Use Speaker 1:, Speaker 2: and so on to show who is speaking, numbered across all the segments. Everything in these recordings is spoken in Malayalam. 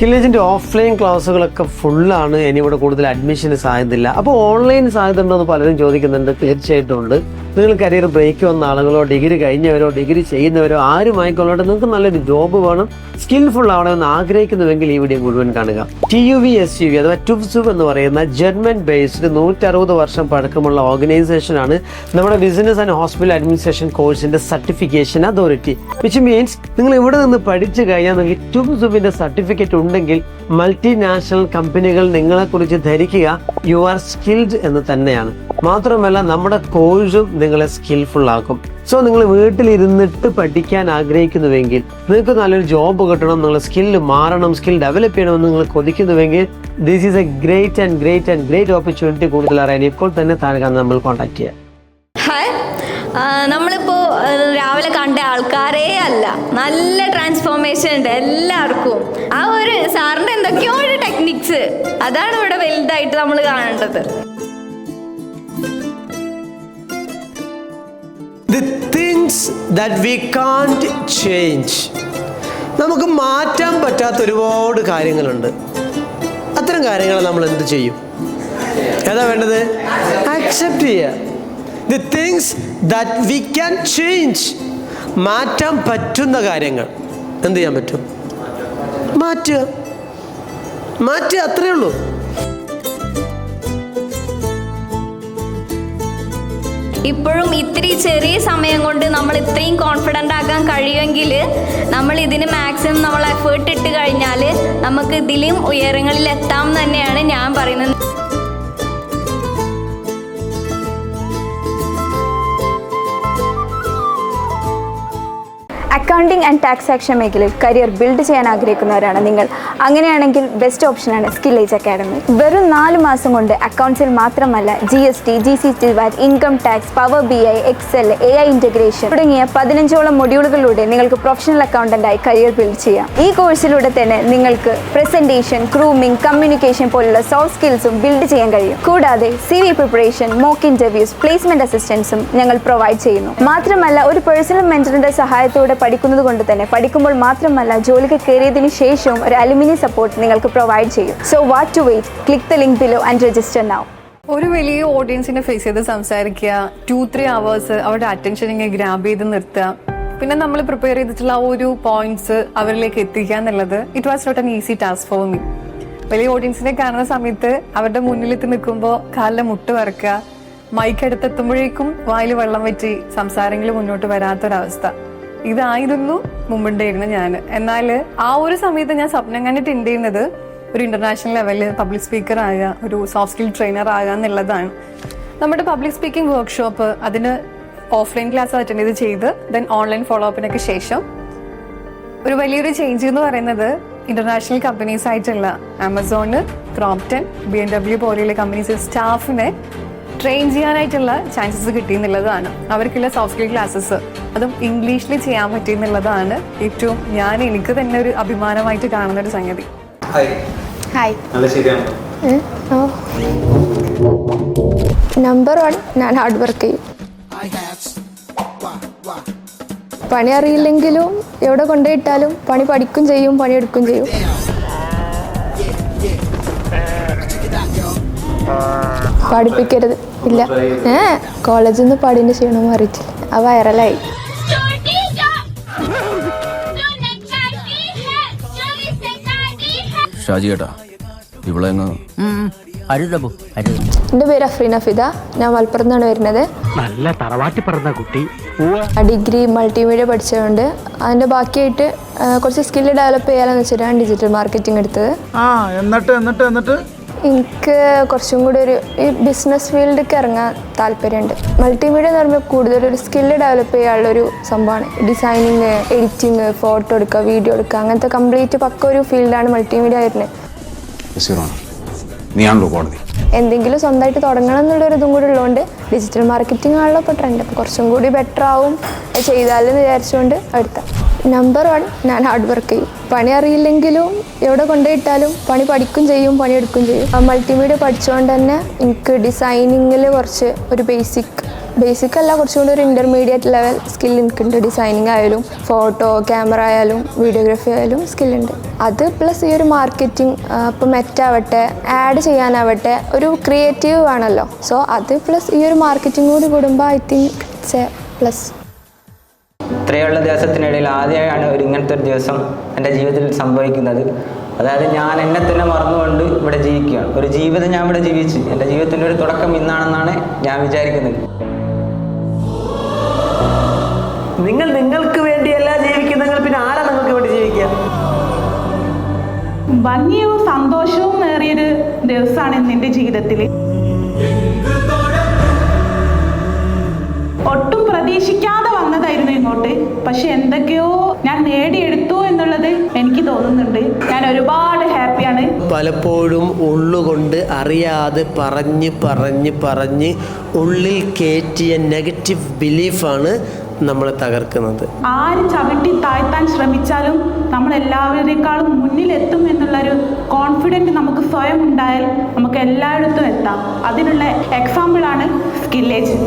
Speaker 1: സ്കില്ലേജിൻ്റെ ഓഫ്ലൈൻ ക്ലാസ്സുകളൊക്കെ ഫുള്ളാണ്. ഇനിയിവിടെ കൂടുതൽ അഡ്മിഷന് സാധ്യതയില്ല. അപ്പോൾ ഓൺലൈൻ സാധ്യത ഉണ്ടോ എന്ന് പലരും ചോദിക്കുന്നുണ്ട്. തീർച്ചയായിട്ടും ഉണ്ട്. നിങ്ങൾ കരിയർ ബ്രേക്ക് വന്ന ആളുകളോ ഡിഗ്രി കഴിഞ്ഞവരോ ഡിഗ്രി ചെയ്യുന്നവരോ ആരുമായിക്കൊള്ളട്ടെ, നിങ്ങൾക്ക് നല്ലൊരു ജോബ് വേണം, സ്കിൽഫുൾ ആവണമെന്ന് ആഗ്രഹിക്കുന്നുവെങ്കിൽ ഈ വീഡിയോ മുഴുവൻ കാണുക. TUV അഥവാ TUVSUV എന്ന് പറയുന്ന ജർമ്മൻ ബേസ്ഡ് 160 വർഷം പഴക്കമുള്ള ഓർഗനൈസേഷനാണ് നമ്മുടെ ബിസിനസ് ആൻഡ് ഹോസ്പിറ്റൽ അഡ്മിനിസ്ട്രേഷൻ കോഴ്സിന്റെ സർട്ടിഫിക്കേഷൻ അതോറിറ്റി. വിച്ച് മീൻസ് നിങ്ങൾ ഇവിടെ നിന്ന് പഠിച്ചു കഴിഞ്ഞാൽ നിങ്ങൾക്ക് TUVSUVന്റെ സർട്ടിഫിക്കറ്റ് ഉണ്ടെങ്കിൽ മൾട്ടിനാഷണൽ കമ്പനികൾ നിങ്ങളെക്കുറിച്ച് ധരിക്കുക യു ആർ സ്കിൽഡ് എന്ന് തന്നെയാണ്. മാത്രമല്ല നമ്മുടെ കോഴ്സും നിങ്ങളെ സ്കിൽഫുൾ ആക്കും. സോ നിങ്ങൾ വീട്ടിലിരുന്നിട്ട് പഠിക്കാൻ ആഗ്രഹിക്കുന്നുവെങ്കിൽ, നിങ്ങൾക്ക് നല്ലൊരു ജോബ് കിട്ടണം, നിങ്ങളുടെ സ്കില്ല് മാറണം, സ്കിൽ ഡെവലപ്പ് ചെയ്യണമെന്ന് നിങ്ങൾ കൊതിക്കുന്നുവെങ്കിൽ this is a great opportunity. കൂടുതൽ അറിയാൻ ഇപ്പോൾ തന്നെ താഴെ നമ്മൾ കോൺടാക്ട് ചെയ്യാം.
Speaker 2: ഹായ്, നമ്മളിപ്പോൾ രാവിലെ കണ്ട ആൾക്കാരേ അല്ല, നല്ല ട്രാൻസ്ഫോർമേഷൻ ഉണ്ട് എല്ലാവർക്കും. ആ ഒരു സാറിൻ്റെ എന്തൊക്കെയോ ഒരു ടെക്നിക്സ്, അതാണ് ഇവിടെ വലുതായിട്ട് നമ്മൾ കാണേണ്ടത്.
Speaker 1: The things that we can't change. നമുക്ക് മാറ്റാൻ പറ്റാത്ത ഒരുപാട് കാര്യങ്ങളുണ്ട്. അത്തരം കാര്യങ്ങൾ നമ്മൾ എന്ത് ചെയ്യും? ഏതാ വേണ്ടത്? അക്സെപ്റ്റ് ചെയ്യുക. The things that we can change. മാറ്റാൻ പറ്റുന്ന കാര്യങ്ങൾ എന്ത് ചെയ്യാൻ പറ്റും? മാറ്റുക, അത്രയേ ഉള്ളൂ.
Speaker 2: ഇപ്പോഴും ഇത്തിരി ചെറിയ സമയം കൊണ്ട് നമ്മൾ ഇത്രയും കോൺഫിഡൻ്റ് ആക്കാൻ കഴിയുമെങ്കിൽ നമ്മൾ ഇതിന് മാക്സിമം നമ്മൾ എഫേർട്ട് ഇട്ട് കഴിഞ്ഞാൽ നമുക്ക് ഇതിലും ഉയരങ്ങളിൽ എത്താം തന്നെയാണ് ഞാൻ പറയുന്നത്.
Speaker 3: അക്കൗണ്ടിംഗ് ആൻഡ് ടാക്സാക്ഷൻ മേഖലയിൽ കരിയർ ബിൽഡ് ചെയ്യാൻ ആഗ്രഹിക്കുന്നവരാണ് നിങ്ങൾ. അങ്ങനെയാണെങ്കിൽ ബെസ്റ്റ് ഓപ്ഷനാണ് സ്കില്ലേജ് അക്കാഡമി. വെറും 4 മാസം കൊണ്ട് അക്കൗണ്ട്സിൽ മാത്രമല്ല GST, GCT, VAT, income tax, power BI, Excel, AI integration തുടങ്ങിയ 15ഓളം മൊഡ്യൂളുകളിലൂടെ നിങ്ങൾക്ക് പ്രൊഫഷണൽ അക്കൗണ്ടൻ്റായി കരിയർ ബിൽഡ് ചെയ്യാം. ഈ കോഴ്സിലൂടെ തന്നെ നിങ്ങൾക്ക് പ്രസൻറ്റേഷൻ, ഗ്രൂമിംഗ്, കമ്മ്യൂണിക്കേഷൻ പോലുള്ള സോഫ്റ്റ് സ്കിൽസും ബിൽഡ് ചെയ്യാൻ കഴിയും. കൂടാതെ CV preparation, mock interviews, placement അസിസ്റ്റൻസും ഞങ്ങൾ പ്രൊവൈഡ് ചെയ്യുന്നു. മാത്രമല്ല ഒരു പേഴ്സണൽ മെന്ററിന്റെ സഹായത്തോടെ പഠിക്കുന്നത് കൊണ്ട് തന്നെ പഠിക്കുമ്പോൾ മാത്രമല്ല ജോലിക്ക് കയറിയതിനു ശേഷവും ഒരു അലുമിനി സപ്പോർട്ട് നിങ്ങൾക്ക് പ്രൊവൈഡ് ചെയ്യും. So what to wait? Click the link below and register now.
Speaker 4: ഒരു വലിയ ഓഡിയൻസിനെ ഫേസ് ചെയ്ത് സംസാരിക്കുക, 2-3 hours അവരുടെ അറ്റൻഷൻ ഇങ്ങനെ ഗ്രാബ് ചെയ്ത് നിർത്തുക, പിന്നെ നമ്മൾ പ്രിപ്പയർ ചെയ്തിട്ടുള്ള ആ ഒരു പോയിന്റ്സ് അവരിലേക്ക് എത്തിക്കുക എന്നുള്ളത് it was not an easy task for me. വലിയ ഓഡിയൻസിനെ കാണുന്ന സമയത്ത് അവരുടെ മുന്നിലെത്തി നിൽക്കുമ്പോൾ കാലിലെ മുട്ട് വരക്കുക, മൈക്ക് അടുത്തെത്തുമ്പോഴേക്കും വായിൽ വെള്ളം വെച്ച് സംസാരങ്ങൾ മുന്നോട്ട് വരാത്തൊരവസ്ഥ, ഇതായിരുന്നു മുമ്പുണ്ടായിരുന്ന ഞാൻ. എന്നാൽ ആ ഒരു സമയത്ത് ഞാൻ സ്വപ്നം കണ്ടിട്ടുണ്ടായിരുന്നത് ഒരു ഇന്റർനാഷണൽ ലെവലിൽ പബ്ലിക് സ്പീക്കർ ആകുക, ഒരു സോഫ്റ്റ് സ്കിൽ ട്രെയിനർ ആകുക എന്നുള്ളതാണ്. നമ്മുടെ പബ്ലിക് സ്പീക്കിംഗ് വർക്ക്ഷോപ്പ് അതിന് ഓഫ്ലൈൻ ക്ലാസ് അറ്റൻഡ് ചെയ്ത് ദെൻ ഓൺലൈൻ ഫോളോ അപ്പിനൊക്കെ ശേഷം ഒരു വലിയൊരു ചേഞ്ച് എന്ന് പറയുന്നത് ഇന്റർനാഷണൽ കമ്പനീസ് ആയിട്ടുള്ള ആമസോണ്, ക്രോംപ്റ്റൺ, BMW പോലെയുള്ള കമ്പനീസ് സ്റ്റാഫിനെ ട്രെയിൻ ചെയ്യാനായിട്ടുള്ള ചാൻസസ് കിട്ടിയെന്നുള്ളതാണ്. അവർക്കുള്ള സോഫ്റ്റ് സ്കിൽ ക്ലാസ്സസ് അതും ഇംഗ്ലീഷിൽ ചെയ്യാൻ പറ്റിയെന്നുള്ളതാണ് ഏറ്റവും എനിക്ക് തന്നെ ഒരു അഭിമാനമായിട്ട് കാണുന്ന ഒരു സംഗതി.
Speaker 3: നമ്പർ 1, ഞാൻ ഹാർഡ് വർക്ക് ചെയ്യും. പണി അറിയില്ലെങ്കിലും എവിടെ കൊണ്ടുപോയിട്ടാലും പണി പഠിക്കും ചെയ്യും, പണിയെടുക്കും ചെയ്യും. പഠിപ്പിക്കരുത് ഇല്ല, കോളേജിൽ നിന്ന് പാടിൻ്റെ ക്ഷീണം അറിയിച്ചില്ല, അത് വൈറലായി. എൻ്റെ പേര് അഫ്രീൻ ഹഫീദ. ഞാൻ മലപ്പുറത്ത് നിന്നാണ് വരുന്നത്.
Speaker 5: നല്ല തറവാട്ടി പറഞ്ഞ കുട്ടി.
Speaker 3: ഡിഗ്രി മൾട്ടിമീഡിയ പഠിച്ചതുകൊണ്ട് അതിൻ്റെ ബാക്കിയായിട്ട് കുറച്ച് സ്കില്ല് ഡെവലപ്പ് ചെയ്യാമെന്ന് വെച്ചിട്ടാണ് ഡിജിറ്റൽ മാർക്കറ്റിംഗ് എടുത്തത്.
Speaker 5: എന്നിട്ട്
Speaker 3: എനിക്ക് കുറച്ചും കൂടി ഒരു ഈ ബിസിനസ് ഫീൽഡിലേക്ക് ഇറങ്ങാൻ താല്പര്യമുണ്ട്. മൾട്ടിമീഡിയ എന്ന് പറയുമ്പോൾ കൂടുതലൊരു സ്കില്ല് ഡെവലപ്പ് ചെയ്യാനുള്ളൊരു സംഭവമാണ്. ഡിസൈനിങ്, എഡിറ്റിങ്, ഫോട്ടോ എടുക്കുക, വീഡിയോ എടുക്കുക, അങ്ങനത്തെ കംപ്ലീറ്റ് പക്ക ഒരു ഫീൽഡാണ് മൾട്ടിമീഡിയ വരുന്നത്. എന്തെങ്കിലും സ്വന്തമായിട്ട് തുടങ്ങണം എന്നുള്ളൊരു ഇതും കൂടി ഉള്ളതുകൊണ്ട് ഡിജിറ്റൽ മാർക്കറ്റിംഗ് ആണല്ലോ ഇപ്പോൾ ട്രെൻഡ്. അപ്പോൾ കുറച്ചും കൂടി ബെറ്റർ ആവും ചെയ്താലെന്ന് വിചാരിച്ചുകൊണ്ട് എടുത്താൽ. നമ്പർ 1, ഞാൻ ഹാർഡ് വർക്ക് ചെയ്യും. പണി അറിയില്ലെങ്കിലും എവിടെ കൊണ്ടുപോയിട്ടാലും പണി പഠിക്കും ചെയ്യും, പണിയെടുക്കും ചെയ്യും. മൾട്ടിമീഡിയ പഠിച്ചുകൊണ്ട് തന്നെ എനിക്ക് ഡിസൈനിങ്ങിൽ കുറച്ച് ഒരു ബേസിക്
Speaker 6: ബേസിക് അല്ല, കുറച്ചുകൂടി ഒരു ഇൻ്റർമീഡിയറ്റ് ലെവൽ സ്കിൽ എനിക്കുണ്ട്. ഡിസൈനിങ് ആയാലും ഫോട്ടോ ക്യാമറ ആയാലും വീഡിയോഗ്രാഫി ആയാലും സ്കില്ലുണ്ട്. അത് പ്ലസ് ഈ ഒരു മാർക്കറ്റിംഗ്, ഇപ്പോൾ മെറ്റ് ആവട്ടെ ആഡ് ചെയ്യാനാവട്ടെ ഒരു ക്രിയേറ്റീവ് ആണല്ലോ. സോ അത് പ്ലസ് ഈ ഒരു മാർക്കറ്റിംഗ് കൂടി കൂടുമ്പോൾ I think it's A plus.
Speaker 7: ഇത്രയുള്ള ദിവസത്തിനിടയിൽ ആദ്യമായാണ് ഇങ്ങനത്തെ ഒരു ദിവസം എൻ്റെ ജീവിതത്തിൽ സംഭവിക്കുന്നത്. അതായത് ഞാൻ എന്നെ തന്നെ മറന്നുകൊണ്ട് ഇവിടെ ജീവിക്കുകയാണ്. ഒരു ജീവിതം ഞാൻ ഇവിടെ ജീവിച്ച്, എൻ്റെ ജീവിതത്തിൻ്റെ ഒരു തുടക്കം ഇന്നാണെന്നാണ് ഞാൻ വിചാരിക്കുന്നത്.
Speaker 1: നിങ്ങൾ നിങ്ങൾക്ക് വേണ്ടിയല്ല ജീവിക്കുന്നെങ്കിൽ പിന്നെ ആരാ നിങ്ങൾക്ക് വേണ്ടി ജീവിക്കുക?
Speaker 8: ഭംഗിയും സന്തോഷവും ഏറിയൊരു ദിവസമാണ് ഇന്നെൻ്റെ ജീവിതത്തിൽ. ഒട്ടും പ്രതീക്ഷിക്കാതെ വന്നതായിരുന്നു ഇങ്ങോട്ട്. പക്ഷെ എന്തൊക്കെയോ ഞാൻ നേടിയെടുത്തു എന്നുള്ളത് എനിക്ക് തോന്നുന്നുണ്ട്. ഞാൻ ഒരുപാട് ഹാപ്പിയാണ്.
Speaker 1: പലപ്പോഴും ഉള്ളുകൊണ്ട് അറിയാതെ പറഞ്ഞ് ഉള്ളിൽ കയറ്റിയ നെഗറ്റീവ് ബിലീഫാണ് നമ്മളെ തകർക്കുന്നത്.
Speaker 8: ആര് ചവിട്ടി താഴ്ത്താൻ ശ്രമിച്ചാലും നമ്മൾ എല്ലാവരേക്കാളും മുന്നിലെത്തും എന്നുള്ളൊരു കോൺഫിഡൻറ്റ് നമുക്ക് സ്വയം ഉണ്ടായാൽ നമുക്ക് എല്ലായിടത്തും എത്താം. അതിനുള്ള എക്സാമ്പിളാണ് സ്കില്ലേജ്.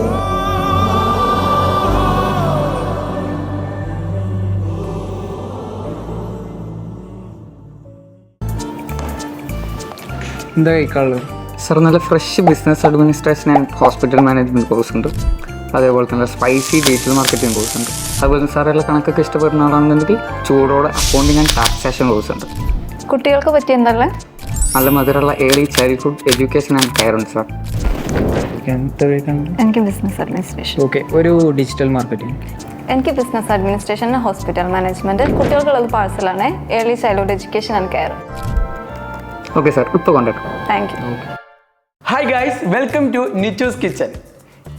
Speaker 9: എന്താ കഴിക്കാനുള്ളത്? സാർ നല്ല fresh business administration and hospital management course ഉണ്ട്. അതേപോലെ തന്നെ സ്പൈസി ഡിജിറ്റൽ മാർക്കറ്റിംഗ് കോഴ്സ് ഉണ്ട്. അതുപോലെ തന്നെ സാറെല്ലാം കണക്കൊക്കെ ഇഷ്ടപ്പെടുന്ന ആളാണെന്നുണ്ടെങ്കിൽ ചൂടോടെ അക്കൗണ്ടിങ് ആൻഡ് ടാക്സേഷൻ കോഴ്സ് ഉണ്ട്.
Speaker 4: കുട്ടികൾക്ക് പറ്റിയ എന്തല്ലേ?
Speaker 9: നല്ല മധുരമുള്ള early childhood education and care ഉണ്ട് സാർ.
Speaker 4: എനിക്ക് ബിസിനസ് അഡ്മിനിസ്ട്രേഷൻ.
Speaker 9: ഓക്കെ, ഒരു ഡിജിറ്റൽ മാർക്കറ്റിംഗ്.
Speaker 4: എനിക്ക് ബിസിനസ് അഡ്മിനിസ്ട്രേഷൻ, ഹോസ്പിറ്റൽ മാനേജ്മെൻറ്റ്. കുട്ടികൾക്കുള്ളത് പാഴ്സലാണ് early childhood education and care.
Speaker 9: Okay sir, ഇപ്പോൾ contact.
Speaker 4: Thank you.
Speaker 10: Hi guys, welcome to Nittu's kitchen.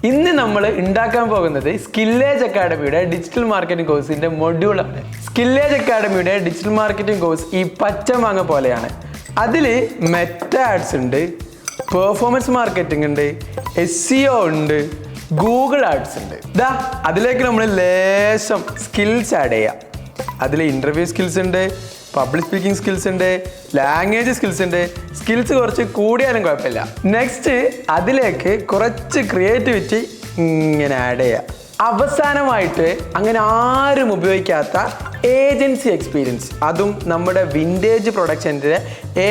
Speaker 10: ഇന്ന് നമ്മൾ ഉണ്ടാക്കാൻ പോകുന്നത് സ്കില്ലേജ് അക്കാഡമിയുടെ ഡിജിറ്റൽ മാർക്കറ്റിംഗ് കോഴ്സിൻ്റെ മൊഡ്യൂളാണ്. സ്കില്ലേജ് അക്കാഡമിയുടെ ഡിജിറ്റൽ മാർക്കറ്റിംഗ് കോഴ്സ് ഈ പച്ചമാങ്ങ പോലെയാണ്. അതിൽ മെറ്റ ആഡ്സ് ഉണ്ട്, പെർഫോമൻസ് മാർക്കറ്റിംഗ് ഉണ്ട്, SEO ഉണ്ട്, ഗൂഗിൾ ആഡ്സ് ഉണ്ട്. അതിലേക്ക് നമ്മൾ ലേശം സ്കിൽസ് ആഡ് ചെയ്യാം. അതിൽ ഇൻ്റർവ്യൂ സ്കിൽസ് ഉണ്ട്, പബ്ലിക് സ്പീക്കിംഗ് സ്കിൽസ് ഉണ്ട്, ലാംഗ്വേജ് സ്കിൽസ് ഉണ്ട്. സ്കിൽസ് കുറച്ച് കൂടിയാലും കുഴപ്പമില്ല. നെക്സ്റ്റ് അതിലേക്ക് കുറച്ച് ക്രിയേറ്റിവിറ്റി ഇങ്ങനെ ആഡ് ചെയ്യുക. അവസാനമായിട്ട് അങ്ങനെ ആരും ഉപയോഗിക്കാത്ത ഏജൻസി എക്സ്പീരിയൻസ്, അതും നമ്മുടെ വിൻറ്റേജ് പ്രൊഡക്ഷൻ്റെ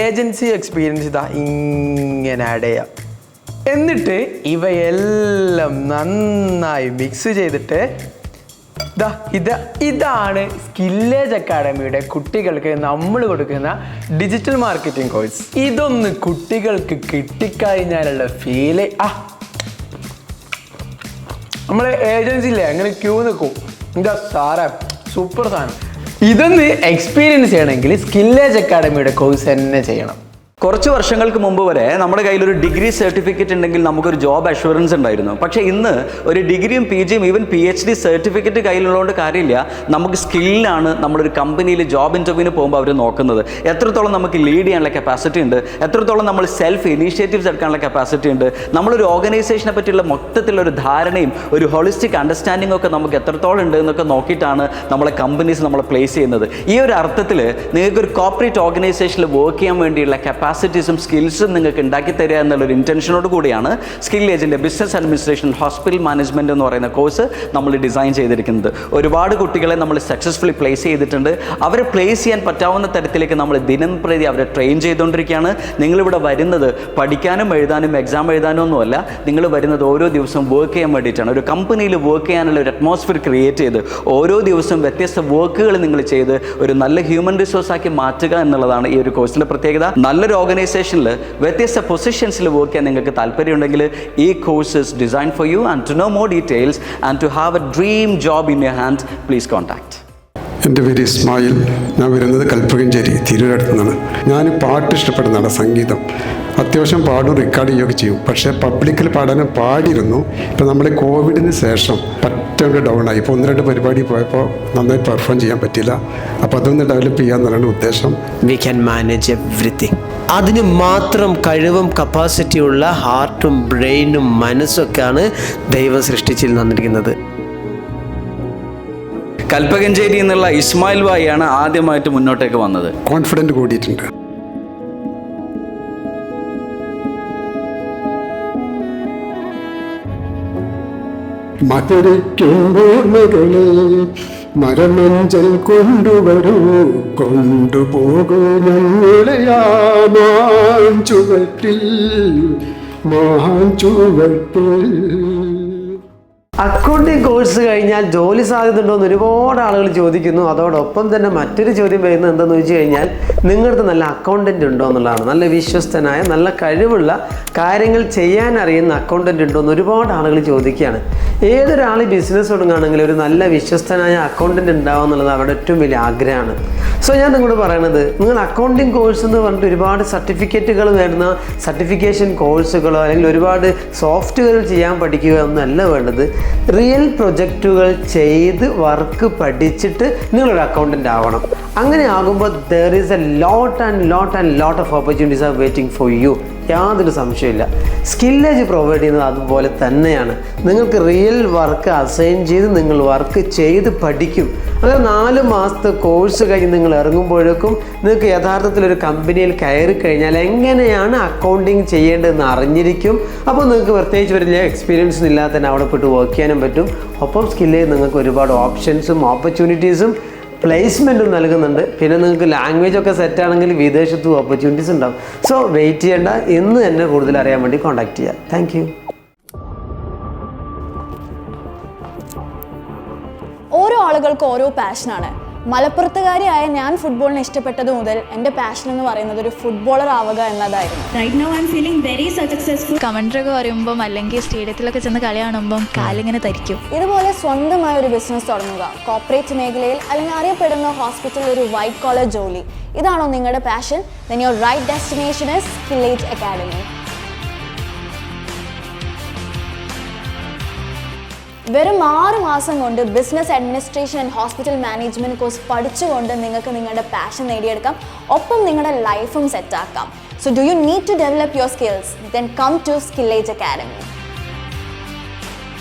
Speaker 10: ഏജൻസി എക്സ്പീരിയൻസ് ഇങ്ങനെ ആഡ് ചെയ്യാം. എന്നിട്ട് ഇവയെല്ലാം നന്നായി മിക്സ് ചെയ്തിട്ട് ഇതാണ് സ്കില്ലേജ് അക്കാഡമിയുടെ കുട്ടികൾക്ക് നമ്മൾ കൊടുക്കുന്ന ഡിജിറ്റൽ മാർക്കറ്റിംഗ് കോഴ്സ്. ഇതൊന്ന് കുട്ടികൾക്ക് കിട്ടിക്കഴിഞ്ഞാലുള്ള ഫീല്, നമ്മളെ ഏജൻസിയില്ലേ അങ്ങനെ ക്യൂ നിൽക്കും, എന്താ സാറേ സൂപ്പർ സാധനം. ഇതൊന്ന് എക്സ്പീരിയൻസ് ചെയ്യണമെങ്കിൽ സ്കില്ലേജ് അക്കാഡമിയുടെ കോഴ്സ് തന്നെ ചെയ്യണം.
Speaker 11: കുറച്ച് വർഷങ്ങൾക്ക് മുമ്പ് വരെ നമ്മുടെ കയ്യിലൊരു ഡിഗ്രി സർട്ടിഫിക്കറ്റ് ഉണ്ടെങ്കിൽ നമുക്കൊരു ജോബ് അഷുറൻസ് ഉണ്ടായിരുന്നു. പക്ഷേ ഇന്ന് ഒരു ഡിഗ്രിയും PGയും ഈവൻ PhD സർട്ടിഫിക്കറ്റ് കയ്യിലുള്ളതുകൊണ്ട് കാര്യമില്ല. നമുക്ക് സ്കില്ലാണ് നമ്മളൊരു കമ്പനിയിൽ ജോബ് ഇൻ്റർവ്യൂവിന് പോകുമ്പോൾ അവർ നോക്കുന്നത്. എത്രത്തോളം നമുക്ക് ലീഡ് ചെയ്യാനുള്ള കപ്പാസിറ്റി ഉണ്ട്, എത്രത്തോളം നമ്മൾ സെൽഫ് ഇനീഷ്യേറ്റീവ്സ് എടുക്കാനുള്ള കപ്പാസിറ്റി ഉണ്ട്, നമ്മളൊരു ഓർഗനൈസേഷനെ പറ്റിയുള്ള മൊത്തത്തിലൊരു ധാരണയും ഒരു ഹോളിസ്റ്റിക് അണ്ടർസ്റ്റാൻഡിങ്ങും ഒക്കെ നമുക്ക് എത്രത്തോളം ഉണ്ട് എന്നൊക്കെ നോക്കിയിട്ടാണ് നമ്മളെ കമ്പനീസ് നമ്മളെ പ്ലേസ് ചെയ്യുന്നത്. ഈ ഒരു അർത്ഥത്തിൽ നിങ്ങൾക്കൊരു കോർപ്പറേറ്റ് ഓർഗനൈസേഷനിൽ വർക്ക് ചെയ്യാൻ വേണ്ടിയുള്ള കപ്പാസിറ്റീസും സ്കിൽസും നിങ്ങൾക്ക് ഉണ്ടാക്കി തരിക എന്നുള്ളൊരു ഇൻറ്റൻഷനോട് കൂടിയാണ് സ്കില്ലേജിൻ്റെ ബിസിനസ് അഡ്മിനിസ്ട്രേഷൻ ഹോസ്പിറ്റൽ മാനേജ്മെൻറ്റ് എന്ന് പറയുന്ന കോഴ്സ് നമ്മൾ ഡിസൈൻ ചെയ്തിരിക്കുന്നത്. ഒരുപാട് കുട്ടികളെ നമ്മൾ സക്സസ്ഫുള്ളി പ്ലേസ് ചെയ്തിട്ടുണ്ട്. അവരെ പ്ലേസ് ചെയ്യാൻ പറ്റാവുന്ന തരത്തിലേക്ക് നമ്മൾ ദിനം പ്രതി അവരെ ട്രെയിൻ ചെയ്തുകൊണ്ടിരിക്കുകയാണ്. നിങ്ങളിവിടെ വരുന്നത് പഠിക്കാനും എഴുതാനും എക്സാം എഴുതാനും ഒന്നുമല്ല, നിങ്ങൾ വരുന്നത് ഓരോ ദിവസവും വർക്ക് ചെയ്യാൻ വേണ്ടിയിട്ടാണ്. ഒരു കമ്പനിയിൽ വർക്ക് ചെയ്യാനുള്ള ഒരു അറ്റ്മോസ്ഫിയർ ക്രിയേറ്റ് ചെയ്ത് ഓരോ ദിവസവും വ്യത്യസ്ത വർക്കുകൾ നിങ്ങൾ ചെയ്ത് ഒരു നല്ല ഹ്യൂമൻ റിസോഴ്സാക്കി മാറ്റുക എന്നുള്ളതാണ് ഈ ഒരു കോഴ്സിൻ്റെ പ്രത്യേകത. നല്ലൊരു ഓർഗനൈസേഷനിൽ വ്യത്യസ്ത പൊസിഷൻസിൽ വർക്ക് ചെയ്യാൻ നിങ്ങൾക്ക് താല്പര്യമുണ്ടെങ്കിൽ ഈ course is design for you. And to know more details and to have a dream job in your hand, please contact.
Speaker 12: എൻ്റെ പേര് ഇസ്മായിൽ. ഞാൻ വരുന്നത് കൽപ്പകഞ്ചേരി തിരൂരടുത്ത് നിന്നാണ്. ഞാൻ പാട്ട് ഇഷ്ടപ്പെടുന്നതാണ്, സംഗീതം അത്യാവശ്യം പാടും റെക്കോർഡ് ചെയ്യുകയൊക്കെ ചെയ്യും. പക്ഷേ പബ്ലിക്കിൽ പാടാനും പാടിയിരുന്നു. ഇപ്പം നമ്മൾ കോവിഡിന് ശേഷം പറ്റേണ്ട ഡൗൺ ആയി. ഇപ്പോൾ 1-2 പരിപാടി പോയപ്പോൾ നന്നായി പെർഫോം ചെയ്യാൻ പറ്റില്ല. അപ്പോൾ അതൊന്ന് ഡെവലപ്പ് ചെയ്യാമെന്നാണ് ഉദ്ദേശം.
Speaker 1: We can manage everything. അതിന് മാത്രം കഴിവും കപ്പാസിറ്റിയുള്ള ഹാർട്ടും ബ്രെയിനും മനസ്സൊക്കെയാണ് ദൈവം സൃഷ്ടിച്ചിൽ തന്നിരിക്കുന്നത്.
Speaker 11: കൽപ്പകഞ്ചേരി എന്നുള്ള ഇസ്മായിൽ ഭായിയാണ് ആദ്യമായിട്ട് മുന്നോട്ടേക്ക് വന്നത്.
Speaker 12: കോൺഫിഡൻറ്റ് കൂടിയിട്ടുണ്ട്. മധുരയ്ക്കുമ്പോർമകളെ മരമഞ്ചൽ കൊണ്ടുവരൂ, കൊണ്ടുപോകൂ ഞങ്ങളെ ആ മാഞ്ചുവട്ടിൽ, മാഞ്ചുവട്ടിൽ.
Speaker 1: അക്കൗണ്ടിങ് കോഴ്സ് കഴിഞ്ഞാൽ ജോലി സാധ്യത ഉണ്ടോ എന്ന് ഒരുപാട് ആളുകൾ ചോദിക്കുന്നു. അതോടൊപ്പം തന്നെ മറ്റൊരു ചോദ്യം വരുന്നത് എന്താണെന്ന് വെച്ച് കഴിഞ്ഞാൽ നിങ്ങളുടെ നല്ല അക്കൗണ്ടൻ്റ് ഉണ്ടോ എന്നുള്ളതാണ്. നല്ല വിശ്വസ്തനായ, നല്ല കഴിവുള്ള, കാര്യങ്ങൾ ചെയ്യാൻ അറിയുന്ന അക്കൗണ്ടൻ്റ് ഉണ്ടോ എന്ന് ഒരുപാട് ആളുകൾ ചോദിക്കുകയാണ്. ഏതൊരാൾ ബിസിനസ് തുടങ്ങുകയാണെങ്കിൽ ഒരു നല്ല വിശ്വസ്തനായ അക്കൗണ്ടൻ്റ് ഉണ്ടാവുക എന്നുള്ളത് അവരുടെ ഏറ്റവും വലിയ ആഗ്രഹമാണ്. സോ ഞാൻ നിങ്ങളോട് പറയണത്, നിങ്ങൾ അക്കൗണ്ടിങ് കോഴ്സ് എന്ന് പറഞ്ഞിട്ട് ഒരുപാട് സർട്ടിഫിക്കറ്റുകൾ നേടുന്ന സർട്ടിഫിക്കേഷൻ കോഴ്സുകളോ അല്ലെങ്കിൽ ഒരുപാട് സോഫ്റ്റ്വെയർ ചെയ്യാൻ പഠിക്കുക എന്നല്ല വേണ്ടത്. റിയൽ പ്രൊജക്റ്റുകൾ ചെയ്ത് വർക്ക് പഠിച്ചിട്ട് നിങ്ങളൊരു അക്കൗണ്ടൻ്റ് ആവണം. അങ്ങനെ ആകുമ്പോൾ there is a lot of opportunities are waiting for you. യാതൊരു സംശയമില്ല. സ്കില്ലേജ് പ്രൊവൈഡ് ചെയ്യുന്നത് അതുപോലെ തന്നെയാണ്. നിങ്ങൾക്ക് റിയൽ വർക്ക് അസൈൻ ചെയ്ത് നിങ്ങൾ വർക്ക് ചെയ്ത് പഠിക്കും. അങ്ങനെ 4 മാസത്തെ കോഴ്സ് കഴിഞ്ഞ് നിങ്ങൾ ഇറങ്ങുമ്പോഴേക്കും നിങ്ങൾക്ക് യഥാർത്ഥത്തിൽ ഒരു കമ്പനിയിൽ കയറി കഴിഞ്ഞാൽ എങ്ങനെയാണ് അക്കൗണ്ടിങ് ചെയ്യേണ്ടതെന്ന് അറിഞ്ഞിരിക്കും. അപ്പോൾ നിങ്ങൾക്ക് പ്രത്യേകിച്ച് വലിയ എക്സ്പീരിയൻസ് ഇല്ലാതെ തന്നെ അവിടെ പോയിട്ട് വർക്ക് ചെയ്യാനും പറ്റും. ഒപ്പം സ്കില്ലിൽ നിങ്ങൾക്ക് ഒരുപാട് ഓപ്ഷൻസും ഓപ്പർച്യൂണിറ്റീസും പ്ലേസ്മെൻറ്റും നൽകുന്നുണ്ട്. പിന്നെ നിങ്ങൾക്ക് ലാംഗ്വേജ് ഒക്കെ സെറ്റാണെങ്കിൽ വിദേശത്തും ഓപ്പർച്യൂണിറ്റീസ് ഉണ്ടാവും. സോ വെയിറ്റ് ചെയ്യേണ്ട, ഇന്ന് തന്നെ കൂടുതൽ അറിയാൻ വേണ്ടി കോൺടാക്ട് ചെയ്യുക. Thank you.
Speaker 13: ഓരോ ആളുകൾക്ക് ഓരോ പാഷനാണ്. മലപ്പുറത്തുകാരിയായ ഞാൻ ഫുട്ബോളിനെ ഇഷ്ടപ്പെട്ടത് മുതൽ എൻ്റെ പാഷൻ എന്ന് പറയുന്നത് ഒരു ഫുട്ബോളർ ആവുക എന്നതായിരുന്നു.
Speaker 14: കമൻട്രി ഒക്കെ പറയുമ്പം അല്ലെങ്കിൽ സ്റ്റേഡിയത്തിലൊക്കെ ചെന്ന് കളി കാണുമ്പം കാലിങ്ങനെ തരിക്കും.
Speaker 13: ഇതുപോലെ സ്വന്തമായ ഒരു ബിസിനസ് തുടങ്ങുക, കോർപ്പറേറ്റ് മേഖലയിൽ അല്ലെങ്കിൽ അറിയപ്പെടുന്ന ഹോസ്പിറ്റലിൽ ഒരു വൈറ്റ് കോളർ ജോലി, ഇതാണോ നിങ്ങളുടെ passion? then your right destination is Skillage Academy. വെറും 6 മാസം കൊണ്ട് business administration and hospital management course പഠിച്ചുകൊണ്ട് നിങ്ങൾക്ക് നിങ്ങളുടെ പാഷൻ നേടിയെടുക്കാം. ഒപ്പം നിങ്ങളുടെ ലൈഫും സെറ്റാക്കാം. So do you need to develop your skills? Then come to Skillage Academy.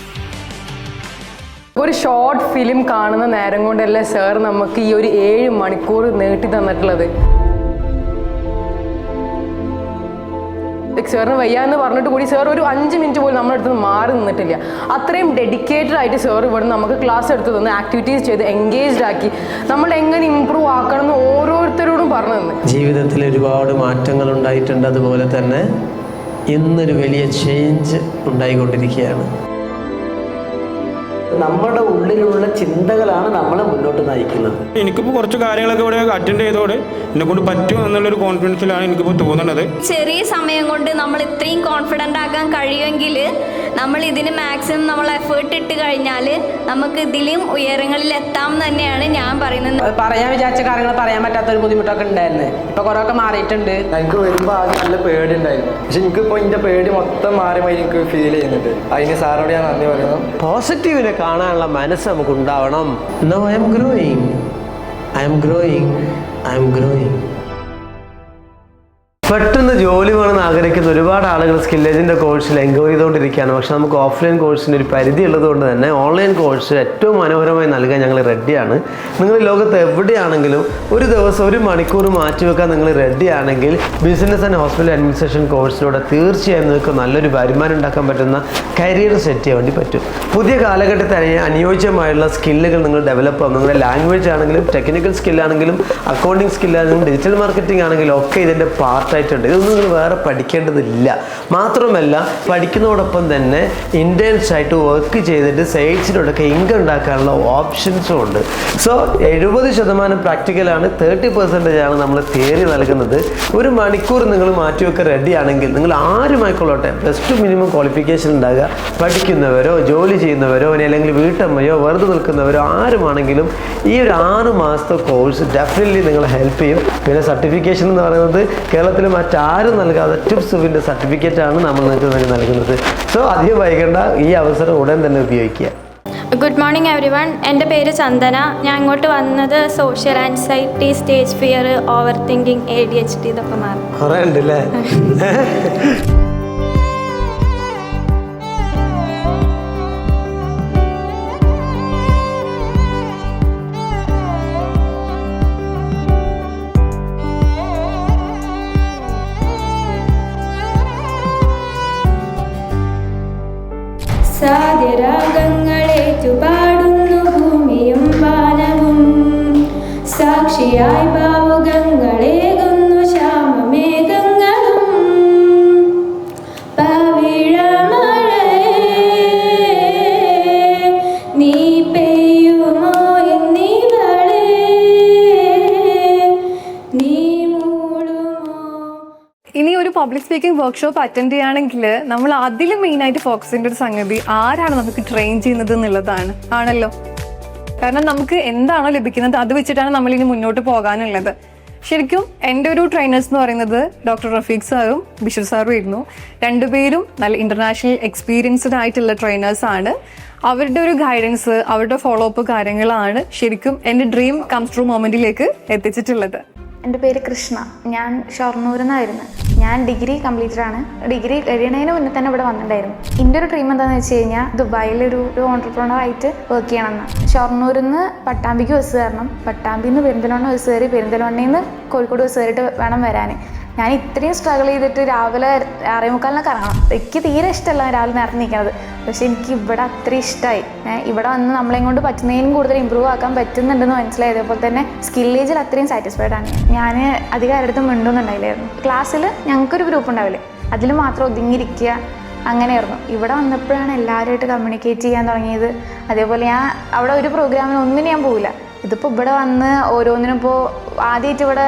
Speaker 15: ഒരു ഷോർട്ട് ഫിലിം കാണുന്ന നേരം കൊണ്ടല്ലേ സാർ നമുക്ക് ഈ ഒരു 7 മണിക്കൂർ നീട്ടി തന്നിട്ടുള്ളത്. സാറിന് വയ്യാന്ന് പറഞ്ഞിട്ട് കൂടി സാർ ഒരു 5 മിനിറ്റ് പോലും നമ്മുടെ അടുത്ത് മാറി നിന്നിട്ടില്ല. അത്രയും ഡെഡിക്കേറ്റഡ് ആയിട്ട് സാർ ഇവിടെ നമുക്ക് ക്ലാസ് എടുത്ത് തന്ന് ആക്ടിവിറ്റീസ് ചെയ്ത് എൻഗേജ്ഡ് ആക്കി നമ്മൾ എങ്ങനെ ഇമ്പ്രൂവ് ആക്കണം എന്ന് ഓരോരുത്തരോടും പറഞ്ഞു തന്നു.
Speaker 1: ജീവിതത്തിൽ ഒരുപാട് മാറ്റങ്ങൾ ഉണ്ടായിട്ടുണ്ട്. അതുപോലെ തന്നെ ഇന്നൊരു വലിയ ചേഞ്ച് ഉണ്ടായിക്കൊണ്ടിരിക്കുകയാണ്. നമ്മുടെ ഉള്ളിലുള്ള ചിന്തകളാണ് നമ്മളെ മുന്നോട്ട് നയിക്കുന്നത്.
Speaker 16: എനിക്കിപ്പോൾ കുറച്ച് കാര്യങ്ങളൊക്കെ ഇവിടെ അറ്റൻഡ് ചെയ്തോടെ എന്നെ കൊണ്ട് പറ്റും എന്നുള്ളൊരു കോൺഫിഡൻസിലാണ് എനിക്കിപ്പോൾ തോന്നുന്നത്.
Speaker 2: ചെറിയ സമയം കൊണ്ട് നമ്മൾ ഇത്രയും കോൺഫിഡൻ്റ് ആക്കാൻ കഴിയുമെങ്കിൽ നമ്മൾ ഇതിന് മാക്സിമം നമ്മൾ എഫേർട്ട് ഇട്ട് കഴിഞ്ഞാൽ നമുക്ക് ഇതിലും ഉയരങ്ങളിൽ എത്താം തന്നെയാണ് ഞാൻ പറയുന്നത്.
Speaker 15: പറയാൻ വിചാരിച്ച കാര്യങ്ങൾ പറയാൻ പറ്റാത്തൊരു ബുദ്ധിമുട്ടൊക്കെ ഉണ്ടായിരുന്നു. ഇപ്പോൾ കുറേയൊക്കെ മാറിയിട്ടുണ്ട്.
Speaker 17: എനിക്ക് വരുമ്പോൾ ആദ്യം നല്ല പേടി ഉണ്ടായിരുന്നു. പക്ഷെ എനിക്കിപ്പോൾ എൻ്റെ പേടി മൊത്തം മാറി എനിക്ക് ഫീൽ ചെയ്യുന്നുണ്ട്. അതിന് സാറോട് ഞാൻ നന്ദി പറയുന്നു.
Speaker 1: പോസിറ്റീവിനെ കാണാനുള്ള മനസ്സ് നമുക്ക് ഉണ്ടാവണം. Now I M growing, I M growing, I M growing. പെട്ടെന്ന് ജോലി വേണമെന്ന് ആഗ്രഹിക്കുന്ന ഒരുപാട് ആളുകൾ സ്കില്ലേജിൻ്റെ കോഴ്സിൽ എൻക്വയറി ചെയ്തുകൊണ്ടിരിക്കുകയാണ്. പക്ഷെ നമുക്ക് ഓഫ്ലൈൻ കോഴ്സിന് ഒരു പരിധി ഉള്ളതുകൊണ്ട് തന്നെ ഓൺലൈൻ കോഴ്സ് ഏറ്റവും മനോഹരമായി നൽകാൻ ഞങ്ങൾ റെഡിയാണ്. നിങ്ങൾ ലോകത്ത് എവിടെയാണെങ്കിലും ഒരു ദിവസം 1 മണിക്കൂർ മാറ്റിവെക്കാൻ നിങ്ങൾ റെഡിയാണെങ്കിൽ ബിസിനസ് ആൻഡ് ഹോസ്പിറ്റൽ അഡ്മിനിസ്ട്രേഷൻ കോഴ്സിലൂടെ തീർച്ചയായും നിങ്ങൾക്ക് നല്ലൊരു വരുമാനം ഉണ്ടാക്കാൻ പറ്റുന്ന കരിയർ സെറ്റ് ചെയ്യാൻ വേണ്ടി പറ്റും. പുതിയ കാലഘട്ടത്തിൽ അനുയോജ്യമായുള്ള സ്കില്ലുകൾ നിങ്ങൾ ഡെവലപ്പ് ആവും. നിങ്ങളുടെ ലാംഗ്വേജ് ആണെങ്കിലും ടെക്നിക്കൽ സ്കില്ലാണെങ്കിലും അക്കൗണ്ടിങ് സ്കില്ലാണെങ്കിലും ഡിജിറ്റൽ മാർക്കറ്റിംഗ് ആണെങ്കിലും ഒക്കെ ഇതിൻ്റെ പാർട്ടായിട്ടുണ്ട്. ഇതൊന്നും നിങ്ങൾ വേറെ പഠിക്കേണ്ടതില്ല. മാത്രമല്ല പഠിക്കുന്നതോടൊപ്പം തന്നെ ഇൻറ്റേൺസ് ആയിട്ട് വർക്ക് ചെയ്തിട്ട് സൈറ്റ്സിലൂടെയൊക്കെ ഇൻകം ഉണ്ടാക്കാനുള്ള ഓപ്ഷൻസും ഉണ്ട്. സോ 70% പ്രാക്ടിക്കലാണ്, 30% ആണ് നമ്മൾ തിയറി നൽകുന്നത്. 1 മണിക്കൂർ നിങ്ങൾ മാറ്റിവെക്കാൻ റെഡിയാണെങ്കിൽ നിങ്ങൾ ആരുമായിക്കൊള്ളട്ടെ, +2 മിനിമം ക്വാളിഫിക്കേഷൻ ഉണ്ടാകുക, പഠിക്കുന്നവരോ ജോലി ചെയ്യുന്നവരോ അല്ലെങ്കിൽ വീട്ടമ്മയോ വെറുതെ നിൽക്കുന്നവരോ ആരുമാണെങ്കിലും ഈ ഒരു 6 മാസത്തെ കോഴ്സ് ഡെഫിനറ്റ്ലി നിങ്ങളെ ഹെൽപ്പ് ചെയ്യും. പിന്നെ സർട്ടിഫിക്കേഷൻ എന്ന് പറയുന്നത് കേരളത്തിൽ മറ്റാരും നൽകാതെ ടിപ്സിൻ്റെ സർട്ടിഫിക്കറ്റാണ് നമ്മൾ നിങ്ങൾക്ക് നൽകുന്നത്. സോ അധികം വൈകേണ്ട, ഈ അവസരം ഉടൻ തന്നെ ഉപയോഗിക്കുക.
Speaker 14: Good morning every one. എൻ്റെ പേര് ചന്ദന. ഞാൻ ഇങ്ങോട്ട് വന്നത് social anxiety, stage fear, over thinking, ADHD ഇതൊക്കെ മാറും.
Speaker 1: കുറേ ഉണ്ടല്ലേ?
Speaker 14: സാധ്യരാഗങ്ങൾ മഴയായി ഭാവുകങ്ങളേകുന്നു ശ്യാമമേഘങ്ങളും പവിഴമഴയേ നീ പെയ്യുമോ എന്നിവളേ നീ
Speaker 4: ഇനി ഒരു പബ്ലിക് സ്പീക്കിംഗ് വർക്ക്ഷോപ്പ് അറ്റൻഡ് ചെയ്യുകയാണെങ്കിൽ നമ്മൾ അതിലും മെയിനായിട്ട് ഫോക്കസ് ചെയ്യേണ്ട ഒരു സംഗതി ആരാണ് നമുക്ക് ട്രെയിൻ ചെയ്യുന്നത് എന്നുള്ളതാണ് ആണല്ലോ. കാരണം നമുക്ക് എന്താണോ ലഭിക്കുന്നത് അത് വെച്ചിട്ടാണ് നമ്മൾ ഇനി മുന്നോട്ട് പോകാനുള്ളത്. ശരിക്കും എൻ്റെ ഒരു ട്രെയിനേഴ്സ് എന്ന് പറയുന്നത് ഡോക്ടർ റഫീഖ് സാറും ബിഷർ സാറും ആയിരുന്നു. രണ്ടുപേരും നല്ല ഇൻ്റർനാഷണൽ എക്സ്പീരിയൻസ്ഡ് ആയിട്ടുള്ള ട്രെയിനേഴ്സാണ്. അവരുടെ ഒരു ഗൈഡൻസ്, അവരുടെ ഫോളോ അപ്പ് കാര്യങ്ങളാണ് ശരിക്കും എൻ്റെ ഡ്രീം കംസ് ട്രൂ മൊമെൻറ്റിലേക്ക് എത്തിച്ചിട്ടുള്ളത്.
Speaker 3: എൻ്റെ പേര് കൃഷ്ണ. ഞാൻ ഷൊർണൂരിൽ നിന്നായിരുന്നു. ഞാൻ ഡിഗ്രി കംപ്ലീറ്റഡ് ആണ്. ഡിഗ്രി കഴിയണതിന് മുന്നേ തന്നെ ഇവിടെ വന്നിട്ടുണ്ടായിരുന്നു. എൻ്റെ ഒരു ഡ്രീം എന്താണെന്ന് വെച്ച് കഴിഞ്ഞാൽ ദുബായിലൊരു ഓൺടർപ്രണർ ആയിട്ട് വർക്ക് ചെയ്യണമെന്ന്. ഷൊർണൂരിൽ നിന്ന് പട്ടാമ്പിക്ക് ബസ് കയറണം, പട്ടാമ്പിയിൽ നിന്ന് പെരിന്തൽമണ്ണ ബസ് കയറി, പെരിന്തൽമണ്ണയിൽ നിന്ന് കോഴിക്കോട് ബസ് കയറിയിട്ട് വേണം വരാൻ. ഞാൻ ഇത്രയും സ്ട്രഗിൾ ചെയ്തിട്ട് രാവിലെ 6:45 ഇറങ്ങണം. എനിക്ക് തീരെ ഇഷ്ടമല്ല രാവിലെ നേരത്തെ നിൽക്കുന്നത്. പക്ഷെ എനിക്ക് ഇവിടെ അത്രയും ഇഷ്ടമായി. ഇവിടെ വന്ന് നമ്മളെയും കൊണ്ട് പറ്റുന്നതിനും കൂടുതൽ ഇമ്പ്രൂവ് ആക്കാൻ പറ്റുന്നുണ്ടെന്ന് മനസ്സിലായത്. അതുപോലെ തന്നെ സ്കില്ലേജിൽ അത്രയും സാറ്റിസ്ഫൈഡ് ആണ് ഞാൻ. അധികം ആരുടെ മിണ്ടുന്നുണ്ടായില്ലായിരുന്നു. ക്ലാസ്സിൽ ഞങ്ങൾക്കൊരു ഗ്രൂപ്പ് ഉണ്ടാവില്ലേ, അതിൽ മാത്രം ഒതുങ്ങിയിരിക്കുക അങ്ങനെയായിരുന്നു. ഇവിടെ വന്നപ്പോഴാണ് എല്ലാവരുമായിട്ട് കമ്മ്യൂണിക്കേറ്റ് ചെയ്യാൻ തുടങ്ങിയത്. അതേപോലെ ഞാൻ അവിടെ ഒരു പ്രോഗ്രാമിന് ഒന്നിനും ഞാൻ പോവില്ല. ഇതിപ്പോൾ ഇവിടെ വന്ന് ഓരോന്നിനും ഇപ്പോൾ ആദ്യമായിട്ട് ഇവിടെ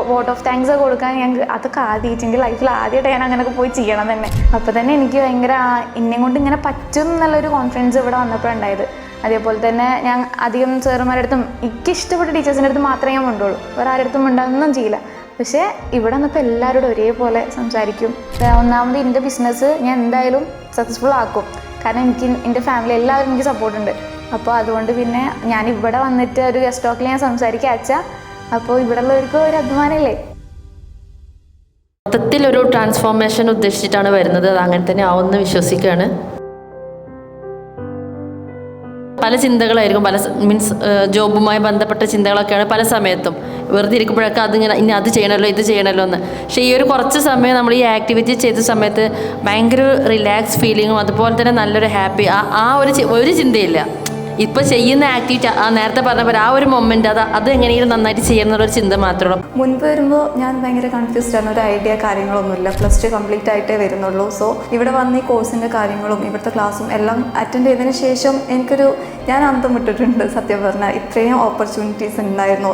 Speaker 3: വോട്ട് ഓഫ് താങ്ക്സ് ഒക്കെ കൊടുക്കാൻ ഞങ്ങൾക്ക് അതൊക്കെ ആദ്യമായിട്ടെങ്കിൽ ലൈഫിൽ ആദ്യമായിട്ട് ഞാൻ അങ്ങനെയൊക്കെ പോയി ചെയ്യണം തന്നെ. അപ്പോൾ തന്നെ എനിക്ക് ഭയങ്കര എന്നെ കൊണ്ട് ഇങ്ങനെ പറ്റും എന്നുള്ളൊരു കോൺഫിഡൻസ് ഇവിടെ വന്നപ്പോഴുണ്ടായത്. അതേപോലെ തന്നെ ഞാൻ അധികം സാറുമാരുടെ അടുത്തും എനിക്കിഷ്ടപ്പെട്ട ടീച്ചേഴ്സിൻ്റെ അടുത്ത് മാത്രമേ ഞാൻ കൊണ്ടുള്ളൂ. വേറെ ആരുടെ അടുത്തും ഉണ്ടാകുന്നൊന്നും ചെയ്യില്ല. പക്ഷേ ഇവിടെ വന്നപ്പോൾ എല്ലാവരോടും ഒരേപോലെ സംസാരിക്കും. ഒന്നാമത് എൻ്റെ ബിസിനസ് ഞാൻ എന്തായാലും സക്സസ്ഫുൾ ആക്കും. കാരണം എനിക്ക് എൻ്റെ ഫാമിലി എല്ലാവരും എനിക്ക് സപ്പോർട്ടുണ്ട്. അപ്പോൾ അതുകൊണ്ട് പിന്നെ ഞാൻ ഇവിടെ വന്നിട്ട് ഒരു ഗസ്റ്റ് ടോക്കിൽ ഞാൻ സംസാരിക്കുക അച്ഛാ, അപ്പോൾ ഇവിടെ ഉള്ളവർക്ക് ഒരു അഭിമാനമില്ലേ.
Speaker 18: മൊത്തത്തിലൊരു ട്രാൻസ്ഫോർമേഷൻ ഉദ്ദേശിച്ചിട്ടാണ് വരുന്നത്. അത് അങ്ങനെ തന്നെ ആവുമെന്ന് വിശ്വസിക്കുകയാണ്. പല ചിന്തകളായിരിക്കും, പല മീൻസ് ജോബുമായി ബന്ധപ്പെട്ട ചിന്തകളൊക്കെയാണ് പല സമയത്തും. വെറുതെ ഇരിക്കുമ്പോഴൊക്കെ അതിങ്ങനെ ഇനി അത് ചെയ്യണമല്ലോ ഇത് ചെയ്യണമല്ലോ എന്ന്. പക്ഷേ ഈ ഒരു കുറച്ച് സമയം നമ്മൾ ഈ ആക്ടിവിറ്റി ചെയ്ത സമയത്ത് ഭയങ്കര റിലാക്സ് ഫീലിങ്ങും അതുപോലെ തന്നെ നല്ലൊരു ഹാപ്പി ആ ഒരു ചിന്തയില്ല. ഇപ്പോൾ ചെയ്യുന്ന ആക്ടിവിറ്റി നേരത്തെ പറഞ്ഞ പോലെ ആ ഒരു മൊമെൻറ്റ് അത് എങ്ങനെയും നന്നായിട്ട് ചെയ്യുന്നുള്ളൊരു ചിന്ത മാത്രമേ.
Speaker 19: മുൻപ് വരുമ്പോൾ ഞാൻ ഭയങ്കര കൺഫ്യൂസ്ഡ് ആണ്. ഒരു ഐഡിയ കാര്യങ്ങളൊന്നുമില്ല. +2 കംപ്ലീറ്റ് ആയിട്ടേ വരുന്നുള്ളൂ. സോ ഇവിടെ വന്ന് ഈ കോഴ്സിൻ്റെ കാര്യങ്ങളും ഇവിടുത്തെ ക്ലാസ്സും എല്ലാം അറ്റൻഡ് ചെയ്തതിന് ശേഷം ഞാൻ അന്തം വിട്ടിട്ടുണ്ട് സത്യം പറഞ്ഞാൽ. ഇത്രയും ഓപ്പർച്യൂണിറ്റീസ് ഉണ്ടായിരുന്നു.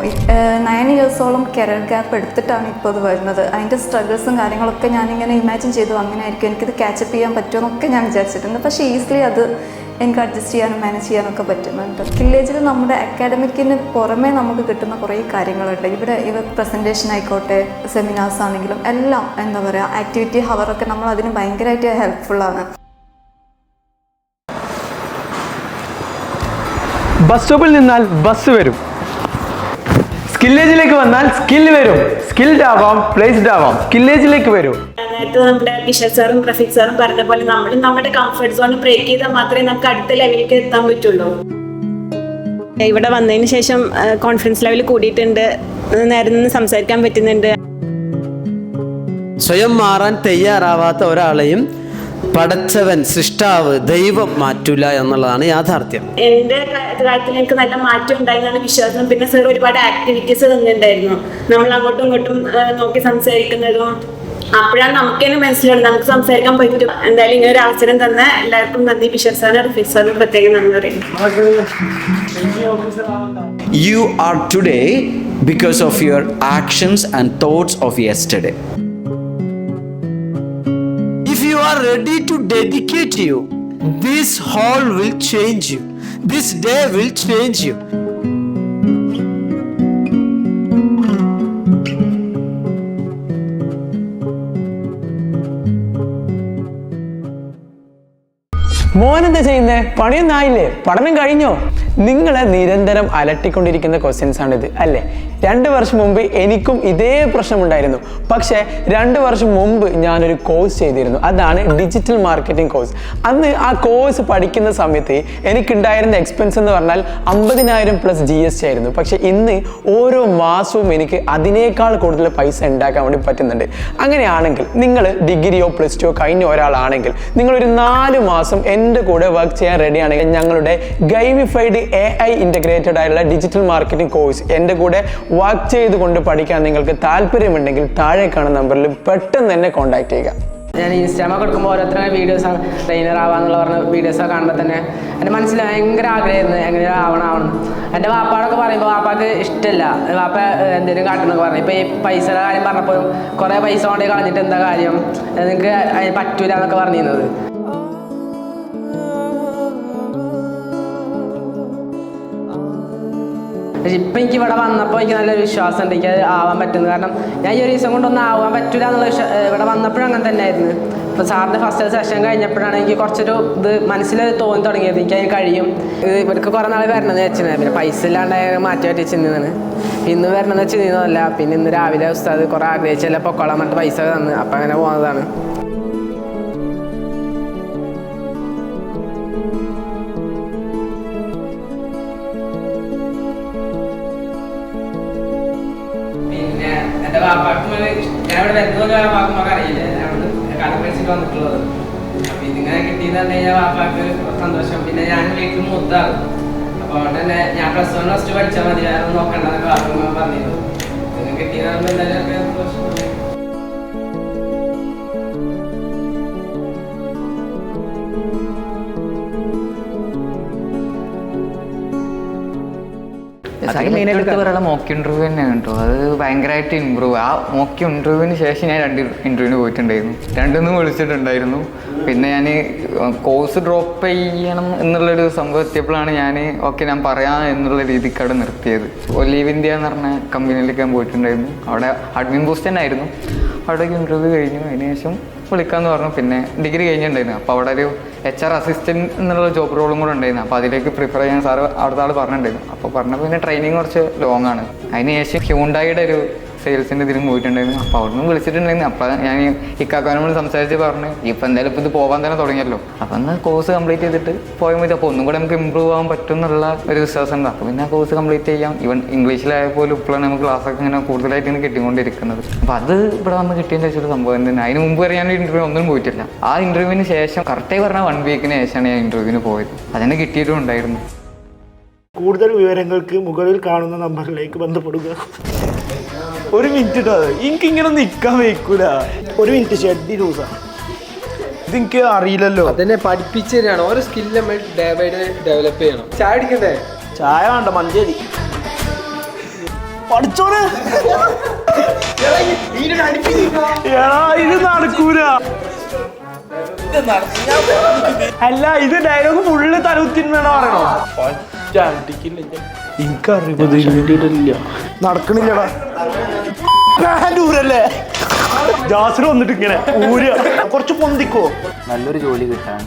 Speaker 19: 9 ഇയേഴ്സോളം കരിയർ ഗ്യാപ്പ് എടുത്തിട്ടാണ് ഇപ്പോൾ ഇത് വരുന്നത്. അതിൻ്റെ സ്ട്രഗിൾസും കാര്യങ്ങളൊക്കെ ഞാനിങ്ങനെ ഇമാജിൻ ചെയ്തു അങ്ങനെ ആയിരിക്കും എനിക്കിത് ക്യാച്ചപ്പ് ചെയ്യാൻ പറ്റുമെന്നൊക്കെ ഞാൻ വിചാരിച്ചിട്ടുണ്ട്. പക്ഷേ ഈസിലി അത് എനിക്ക് അഡ്ജസ്റ്റ് ചെയ്യാനും മാനേജ് ചെയ്യാനൊക്കെ പറ്റുന്നുണ്ട്. വില്ലേജിൽ നമ്മുടെ അക്കാഡമിക്കിന് പുറമേ നമുക്ക് കിട്ടുന്ന കുറേ കാര്യങ്ങളുണ്ട്. ഇവർ പ്രസൻറ്റേഷൻ ആയിക്കോട്ടെ, സെമിനാർസ് ആണെങ്കിലും എല്ലാം എന്താ പറയുക, ആക്ടിവിറ്റി ഹവറൊക്കെ നമ്മൾ അതിന് ഭയങ്കരമായിട്ട് ഹെൽപ്ഫുള്ളാണ്.
Speaker 10: ബസ് സ്റ്റോപ്പിൽ നിന്നാൽ ബസ് വരും, സ്കില്ലേജിലേക്ക് വന്നാൽ സ്കിൽ വരും. സ്കിൽഡ് ആവാം, പ്ലേസ്ഡ് ആവാം, സ്കില്ലേജിലേക്ക് വരും.
Speaker 20: നേരത്തെ നമ്മുടെ ബിഷർ സാറും റഫീഖ് സാറും പറഞ്ഞ പോലെ നമ്മൾ നമ്മുടെ കംഫർട്ട് സോൺ ബ്രേക്ക് ചെയ്താൽ മാത്രമേ നമുക്ക് അടുത്ത ലെവലിലേക്ക് എത്താൻ പറ്റുള്ളൂ. ഇവിടെ വന്നതിന് ശേഷം കോൺഫിഡൻസ് ലെവൽ കൂടിയിട്ടുണ്ട്, നേരെ നിന്ന് സംസാരിക്കാൻ പറ്റുന്നുണ്ട്.
Speaker 1: സ്വയം മാറാൻ തയ്യാറാവാത്ത ഒരാളെയും പടച്ചവൻ, സൃഷ്ടാവ്, ദൈവം മാറ്റൂല എന്നുള്ളതാണ് യാഥാർത്ഥ്യം.
Speaker 20: എന്റെ കാര്യത്തിൽ എനിക്ക് നല്ല മാറ്റം ഉണ്ടായിരുന്നാണ് വിശ്വാസം. പിന്നെ സാർ ഒരുപാട് ആക്ടിവിറ്റീസ് തന്നിട്ടുണ്ടായിരുന്നു. നമ്മൾ അങ്ങോട്ടും ഇങ്ങോട്ടും നോക്കി സംസാരിക്കുന്നതും അപ്പോഴാണ് നമുക്ക് തന്നെ മനസ്സിലാവും നമുക്ക് സംസാരിക്കാൻ പറ്റും. എന്തായാലും ഇങ്ങനെ ഒരു അവസരം തന്ന എല്ലാവർക്കും നന്ദി. ബിഷർ സാറിനും റഫീഖ് സാറിനും പ്രത്യേകം നന്ദി പറയുന്നു.
Speaker 11: You are today because of your actions and thoughts of yesterday.
Speaker 1: If you are ready to dedicate you, this hall will change you. This day will change you.
Speaker 10: മോനെന്താ ചെയ്യുന്നേ? പണിയൊന്നും ആയില്ലേ? പഠനം കഴിഞ്ഞോ? നിങ്ങളെ നിരന്തരം അലട്ടിക്കൊണ്ടിരിക്കുന്ന ക്വസ്റ്റ്യൻസ് ആണിത് അല്ലേ? 2 വർഷം മുമ്പ് എനിക്കും ഇതേ പ്രശ്നമുണ്ടായിരുന്നു. പക്ഷേ 2 വർഷം മുമ്പ് ഞാനൊരു കോഴ്സ് ചെയ്തിരുന്നു. അതാണ് ഡിജിറ്റൽ മാർക്കറ്റിംഗ് കോഴ്സ്. അന്ന് ആ കോഴ്സ് പഠിക്കുന്ന സമയത്ത് എനിക്കുണ്ടായിരുന്ന എക്സ്പെൻസ് എന്ന് പറഞ്ഞാൽ 50,000 പ്ലസ് GST ആയിരുന്നു. പക്ഷേ ഇന്ന് ഓരോ മാസവും എനിക്ക് അതിനേക്കാൾ കൂടുതൽ പൈസ ഉണ്ടാക്കാൻ വേണ്ടി പറ്റുന്നുണ്ട്. അങ്ങനെയാണെങ്കിൽ നിങ്ങൾ ഡിഗ്രിയോ +2 കഴിഞ്ഞ ഒരാളാണെങ്കിൽ നിങ്ങളൊരു 4 മാസം എൻ്റെ കൂടെ വർക്ക് ചെയ്യാൻ റെഡിയാണെങ്കിൽ ഞങ്ങളുടെ ഗൈമിഫൈഡ് AI ഇൻ്റഗ്രേറ്റഡ് ആയിട്ടുള്ള ഡിജിറ്റൽ മാർക്കറ്റിംഗ് കോഴ്സ് എൻ്റെ കൂടെ വർക്ക് ചെയ്തുകൊണ്ട് പഠിക്കാൻ നിങ്ങൾക്ക് താല്പര്യമുണ്ടെങ്കിൽ താഴെ കാണുന്ന നമ്പറിൽ പെട്ടെന്ന് തന്നെ കോൺടാക്ട് ചെയ്യുക.
Speaker 21: ഞാൻ ഇൻസ്റ്റാഗ്രാമൊക്കെ എടുക്കുമ്പോൾ ഓരോരുത്തരുടെ വീഡിയോസ് ട്രെയിനർ ആവാന്നുള്ള പറഞ്ഞ വീഡിയോസൊക്കെ കാണുമ്പോൾ തന്നെ എൻ്റെ മനസ്സിൽ ഭയങ്കര ആഗ്രഹമായിരുന്നു എങ്ങനെ ആവണം. എൻ്റെ വാപ്പാടൊക്കെ പറയുമ്പോൾ വാപ്പാക്ക് ഇഷ്ടമല്ല, വാപ്പ എന്തെങ്കിലും കാട്ടണമെന്നൊക്കെ പറഞ്ഞു. ഇപ്പോൾ ഈ പൈസയുടെ കാര്യം പറഞ്ഞപ്പോഴും കുറേ പൈസ കൊണ്ടേ കളഞ്ഞിട്ട് എന്താ കാര്യം, നിങ്ങൾക്ക് അതിന് പറ്റൂല എന്നൊക്കെ പറഞ്ഞിരുന്നത്. പക്ഷെ ഇപ്പം എനിക്ക് ഇവിടെ വന്നപ്പോൾ എനിക്ക് നല്ലൊരു വിശ്വാസമുണ്ട് എനിക്ക് അത് ആവാൻ പറ്റുന്നത്. കാരണം ഞാൻ ഈ ഒരു ദിവസം കൊണ്ടൊന്നും ആവാൻ പറ്റില്ല എന്നുള്ള ഇവിടെ വന്നപ്പോഴും അങ്ങനെ തന്നെ ആയിരുന്നു. ഇപ്പോൾ സാറിൻ്റെ ഫസ്റ്റ് സെഷൻ കഴിഞ്ഞപ്പോഴാണ് എനിക്ക് കുറച്ചൊരു ഇത് മനസ്സിൽ തോന്നി തുടങ്ങിയത് എനിക്ക് അതിന് കഴിയും. ഇവർക്ക് കുറേ നാൾ വരണമെന്ന് വെച്ചിരുന്നത്, പിന്നെ പൈസ ഇല്ലാണ്ടായ മാറ്റി മാറ്റി ചിന്നതാണ്. ഇന്ന് വരണമെന്ന് വെച്ച് നിന്നതല്ല, പിന്നെ ഇന്ന് രാവിലെ ഉസ്താദ് കുറേ ആഗ്രഹിച്ചല്ല പൊക്കോളാൻ പറഞ്ഞിട്ട് പൈസ തന്ന്, അപ്പം അങ്ങനെ പോകുന്നതാണ്. എൻ്റെ വാപ്പാക്ക് ഞാൻ ഇവിടെ വരുന്നതൊക്കെ വാപ്പാക്കുമ്പോൾ അറിയില്ല, ഞാൻ കടം വെച്ചിട്ട് വന്നിട്ടുള്ളത്. അപ്പം ഇതിങ്ങനെ കിട്ടിയെന്ന് പറഞ്ഞു കഴിഞ്ഞാൽ വാപ്പാക്ക് സന്തോഷം. പിന്നെ ഞാൻ വീട്ടിൽ മൂത്താണ്, അപ്പോൾ അതുകൊണ്ട് തന്നെ ഞാൻ +1 +2 പഠിച്ചാൽ മതി, വേറെ നോക്കണ്ടെന്നൊക്കെ വാപ്പ പറഞ്ഞിരുന്നു. ഇതിങ്ങനെ കിട്ടിയെന്ന് പറയുമ്പോൾ എന്തായാലും സന്തോഷം.
Speaker 9: മെയിനായിട്ട് പറയാനുള്ള മോക്ക് ഇൻ്റർവ്യൂ തന്നെയാണ് കേട്ടോ. അത് ഭയങ്കരമായിട്ട് ഇമ്പ്രൂവ്. ആ മോക്ക് ഇൻ്റർവ്യൂവിന് ശേഷം ഞാൻ 2 ഇൻ്റർവ്യൂവിന് പോയിട്ടുണ്ടായിരുന്നു, 2 വിളിച്ചിട്ടുണ്ടായിരുന്നു. പിന്നെ ഞാൻ കോഴ്സ് ഡ്രോപ്പ് ചെയ്യണം എന്നുള്ളൊരു സംഭവം എത്തിയപ്പോഴാണ് ഞാൻ ഞാൻ പറയാം എന്നുള്ള രീതിക്ക് അവിടെ നിർത്തിയത്. ലീവ് ഇന്ത്യ എന്ന് പറഞ്ഞ കമ്പനിയിലേക്ക് ഞാൻ പോയിട്ടുണ്ടായിരുന്നു. അവിടെ അഡ്മിൻ പോസ്റ്റ് തന്നെ ആയിരുന്നു. അവിടേക്ക് ഇൻ്റർവ്യൂ കഴിഞ്ഞു, അതിന് ശേഷം വിളിക്കാമെന്ന് പറഞ്ഞു. പിന്നെ ഡിഗ്രി കഴിഞ്ഞിട്ടുണ്ടായിരുന്നു, അപ്പോൾ അവിടെ ഒരു HR അസിസ്റ്റൻറ്റ് എന്നുള്ള ജോബ് റോളും കൂടെ ഉണ്ടായിരുന്നു. അപ്പോൾ അതിലേക്ക് പ്രിഫർ ചെയ്യാൻ സാറ് അവിടുത്തെ ആൾ പറഞ്ഞിട്ടുണ്ടായിരുന്നു. അപ്പോൾ പറഞ്ഞപ്പോൾ പിന്നെ ട്രെയിനിങ് കുറച്ച് ലോങ് ആണ്. അതിന് ശേഷം ഹ്യൂണ്ടായിയുടെ ഒരു സെയിൽസിൻ്റെ ഇതിലും പോയിട്ടുണ്ടായിരുന്നു. അപ്പോൾ അവിടെ നിന്ന് വിളിച്ചിട്ടുണ്ടായിരുന്നു. അപ്പോൾ ഞാൻ ഇക്കാക്കാനോട് സംസാരിച്ച് പറഞ്ഞു ഇപ്പം എന്തായാലും ഇപ്പോൾ ഇത് പോകാൻ തന്നെ തുടങ്ങിയല്ലോ, അപ്പം എന്നാൽ കോഴ്സ് കംപ്ലീറ്റ് ചെയ്തിട്ട് പോയാൽ മതി, അപ്പോൾ ഒന്നും കൂടെ നമുക്ക് ഇമ്പ്രൂവ് ആകാൻ പറ്റും എന്നുള്ള ഒരു വിശ്വാസം ഉണ്ട്. അപ്പോൾ പിന്നെ ആ കോഴ്സ് കംപ്ലീറ്റ് ചെയ്യാം. ഈവൻ ഇംഗ്ലീഷിലായ പോലും ഇപ്പോഴാണ് നമുക്ക് ക്ലാസ്സൊക്കെ ഇങ്ങനെ കൂടുതലായിട്ട് ഇങ്ങനെ കിട്ടിക്കൊണ്ടിരിക്കുന്നത്. അപ്പോൾ അത് ഇവിടെ വന്ന് കിട്ടിയതിൻ്റെ വെച്ചൊരു സംഭവം തന്നെ. അതിന് മുമ്പ് വരെ ഞാൻ ഇൻ്റർവ്യൂ ഒന്നും പോയിട്ടില്ല. ആ ഇൻ്റർവ്യൂവിന് ശേഷം കറക്റ്റായി പറഞ്ഞാൽ 1 വീക്കിന് ശേഷമാണ് ഞാൻ ഇൻ്റർവ്യൂവിന് പോയത്. അതിനെ കിട്ടിയിട്ടും ഉണ്ടായിരുന്നു.
Speaker 5: കൂടുതൽ വിവരങ്ങൾക്ക് മുകളിൽ കാണുന്ന നമ്പറിലേക്ക് ബന്ധപ്പെടുക.
Speaker 10: 1 മിനിറ്റ് കേട്ടോ, എനിക്കിങ്ങനെ നിൽക്കാൻ വയ്ക്കൂല.
Speaker 5: 1 മിനിറ്റ് ഷെഡി ലൂസാ, ഇതെനിക്ക് അറിയില്ലല്ലോ.
Speaker 10: അതന്നെ പഠിപ്പിച്ചു തരാണ്. ഓരോ സ്കില്ല് നമ്മൾ ഡേ ബൈ ഡേ ഡെവലപ്പ് ചെയ്യണം. ചായ അടിക്കണ്ടേ?
Speaker 5: ചായ വേണ്ട, മഞ്ചേരി പഠിച്ചോനെ. ഇത് നടക്കൂല.
Speaker 10: അല്ല, ഇത് ഡയലോഗ് ഫുള്ള് തലകുത്തിന്നാണോ പറയണോ?
Speaker 5: എനിക്കറിയില്ല, നടക്കണില്ലടാ. ൂരല്ലേ ജാസിന് വന്നിട്ട് ഇങ്ങനെ ഊര് കുറച്ച് പൊന്തിക്കോ.
Speaker 7: നല്ലൊരു ജോലി കിട്ടാൻ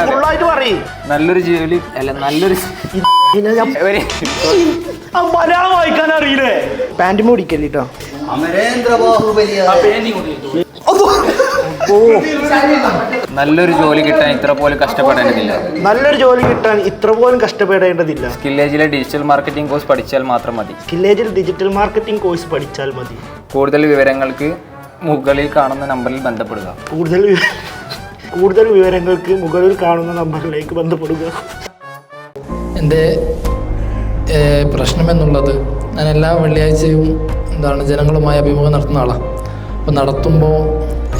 Speaker 5: ഫുള്ളായിട്ട് പറയും.
Speaker 7: നല്ലൊരു ജോലി അല്ല, നല്ലൊരു
Speaker 5: മലയാളം വായിക്കാൻ അറിയില്ലേ? പാന്റ് മോടിക്കല്ലോ.
Speaker 7: നല്ലൊരു ജോലി കിട്ടാൻ ഇത്ര പോലും കഷ്ടപ്പെടേണ്ടതില്ല.
Speaker 5: നല്ലൊരു ജോലി കിട്ടാൻ ഇത്ര പോലും കഷ്ടപ്പെടേണ്ടതില്ല.
Speaker 7: സ്കില്ലേജിലെ ഡിജിറ്റൽ മാർക്കറ്റിംഗ് കോഴ്സ് പഠിച്ചാൽ മാത്രം മതി.
Speaker 5: സ്കില്ലേജിൽ ഡിജിറ്റൽ മാർക്കറ്റിംഗ് കോഴ്സ് പഠിച്ചാൽ മതി.
Speaker 7: കൂടുതൽ വിവരങ്ങൾക്ക് മുകളിൽ കാണുന്ന നമ്പറിൽ ബന്ധപ്പെടുക.
Speaker 5: കൂടുതൽ വിവരങ്ങൾക്ക് മുകളിൽ കാണുന്ന നമ്പറിലേക്ക് ബന്ധപ്പെടുക.
Speaker 22: എൻ്റെ പ്രശ്നമെന്നുള്ളത് ഞാൻ എല്ലാ വെള്ളിയാഴ്ചയും ജനങ്ങളുമായി അഭിമുഖം നടത്തുന്ന ആളാണ്. അപ്പോൾ നടത്തുമ്പോൾ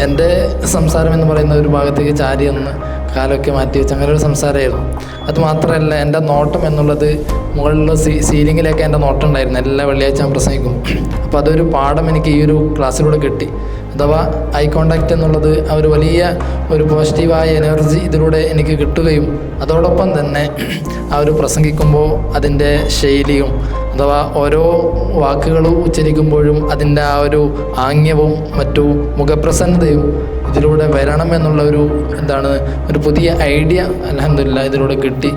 Speaker 22: എൻ്റെ സംസാരം എന്ന് പറയുന്ന ഒരു ഭാഗത്തേക്ക് ചാരി ഒന്ന് കാലൊക്കെ മാറ്റി വെച്ച് അങ്ങനെ ഒരു സംസാരമായിരുന്നു. അതുമാത്രമല്ല, എൻ്റെ നോട്ടം എന്നുള്ളത് മുകളിലുള്ള സീലിങ്ങിലേക്ക് എൻ്റെ നോട്ടം ഉണ്ടായിരുന്നു. എല്ലാ വെള്ളിയാഴ്ച ഞാൻ പ്രസംഗിക്കും. അപ്പോൾ അതൊരു പാഠം എനിക്ക് ഈ ഒരു ക്ലാസ്സിലൂടെ കിട്ടി. അഥവാ ഐ കോണ്ടാക്റ്റ് എന്നുള്ളത് ആ ഒരു വലിയ ഒരു പോസിറ്റീവായ എനർജി ഇതിലൂടെ എനിക്ക് കിട്ടുകയും അതോടൊപ്പം തന്നെ ആ ഒരു പ്രസംഗിക്കുമ്പോൾ അതിൻ്റെ ശൈലിയും അഥവാ ഓരോ വാക്കുകളും ഉച്ചരിക്കുമ്പോഴും അതിൻ്റെ ആ ഒരു ആംഗ്യവും മറ്റു മുഖപ്രസന്നതയും ഇതിലൂടെ വരണം എന്നുള്ള ഒരു പുതിയ ഐഡിയ അൽഹംദുലില്ലാഹ് ഇതിലൂടെ കിട്ടി.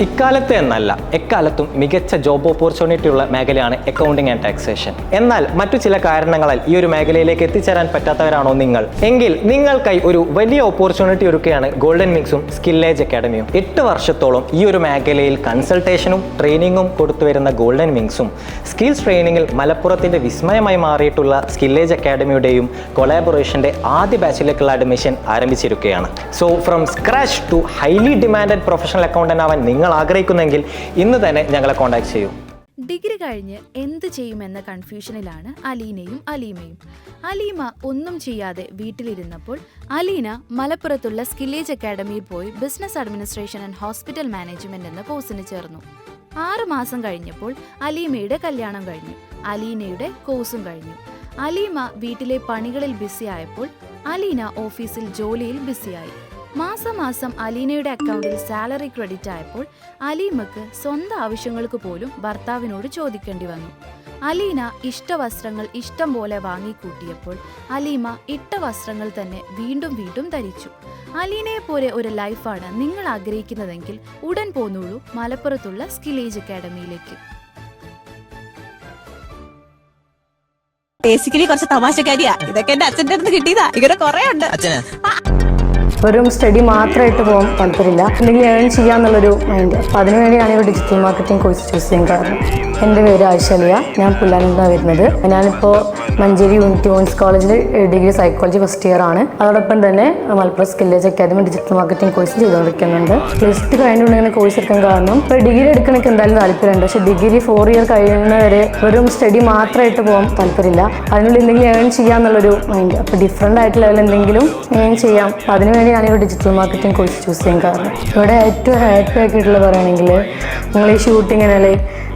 Speaker 6: ഇക്കാലത്തെ എന്നല്ല എക്കാലത്തും മികച്ച ജോബ് ഓപ്പർച്യൂണിറ്റി ഉള്ള മേഖലയാണ് അക്കൗണ്ടിങ് ആൻഡ് ടാക്സേഷൻ. എന്നാൽ മറ്റു ചില കാരണങ്ങളാൽ ഈ ഒരു മേഖലയിലേക്ക് എത്തിച്ചേരാൻ പറ്റാത്തവരാണോ നിങ്ങൾ? എങ്കിൽ നിങ്ങൾക്കായി ഒരു വലിയ ഓപ്പർച്യൂണിറ്റി ഒരുക്കുകയാണ് ഗോൾഡൻ വിങ്സും സ്കില്ലേജ് അക്കാഡമിയും. 8 വർഷത്തോളം ഈ ഒരു മേഖലയിൽ കൺസൾട്ടേഷനും ട്രെയിനിങ്ങും കൊടുത്തു വരുന്ന ഗോൾഡൻ വിങ്സും സ്കിൽസ് ട്രെയിനിങ്ങിൽ മലപ്പുറത്തിന്റെ വിസ്മയമായി മാറിയിട്ടുള്ള സ്കില്ലേജ് അക്കാഡമിയുടെയും കൊളാബറേഷന്റെ ആദ്യ ബാച്ചിലേക്കുള്ള അഡ്മിഷൻ ആരംഭിച്ചിരിക്കുകയാണ്. So from scratch to highly demanded professional accountant ആവാൻ നിങ്ങൾ ആഗ്രഹിക്കുന്നെങ്കിൽ ഇന്ന് തന്നെ ഞങ്ങളെ കോൺടാക്ട് ചെയ്യൂ.
Speaker 8: ഡിഗ്രി കഴിഞ്ഞ് എന്ത് ചെയ്യുമെന്ന കൺഫ്യൂഷനിലാണ് അലീനയും അലീമയും. അലീമ ഒന്നും ചെയ്യാതെ വീട്ടിലിരുന്നപ്പോൾ അലീന മലപ്പുറത്തുള്ള സ്കില്ലേജ് അക്കാഡമിയിൽ പോയി business administration and hospital management എന്ന കോഴ്സിന് ചേർന്നു. 6 മാസം കഴിഞ്ഞപ്പോൾ അലീമയുടെ കല്യാണം കഴിഞ്ഞു. അലീനയുടെ കോഴ്സും കഴിഞ്ഞു. അലീമ വീട്ടിലെ പണികളിൽ ബിസിയായപ്പോൾ അലീന ഓഫീസിൽ ജോലിയിൽ ബിസിയായി. മാസം അലീനയുടെ അക്കൗണ്ടിൽ സാലറി ക്രെഡിറ്റ് ആയപ്പോൾ അലീമക്ക് സ്വന്തം ആവശ്യങ്ങൾക്ക് പോലും ഭർത്താവിനോട് ചോദിക്കേണ്ടി വന്നു. അലീന ഇഷ്ടവസ്ത്രങ്ങൾ ഇഷ്ടം പോലെ വാങ്ങിക്കൂട്ടിയപ്പോൾ അലീമ ഇട്ട വസ്ത്രങ്ങൾ തന്നെ വീണ്ടും വീണ്ടും ധരിച്ചു. അലീനയെ പോലെ ഒരു ലൈഫാണ് നിങ്ങൾ ആഗ്രഹിക്കുന്നതെങ്കിൽ ഉടൻ പോന്നോളൂ മലപ്പുറത്തുള്ള സ്കില്ലേജ് അക്കാഡമിയിലേക്ക്.
Speaker 23: ബേസിക്കലി കുറച്ച് തമാശക്കാരിയാ. ഇതൊക്കെ എന്റെ അച്ഛൻ്റെ അടുത്ത് കിട്ടിയതാ. ഇങ്ങനെ കുറെ ഉണ്ട്.
Speaker 24: വെറും സ്റ്റഡി മാത്രമായിട്ട് പോകാൻ താല്പര്യമില്ല, എന്തെങ്കിലും ഏൺ ചെയ്യാന്നുള്ളൊരു മൈൻഡ്. അപ്പം അതിനുവേണ്ടിയാണ് ഒരു ഡിജിറ്റൽ മാർക്കറ്റിംഗ് കോഴ്സ് ചൂസ് ചെയ്യാൻ കാരണം. എൻ്റെ പേര് ആയിഷലിയ, ഞാൻ പുല്ലാനിന്നാണ് വരുന്നത്. ഞാനിപ്പോൾ മഞ്ചേരി യൂണിറ്റി വുമൻസ് കോളേജിൽ ഡിഗ്രി സൈക്കോളജി ഫസ്റ്റ് ഇയർ ആണ്. അതോടൊപ്പം തന്നെ Malappuram Skillage Academy digital marketing course ചെയ്തുകൊണ്ടിരിക്കുന്നുണ്ട്. പ്ലസ് 2 കഴിഞ്ഞുകൊണ്ടിങ്ങനെ കോഴ്സ് എടുക്കാൻ കാരണം ഇപ്പോൾ ഡിഗ്രി എടുക്കണമെങ്കിൽ എന്തായാലും താല്പര്യമുണ്ട്. പക്ഷേ ഡിഗ്രി 4 ഇയർ കഴിയുന്നവരെ വെറും സ്റ്റഡി മാത്രമായിട്ട് പോകാൻ താല്പര്യമില്ല. അതിനുള്ളിൽ എന്തെങ്കിലും ഏൺ ചെയ്യാന്നുള്ളൊരു മൈൻഡ്. അപ്പോൾ ഡിഫറെൻ്റ് ആയിട്ടുള്ള എന്തെങ്കിലും ഏൺ ചെയ്യാം. അതിനുവേണ്ടി ഞാനൊരു ഡിജിറ്റൽ മാർക്കറ്റിംഗ് കോഴ്സ് ചൂസ് ചെയ്യാൻ കാരണം. ഇവിടെ ഏറ്റവും ഹാപ്പി ആക്കിയിട്ടുള്ള പറയുകയാണെങ്കിൽ നിങ്ങൾ ഈ ഷൂട്ടിങ്ങിനെ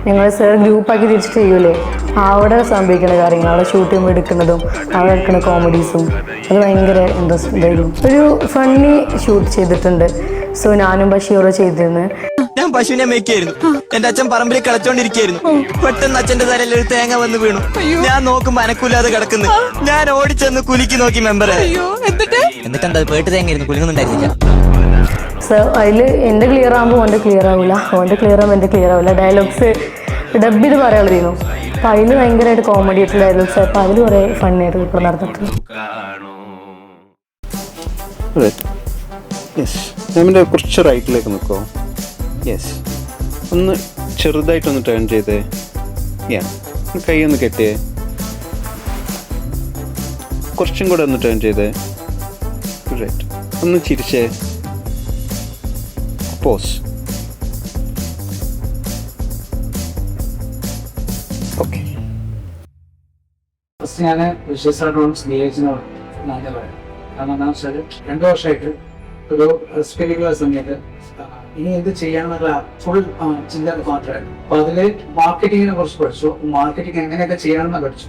Speaker 24: ഞങ്ങൾ സാർ ഗ്രൂപ്പാക്കി തിരിച്ചിട്ട് ചെയ്യൂലേ, അവിടെ സംഭവിക്കുന്ന കാര്യങ്ങൾ, അവിടെ ഷൂട്ട് ചെയ്യുമ്പോൾ എടുക്കുന്നതും അവിടെ എടുക്കുന്ന കോമഡീസും അത് ഭയങ്കര ഇൻട്രസ്റ്റ് ആയിരുന്നു. ഒരു ഫണ്ണി ഷൂട്ട് ചെയ്തിട്ടുണ്ട്. സോ ഞാനും ബഷീറോ ചെയ്തിരുന്നു.
Speaker 25: ഞാൻ പശുവിനെ മേയ്ക്കായിരുന്നു. എന്റെ അച്ഛൻ പറമ്പിൽ കളിച്ചോണ്ടിരിക്കായിരുന്നു. പെട്ടെന്ന് അച്ഛന്റെ തലയിൽ ഒരു തേങ്ങ വന്ന് വീണു. ഞാൻ നോക്കുമ്പോ അനക്കൂലാതെ കിടക്കുന്നു. ഞാൻ ഓടിച്ചെന്ന് കുലുക്കി നോക്കി മെമ്പറെ. എന്നിട്ട് എന്താ പേട്ട് തേങ്ങയായിരുന്നു, കുലുങ്ങുന്നുണ്ടായിരുന്നില്ല.
Speaker 24: സോ അതിൽ എൻ്റെ ക്ലിയർ ആകുമ്പോൾ ഓൻ്റെ ക്ലിയർ ആവില്ല, ഓൻ്റെ ക്ലിയർ ആകുമ്പോൾ എൻ്റെ ക്ലിയർ ആവില്ല. ഡയലോഗ്സ് ഡബ് ചെയ്ത് പറയാനുള്ളതായിരുന്നു. അപ്പം അതിൽ ഭയങ്കരമായിട്ട് കോമഡി ആയിട്ടുള്ള ഡയലോഗ്സ്. അപ്പം അതിൽ കുറേ ഫണ്ണിയായിട്ട് ഇപ്പോൾ നടന്നിട്ടുണ്ട്.
Speaker 26: നമ്മുടെ കുറച്ച് റൈറ്റിലേക്ക് നിൽക്കുമോ? യെസ്, ഒന്ന് ചെറുതായിട്ടൊന്ന് ടേൺ ചെയ്തേ. കൈ ഒന്ന് കെട്ടിയേ. കുറച്ചും കൂടെ ഒന്ന് ടേൺ ചെയ്തേ. റൈറ്റ്, ഒന്ന് ചിരിച്ചേ. പോസ്. ഓക്കെ.
Speaker 27: ഫസ്റ്റ് ഞാൻ വിശ്വസായിട്ട് സ്നേഹിച്ചിനോട് നന്ദി പറയാം. കാരണം എന്താണെന്ന് വെച്ചാൽ 2 വർഷമായിട്ട് ഒരു സ്പിരിറ്റുള്ള സമയത്ത് ഇനി എന്ത് ചെയ്യാന്നുള്ള ഫുൾ ചിന്ത മാത്രമായിരുന്നു. അപ്പോൾ അതിൽ മാർക്കറ്റിങ്ങിനെ കുറിച്ച് പഠിച്ചു. മാർക്കറ്റിംഗ് എങ്ങനെയൊക്കെ ചെയ്യണമെന്ന് പഠിച്ചു.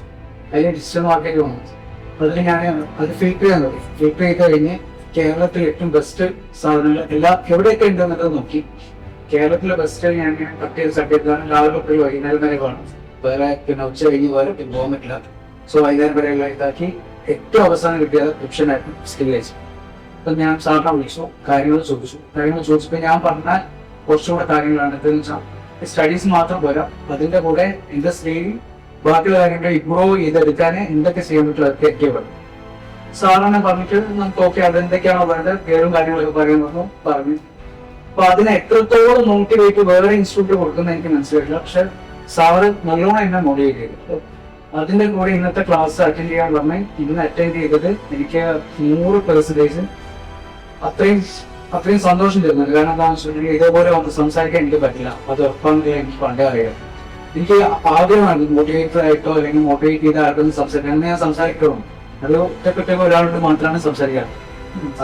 Speaker 27: അതിൽ ഡിജിറ്റൽ മാർക്കറ്റിംഗ് വന്നു. അതിൽ ഞാൻ അത് ഫിൽറ്റർ ചെയ്യാൻ തുടങ്ങി. ഫിൽറ്റർ ചെയ്ത് കഴിഞ്ഞ് കേരളത്തിൽ ഏറ്റവും ബെസ്റ്റ് സാധനങ്ങൾ എവിടെയൊക്കെ ഉണ്ടെന്നുള്ളത് നോക്കി. കേരളത്തിലെ ബെസ്റ്റ് ഞാൻ കട്ട് ചെയ്ത് സെറ്റ് ചെയ്താണ്. രാവിലെ തൊട്ട് വൈകുന്നേരം വരെ കാണും. വേറെ പിന്നെ ഉച്ച കഴിഞ്ഞ് വേറെ പിന്നെ പോകാൻ പറ്റില്ല. സോ വൈകുന്നേരം വരെയുള്ള ഇതാക്കി ഏറ്റവും അവസാനം കിട്ടിയത് ഓപ്ഷനായിരുന്നു സ്കില്ലേജ്. അപ്പം ഞാൻ സാറിനെ വിളിച്ചു, കാര്യങ്ങൾ ചോദിച്ചപ്പോൾ ഞാൻ പറഞ്ഞാൽ കുറച്ചുകൂടെ കാര്യങ്ങളാണ്. എന്താണെന്ന് വെച്ചാൽ സ്റ്റഡീസ് മാത്രം പോരാ, അതിൻ്റെ കൂടെ ഇൻഡസ്ട്രിയിൽ ബാക്കിയുള്ള കാര്യങ്ങൾ ഇംപ്രൂവ് ചെയ്തെടുക്കാൻ എന്തൊക്കെ ചെയ്യാൻ പറ്റും അതൊക്കെ വേണം. സാറാണ് പറഞ്ഞിട്ട് നമുക്ക് ഓക്കെ അതെന്തൊക്കെയാണോ വേണ്ടത് പേരും കാര്യങ്ങളൊക്കെ പറയുന്നു പറഞ്ഞു. അപ്പൊ അതിനെ എത്രത്തോളം മോട്ടിവേറ്റ് വേറെ ഇൻസ്റ്റിറ്റ്യൂട്ട് കൊടുക്കുന്ന എനിക്ക് മനസ്സിലായില്ല. പക്ഷെ സാറ് നല്ലോണം എന്നെ മോട്ടിവേറ്റ് ചെയ്തു. അതിന്റെ കൂടെ ഇന്നത്തെ ക്ലാസ് അറ്റൻഡ് ചെയ്യാൻ പറഞ്ഞാൽ ഇന്ന് അറ്റൻഡ് ചെയ്തത് എനിക്ക് 100% അത്രയും സന്തോഷം തരുന്നുണ്ട്. കാരണം എന്താണെന്ന് വെച്ചിട്ടുണ്ടെങ്കിൽ ഇതേപോലെ വന്ന് സംസാരിക്കാൻ എനിക്ക് പറ്റില്ല. അത് ഉറപ്പാണെന്ന് എനിക്ക് പണ്ടേ അറിയാം. എനിക്ക് ആഗ്രഹമാണ് മോട്ടിവേറ്റഡ് ആയിട്ടോ അല്ലെങ്കിൽ മോട്ടിവേറ്റ് ചെയ്ത ആർക്കൊന്നും സംസാരിക്കാൻ. അങ്ങനെ ഞാൻ സംസാരിക്കണം. അത് ഒറ്റപ്പെട്ട ഒരാളോട് മാത്രമാണ് സംസാരിക്കാൻ.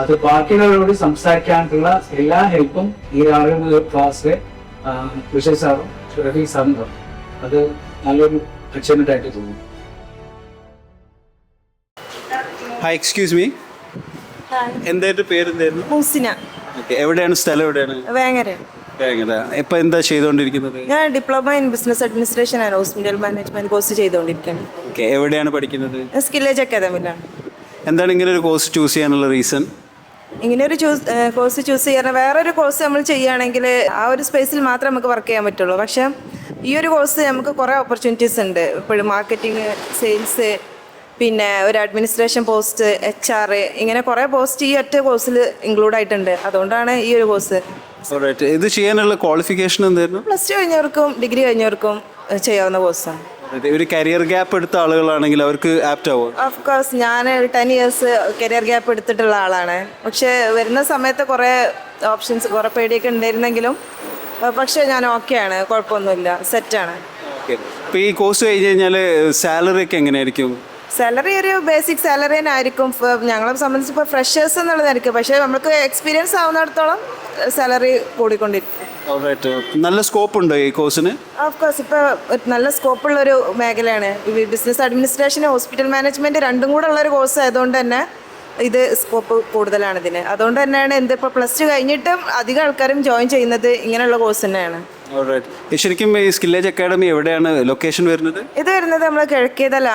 Speaker 27: അത് ബാക്കിയുള്ളവരോട് സംസാരിക്കാനുള്ള എല്ലാ ഹെൽപ്പും ഈ രാവിലെ ക്ലാസ്സിലെ വിഷയ് സാറും റഫീഖ് സാറും തന്നു. അത് നല്ലൊരു അച്ചീവ്മെന്റ് ആയിട്ട് തോന്നുന്നു.
Speaker 26: ഹായ്, എക്സ്ക്യൂസ് മീ, എന്തായിട്ട് പേരെന്തായിരുന്നു?
Speaker 28: മൂസിന.
Speaker 26: ഓക്കെ, എവിടെയാണ് സ്ഥലം? എവിടെയാണ്?
Speaker 28: വേങ്ങര.
Speaker 26: വേങ്ങര. ഇപ്പൊ എന്താ ചെയ്തുകൊണ്ടിരിക്കുന്നത്?
Speaker 28: ഞാൻ diploma in business administration and hospital management course ചെയ്തുകൊണ്ടിരിക്കുകയാണ്.
Speaker 26: ഓക്കെ, എവിടെയാണ് പഠിക്കുന്നത്?
Speaker 28: സ്കില്ലേജ് അക്കാദമിയിലാണ്.
Speaker 26: എന്താണ് ഇങ്ങനെ ഒരു കോഴ്സ് ചൂസ് ചെയ്യാനുള്ള റീസൺ?
Speaker 28: ഇങ്ങനെ ഒരു കോഴ്സ് ചൂസ് ചെയ്യാൻ വേറൊരു കോഴ്സ് നമ്മൾ ചെയ്യുകയാണെങ്കിൽ ആ ഒരു സ്പേസിൽ മാത്രമേ നമുക്ക് വർക്ക് ചെയ്യാൻ പറ്റുള്ളൂ. പക്ഷേ ഈ ഒരു കോഴ്സ് നമുക്ക് കുറേ ഓപ്പർച്യൂണിറ്റീസ് ഉണ്ട്. ഇപ്പോഴും മാർക്കറ്റിംഗ്, സെയിൽസ്, പിന്നെ ഒരു അഡ്മിനിസ്ട്രേഷൻ പോസ്റ്റ്, HR, ഇങ്ങനെ കുറേ പോസ്റ്റ് ഈ ഒറ്റ കോഴ്സിൽ ഇൻക്ലൂഡ് ആയിട്ടുണ്ട്. അതുകൊണ്ടാണ് ഈ ഒരു കോഴ്സ്.
Speaker 26: ഇത് ചെയ്യാനുള്ള ക്വാളിഫിക്കേഷൻ എന്തായിരുന്നു?
Speaker 28: +2 കഴിഞ്ഞവർക്കും ഡിഗ്രി കഴിഞ്ഞവർക്കും ചെയ്യാവുന്ന കോഴ്സാണ്.
Speaker 26: ഒരു കരിയർ ഗ്യാപ്പ് എടുത്ത ആളുകളാണെങ്കിൽ അവർക്ക് ആപ്റ്റ് ആവും.
Speaker 28: ഓഫ് കോഴ്സ് ഞാൻ 10 ഇയേഴ്സ് കരിയർ ഗ്യാപ്പ് എടുത്തിട്ടുള്ള ആളാണ്. പക്ഷേ വരുന്ന സമയത്ത് കുറേ ഓപ്ഷൻസ്, കുറേ പേടിയൊക്കെ ഉണ്ടായിരുന്നെങ്കിലും പക്ഷേ ഞാൻ ഓക്കെയാണ്, കുഴപ്പമൊന്നുമില്ല, സെറ്റാണ്.
Speaker 26: അപ്പോൾ ഈ കോഴ്സ് കഴിഞ്ഞ് കഴിഞ്ഞാൽ സാലറി ഒക്കെ എങ്ങനെയായിരിക്കും?
Speaker 28: സാലറി ഒരു ബേസിക് സാലറി തന്നെ ആയിരിക്കും. ഞങ്ങളെ സംബന്ധിച്ച് ഇപ്പോൾ ഫ്രഷേഴ്സ് എന്നുള്ളതായിരിക്കും. പക്ഷേ നമുക്ക് എക്സ്പീരിയൻസ് ആവുന്നിടത്തോളം സാലറി കൂടിക്കൊണ്ടിരിക്കും.
Speaker 26: നല്ല സ്കോപ്പ് ഉണ്ടോ ഈ കോഴ്സിന്?
Speaker 28: ഓഫ് കോഴ്സ് ഇപ്പോൾ നല്ല സ്കോപ്പുള്ളൊരു മേഖലയാണ്. ബിസിനസ് അഡ്മിനിസ്ട്രേഷൻ, ഹോസ്പിറ്റൽ മാനേജ്മെൻറ്റ് രണ്ടും കൂടെ ഉള്ളൊരു കോഴ്സ് ആയതുകൊണ്ട് തന്നെ ഇത് സ്കോപ്പ് കൂടുതലാണ് ഇതിന്. അതുകൊണ്ട് തന്നെയാണ് ഇപ്പോൾ +2 കഴിഞ്ഞിട്ടും അധികം ആൾക്കാരും ജോയിൻ ചെയ്യുന്നത് ഇങ്ങനെയുള്ള കോഴ്സ് തന്നെയാണ്.
Speaker 26: ശരിക്കും ഈ സ്കില്ലേജ് അക്കാഡമി എവിടെയാണ് ലൊക്കേഷൻ വരുന്നത്?
Speaker 28: ഇത് വരുന്നത് നമ്മൾ കിഴക്കേതല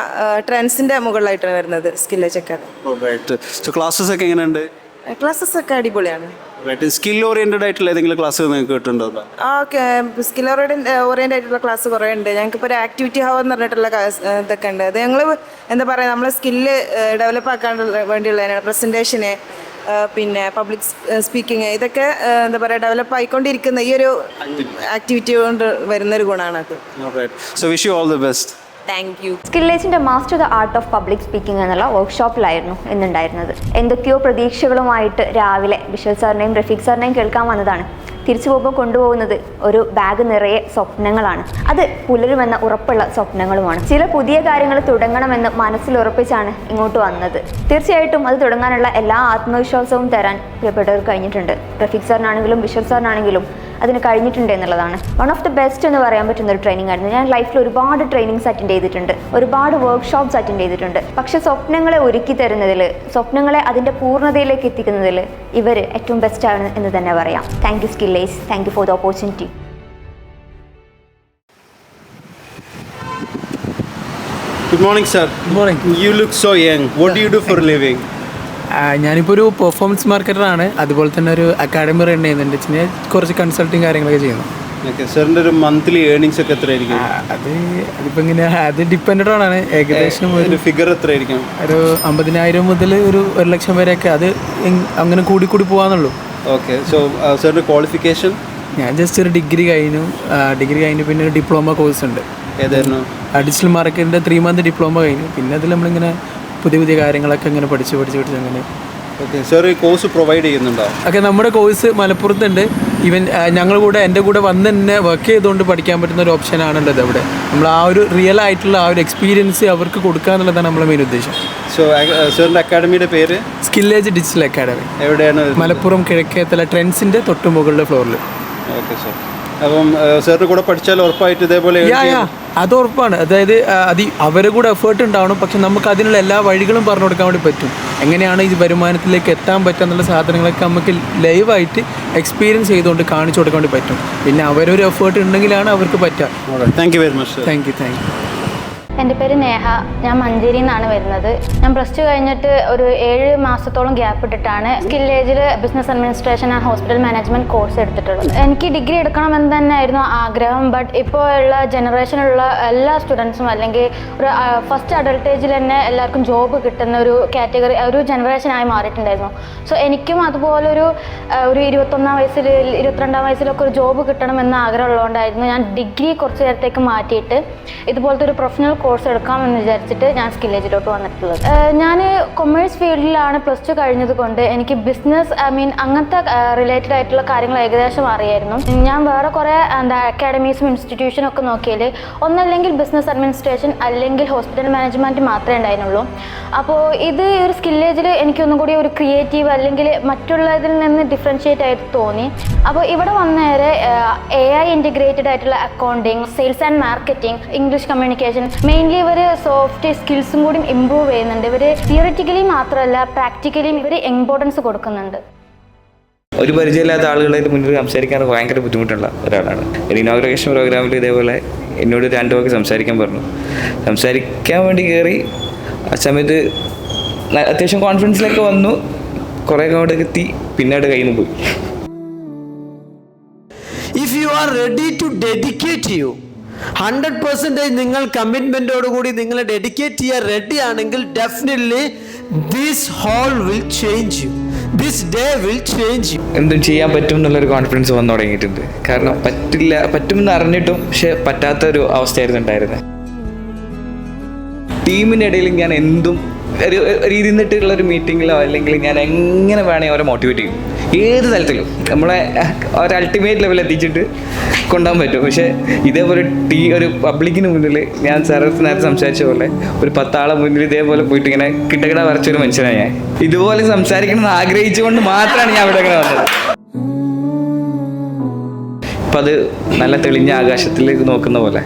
Speaker 28: ട്രെൻഡ്സിൻ്റെ മുകളിലായിട്ടാണ് വരുന്നത് സ്കില്ലേജ് അക്കാഡമി.
Speaker 26: ക്ലാസ്സസ് ഒക്കെ എങ്ങനെയുണ്ട്?
Speaker 28: ക്ലാസ്സസ് ഒക്കെ അടിപൊളിയാണ്.
Speaker 26: സ്കിൽ ഓറിയന്റഡ് ആയിട്ടുള്ള ഏതെങ്കിലും ക്ലാസ് നിങ്ങൾക്ക് കിട്ടുന്നുണ്ടോ?
Speaker 28: ഓക്കെ, സ്കിൽ ഓറിയന്റഡ് ആയിട്ടുള്ള ക്ലാസ് കുറേ ഉണ്ട്. ഞങ്ങൾക്കിപ്പോൾ ഒരു ആക്ടിവിറ്റി ഹവർ എന്ന് പറഞ്ഞിട്ടുള്ള ഇതൊക്കെ ഉണ്ട്. അത് ഞങ്ങൾ എന്താ പറയുക, നമ്മളെ സ്കില്ല് ഡെവലപ്പ് ആക്കാൻ വേണ്ടിയുള്ളതിനാണ്. പ്രസൻറ്റേഷന്, പിന്നെ പബ്ലിക് സ്പീക്കിങ്, ഇതൊക്കെ എന്താ പറയുക ഡെവലപ്പ് ആയിക്കൊണ്ടിരിക്കുന്ന ഈ ഒരു ആക്ടിവിറ്റി കൊണ്ട് വരുന്നൊരു ഗുണമാണ് അത്.
Speaker 26: So wish you all the best.
Speaker 28: Thank you.
Speaker 3: സ്കില്ലേജിൻ്റെ master the art of public speaking എന്നുള്ള വർക്ക്ഷോപ്പിലായിരുന്നു ഇന്നുണ്ടായിരുന്നത്. എന്തൊക്കെയോ പ്രതീക്ഷകളുമായിട്ട് രാവിലെ ബിഷൽ സാറിനെയും റഫീഖ് സാറിനെയും കേൾക്കാൻ വന്നതാണ്. തിരിച്ചു പോകുമ്പോൾ കൊണ്ടുപോകുന്നത് ഒരു ബാഗ് നിറയെ സ്വപ്നങ്ങളാണ്. അത് പുലരുമെന്ന ഉറപ്പുള്ള സ്വപ്നങ്ങളുമാണ്. ചില പുതിയ കാര്യങ്ങൾ തുടങ്ങണമെന്ന് മനസ്സിൽ ഉറപ്പിച്ചാണ് ഇങ്ങോട്ട് വന്നത്. തീർച്ചയായിട്ടും അത് തുടങ്ങാനുള്ള എല്ലാ ആത്മവിശ്വാസവും തരാൻ പ്രിയപ്പെട്ടവർ കഴിഞ്ഞിട്ടുണ്ട്. റഫീഖ് സാറിനാണെങ്കിലും ബിഷൽ സാറിനാണെങ്കിലും അതിന് കഴിഞ്ഞിട്ടുണ്ട് എന്നുള്ളതാണ്. വൺ ഓഫ് ദി ബെസ്റ്റ് എന്ന് പറയാൻ പറ്റുന്ന ഒരു ട്രെയിനിങ് ആയിരുന്നു. ഞാൻ ലൈഫിൽ ഒരുപാട് ട്രെയിനിങ്സ് അറ്റൻഡ് ചെയ്തിട്ടുണ്ട്, ഒരുപാട് വർക്ക്ഷോപ്സ് അറ്റൻഡ് ചെയ്തിട്ടുണ്ട്. പക്ഷേ സ്വപ്നങ്ങളെ ഒരുക്കി തരുന്നതിൽ, സ്വപ്നങ്ങളെ അതിൻ്റെ പൂർണ്ണതയിലേക്ക് എത്തിക്കുന്നതിൽ ഇവർ ഏറ്റവും ബെസ്റ്റാണ് എന്ന് തന്നെ പറയാം. Thank you Skillage, thank you for the opportunity.
Speaker 26: Good morning, sir.
Speaker 10: Good morning.
Speaker 26: You look so young. What do you do for a living?
Speaker 10: ഞാനിപ്പോൾ ഒരു പെർഫോമൻസ് മാർക്കറ്ററാണ്. അതുപോലെ തന്നെ ഒരു അക്കാഡമി റൺ ചെയ്യുന്നുണ്ട്. ഞാൻ കുറച്ച് കൺസൾട്ടിങ് കാര്യങ്ങളൊക്കെ ചെയ്യുന്നു.
Speaker 26: ഓക്കെ, സാറിൻ്റെ ഒരു മന്ത്ലി ഏർണിങ്സ് ഒക്കെ എത്രയായിരിക്കും?
Speaker 10: അതിപ്പോൾ ഇങ്ങനെ അത് ഡിപ്പെൻഡഡ് ആണ്. ഏകദേശം
Speaker 26: ഒരു ഫിഗർ എത്രയായിരിക്കും?
Speaker 10: ഒരു 50,000 മുതൽ ഒരു 1 ലക്ഷം വരെയൊക്കെ. അത് അങ്ങനെ കൂടി പോകാന്നുള്ളൂ.
Speaker 26: ഓക്കെ, സോ സാറിൻ്റെ ക്വാളിഫിക്കേഷൻ?
Speaker 10: ഞാൻ ജസ്റ്റ് ഒരു ഡിഗ്രി കഴിഞ്ഞു പിന്നെ ഒരു ഡിപ്ലോമ കോഴ്സ് ഉണ്ട്.
Speaker 26: ഏതായിരുന്നു?
Speaker 10: ഡിജിറ്റൽ മാർക്കറ്റിൻ്റെ 3 മന്ത് ഡിപ്ലോമ കഴിഞ്ഞു. പിന്നെ അതിൽ നമ്മളിങ്ങനെ പുതിയ കാര്യങ്ങളൊക്കെ ഇങ്ങനെ പഠിച്ച് അങ്ങനെ.
Speaker 26: ഓക്കെ, സാർ ഈ കോഴ്സ് പ്രൊവൈഡ് ചെയ്യുന്നുണ്ടോ?
Speaker 10: ഓക്കെ, നമ്മുടെ കോഴ്സ് മലപ്പുറത്തുണ്ട്. ഈവൻ എൻ്റെ കൂടെ വന്ന് തന്നെ വർക്ക് ചെയ്തുകൊണ്ട് പഠിക്കാൻ പറ്റുന്ന ഒരു ഓപ്ഷനാണുള്ളത് അവിടെ. നമ്മൾ ആ ഒരു റിയൽ ആയിട്ടുള്ള ആ ഒരു എക്സ്പീരിയൻസ് അവർക്ക് കൊടുക്കുക എന്നുള്ളതാണ് നമ്മുടെ മെയിൻ ഉദ്ദേശം.
Speaker 26: സോ സാറിൻ്റെ അക്കാഡമിയുടെ പേര്?
Speaker 10: സ്കില്ലേജ് ഡിജിറ്റൽ അക്കാഡമി.
Speaker 26: എവിടെയാണ്?
Speaker 10: മലപ്പുറം കിഴക്കേത്തല ട്രെൻഡ്സിൻ്റെ തൊട്ട് മുകളിലെ ഫ്ലോറിൽ.
Speaker 26: Okay sir. അപ്പം സാറിൻ്റെ കൂടെ പഠിച്ചാൽ ഉറപ്പായിട്ട് ഇതേപോലെ?
Speaker 10: അത് ഉറപ്പാണ്. അതായത് അവരുടെ കൂടെ എഫേർട്ട് ഉണ്ടാവണം. പക്ഷെ നമുക്ക് അതിനുള്ള എല്ലാ വഴികളും പറഞ്ഞു കൊടുക്കാൻ വേണ്ടി പറ്റും. എങ്ങനെയാണ് ഈ വരുമാനത്തിലേക്ക് എത്താൻ പറ്റുക എന്നുള്ള സാധനങ്ങളൊക്കെ നമുക്ക് ലൈവായിട്ട് എക്സ്പീരിയൻസ് ചെയ്തുകൊണ്ട് കാണിച്ചു കൊടുക്കാൻ വേണ്ടി പറ്റും. പിന്നെ അവരൊരു എഫേർട്ട് ഉണ്ടെങ്കിലാണ് അവർക്ക് പറ്റുക.
Speaker 26: Thank you very much.
Speaker 10: Thank you.
Speaker 3: എൻ്റെ പേര് നേഹ. ഞാൻ മഞ്ചേരിയിൽ നിന്നാണ് വരുന്നത്. ഞാൻ +2 കഴിഞ്ഞിട്ട് ഒരു 7 മാസത്തോളം ഗ്യാപ്പ് ഇട്ടിട്ടാണ് സ്കില്ലേജിൽ business administration and hospital management course എടുത്തിട്ടുള്ളത്. എനിക്ക് ഡിഗ്രി എടുക്കണമെന്ന് തന്നെയായിരുന്നു ആഗ്രഹം. ബട്ട് ഇപ്പോൾ ഉള്ള ജനറേഷനിലുള്ള എല്ലാ സ്റ്റുഡൻസും അല്ലെങ്കിൽ ഒരു ഫസ്റ്റ് അഡൾട്ടേജിൽ തന്നെ എല്ലാവർക്കും ജോബ് കിട്ടുന്ന ഒരു കാറ്റഗറി, ഒരു ജനറേഷനായി മാറിയിട്ടുണ്ടായിരുന്നു. സോ എനിക്കും അതുപോലൊരു 21-ാം വയസ്സിൽ 22-ാം വയസ്സിലൊക്കെ ഒരു ജോബ് കിട്ടണമെന്ന് ആഗ്രഹമുള്ളതുകൊണ്ടായിരുന്നു ഞാൻ ഡിഗ്രി കുറച്ച് നേരത്തേക്ക് മാറ്റിയിട്ട് ഇതുപോലത്തെ ഒരു പ്രൊഫഷണൽ കോഴ്സ് എടുക്കാമെന്ന് വിചാരിച്ചിട്ട് ഞാൻ സ്കില്ലേജിലോട്ട് വന്നിട്ടുള്ളത്. ഞാൻ കൊമേഴ്സ് ഫീൽഡിലാണ് +2 കഴിഞ്ഞത് കൊണ്ട് എനിക്ക് ബിസിനസ് അങ്ങനത്തെ റിലേറ്റഡ് ആയിട്ടുള്ള കാര്യങ്ങൾ ഏകദേശം അറിയായിരുന്നു. ഞാൻ വേറെ കുറേ അക്കാഡമീസും ഇൻസ്റ്റിറ്റ്യൂഷനും ഒക്കെ നോക്കിയാൽ ഒന്നല്ലെങ്കിൽ ബിസിനസ് അഡ്മിനിസ്ട്രേഷൻ അല്ലെങ്കിൽ ഹോസ്പിറ്റൽ മാനേജ്മെൻറ്റ് മാത്രമേ ഉണ്ടായിരുന്നുള്ളൂ. അപ്പോൾ ഇത് ഒരു സ്കില്ലേജിൽ എനിക്കൊന്നും കൂടി ഒരു ക്രിയേറ്റീവ് അല്ലെങ്കിൽ മറ്റുള്ളതിൽ നിന്ന് ഡിഫറൻഷിയേറ്റ് ആയിട്ട് തോന്നി. അപ്പോൾ ഇവിടെ വന്നേരെ AI ഇൻറ്റിഗ്രേറ്റഡ് ആയിട്ടുള്ള accounting, sales and marketing, English communication, mainly ഇവർ സോഫ്റ്റ് സ്കിൽസും കൂടി ഇമ്പ്രൂവ് ചെയ്യുന്നുണ്ട്. ഇവർ തിയറിറ്റിക്കലി മാത്രമല്ല പ്രാക്ടിക്കലിയും ഇവർ ഇമ്പോർട്ടൻസ് കൊടുക്കുന്നുണ്ട്.
Speaker 2: ഒരു പരിചയമില്ലാത്ത ആളുകളുടെ മുന്നിൽ സംസാരിക്കാൻ ഭയങ്കര ബുദ്ധിമുട്ടുള്ള ഒരാളാണ്. ഒരു ഇനോഗ്രേഷൻ പ്രോഗ്രാമിൽ ഇതേപോലെ എന്നോട് 2 വാക്ക് സംസാരിക്കാൻ പറഞ്ഞു. സംസാരിക്കാൻ വേണ്ടി കയറി ആ സമയത്ത് അത്യാവശ്യം കോൺഫിഡൻസിലൊക്കെ വന്നു. കുറേ അങ്ങോട്ട് എത്തി, പിന്നീട് കയ്യിൽ നിന്ന് പോയി.
Speaker 1: If you are ready to dedicate you 100% നിങ്ങൾ കമ്മിറ്റ്മെൻറ്റോടുകൂടി നിങ്ങൾ ഡെഡിക്കേറ്റ് ചെയ്യാൻ റെഡി ആണെങ്കിൽ definitely this whole will change you, this day will change you.
Speaker 2: എന്തും ചെയ്യാൻ പറ്റും എന്നുള്ളൊരു കോൺഫിഡൻസ് വന്നു തുടങ്ങിയിട്ടുണ്ട്. കാരണം പറ്റുമെന്ന് അറിഞ്ഞിട്ടും പക്ഷെ പറ്റാത്തൊരു അവസ്ഥയായിരുന്നു ഉണ്ടായിരുന്നത്. ടീമിൻ്റെ ഇടയിൽ ഞാൻ എന്തും ഒരു ഇരുന്നിട്ടുള്ളൊരു മീറ്റിങ്ങിലോ അല്ലെങ്കിൽ ഞാൻ എങ്ങനെ വേണമെങ്കിൽ അവരെ മോട്ടിവേറ്റ് ചെയ്യും. ഏത് തലത്തിലും നമ്മളെ ഒരു അൾട്ടിമേറ്റ് ലെവൽ എത്തിച്ചിട്ട് കൊണ്ടുപോകാൻ പറ്റും. പക്ഷേ ഇതേപോലെ ഒരു പബ്ലിക്കിന് മുന്നിൽ ഞാൻ സാറത്ത് നേരത്തെ സംസാരിച്ച പോലെ ഒരു 10 ആളെ മുന്നിൽ ഇതേപോലെ പോയിട്ട് ഇങ്ങനെ കിട്ടകിട വരച്ചൊരു മനുഷ്യനാണ് ഞാൻ. ഇതുപോലെ സംസാരിക്കണമെന്ന് ആഗ്രഹിച്ചുകൊണ്ട് മാത്രമാണ് ഞാൻ ഇവിടെ ഇങ്ങനെ വന്നത്. അപ്പം അത് നല്ല തെളിഞ്ഞ ആകാശത്തിലേക്ക് നോക്കുന്ന പോലെ.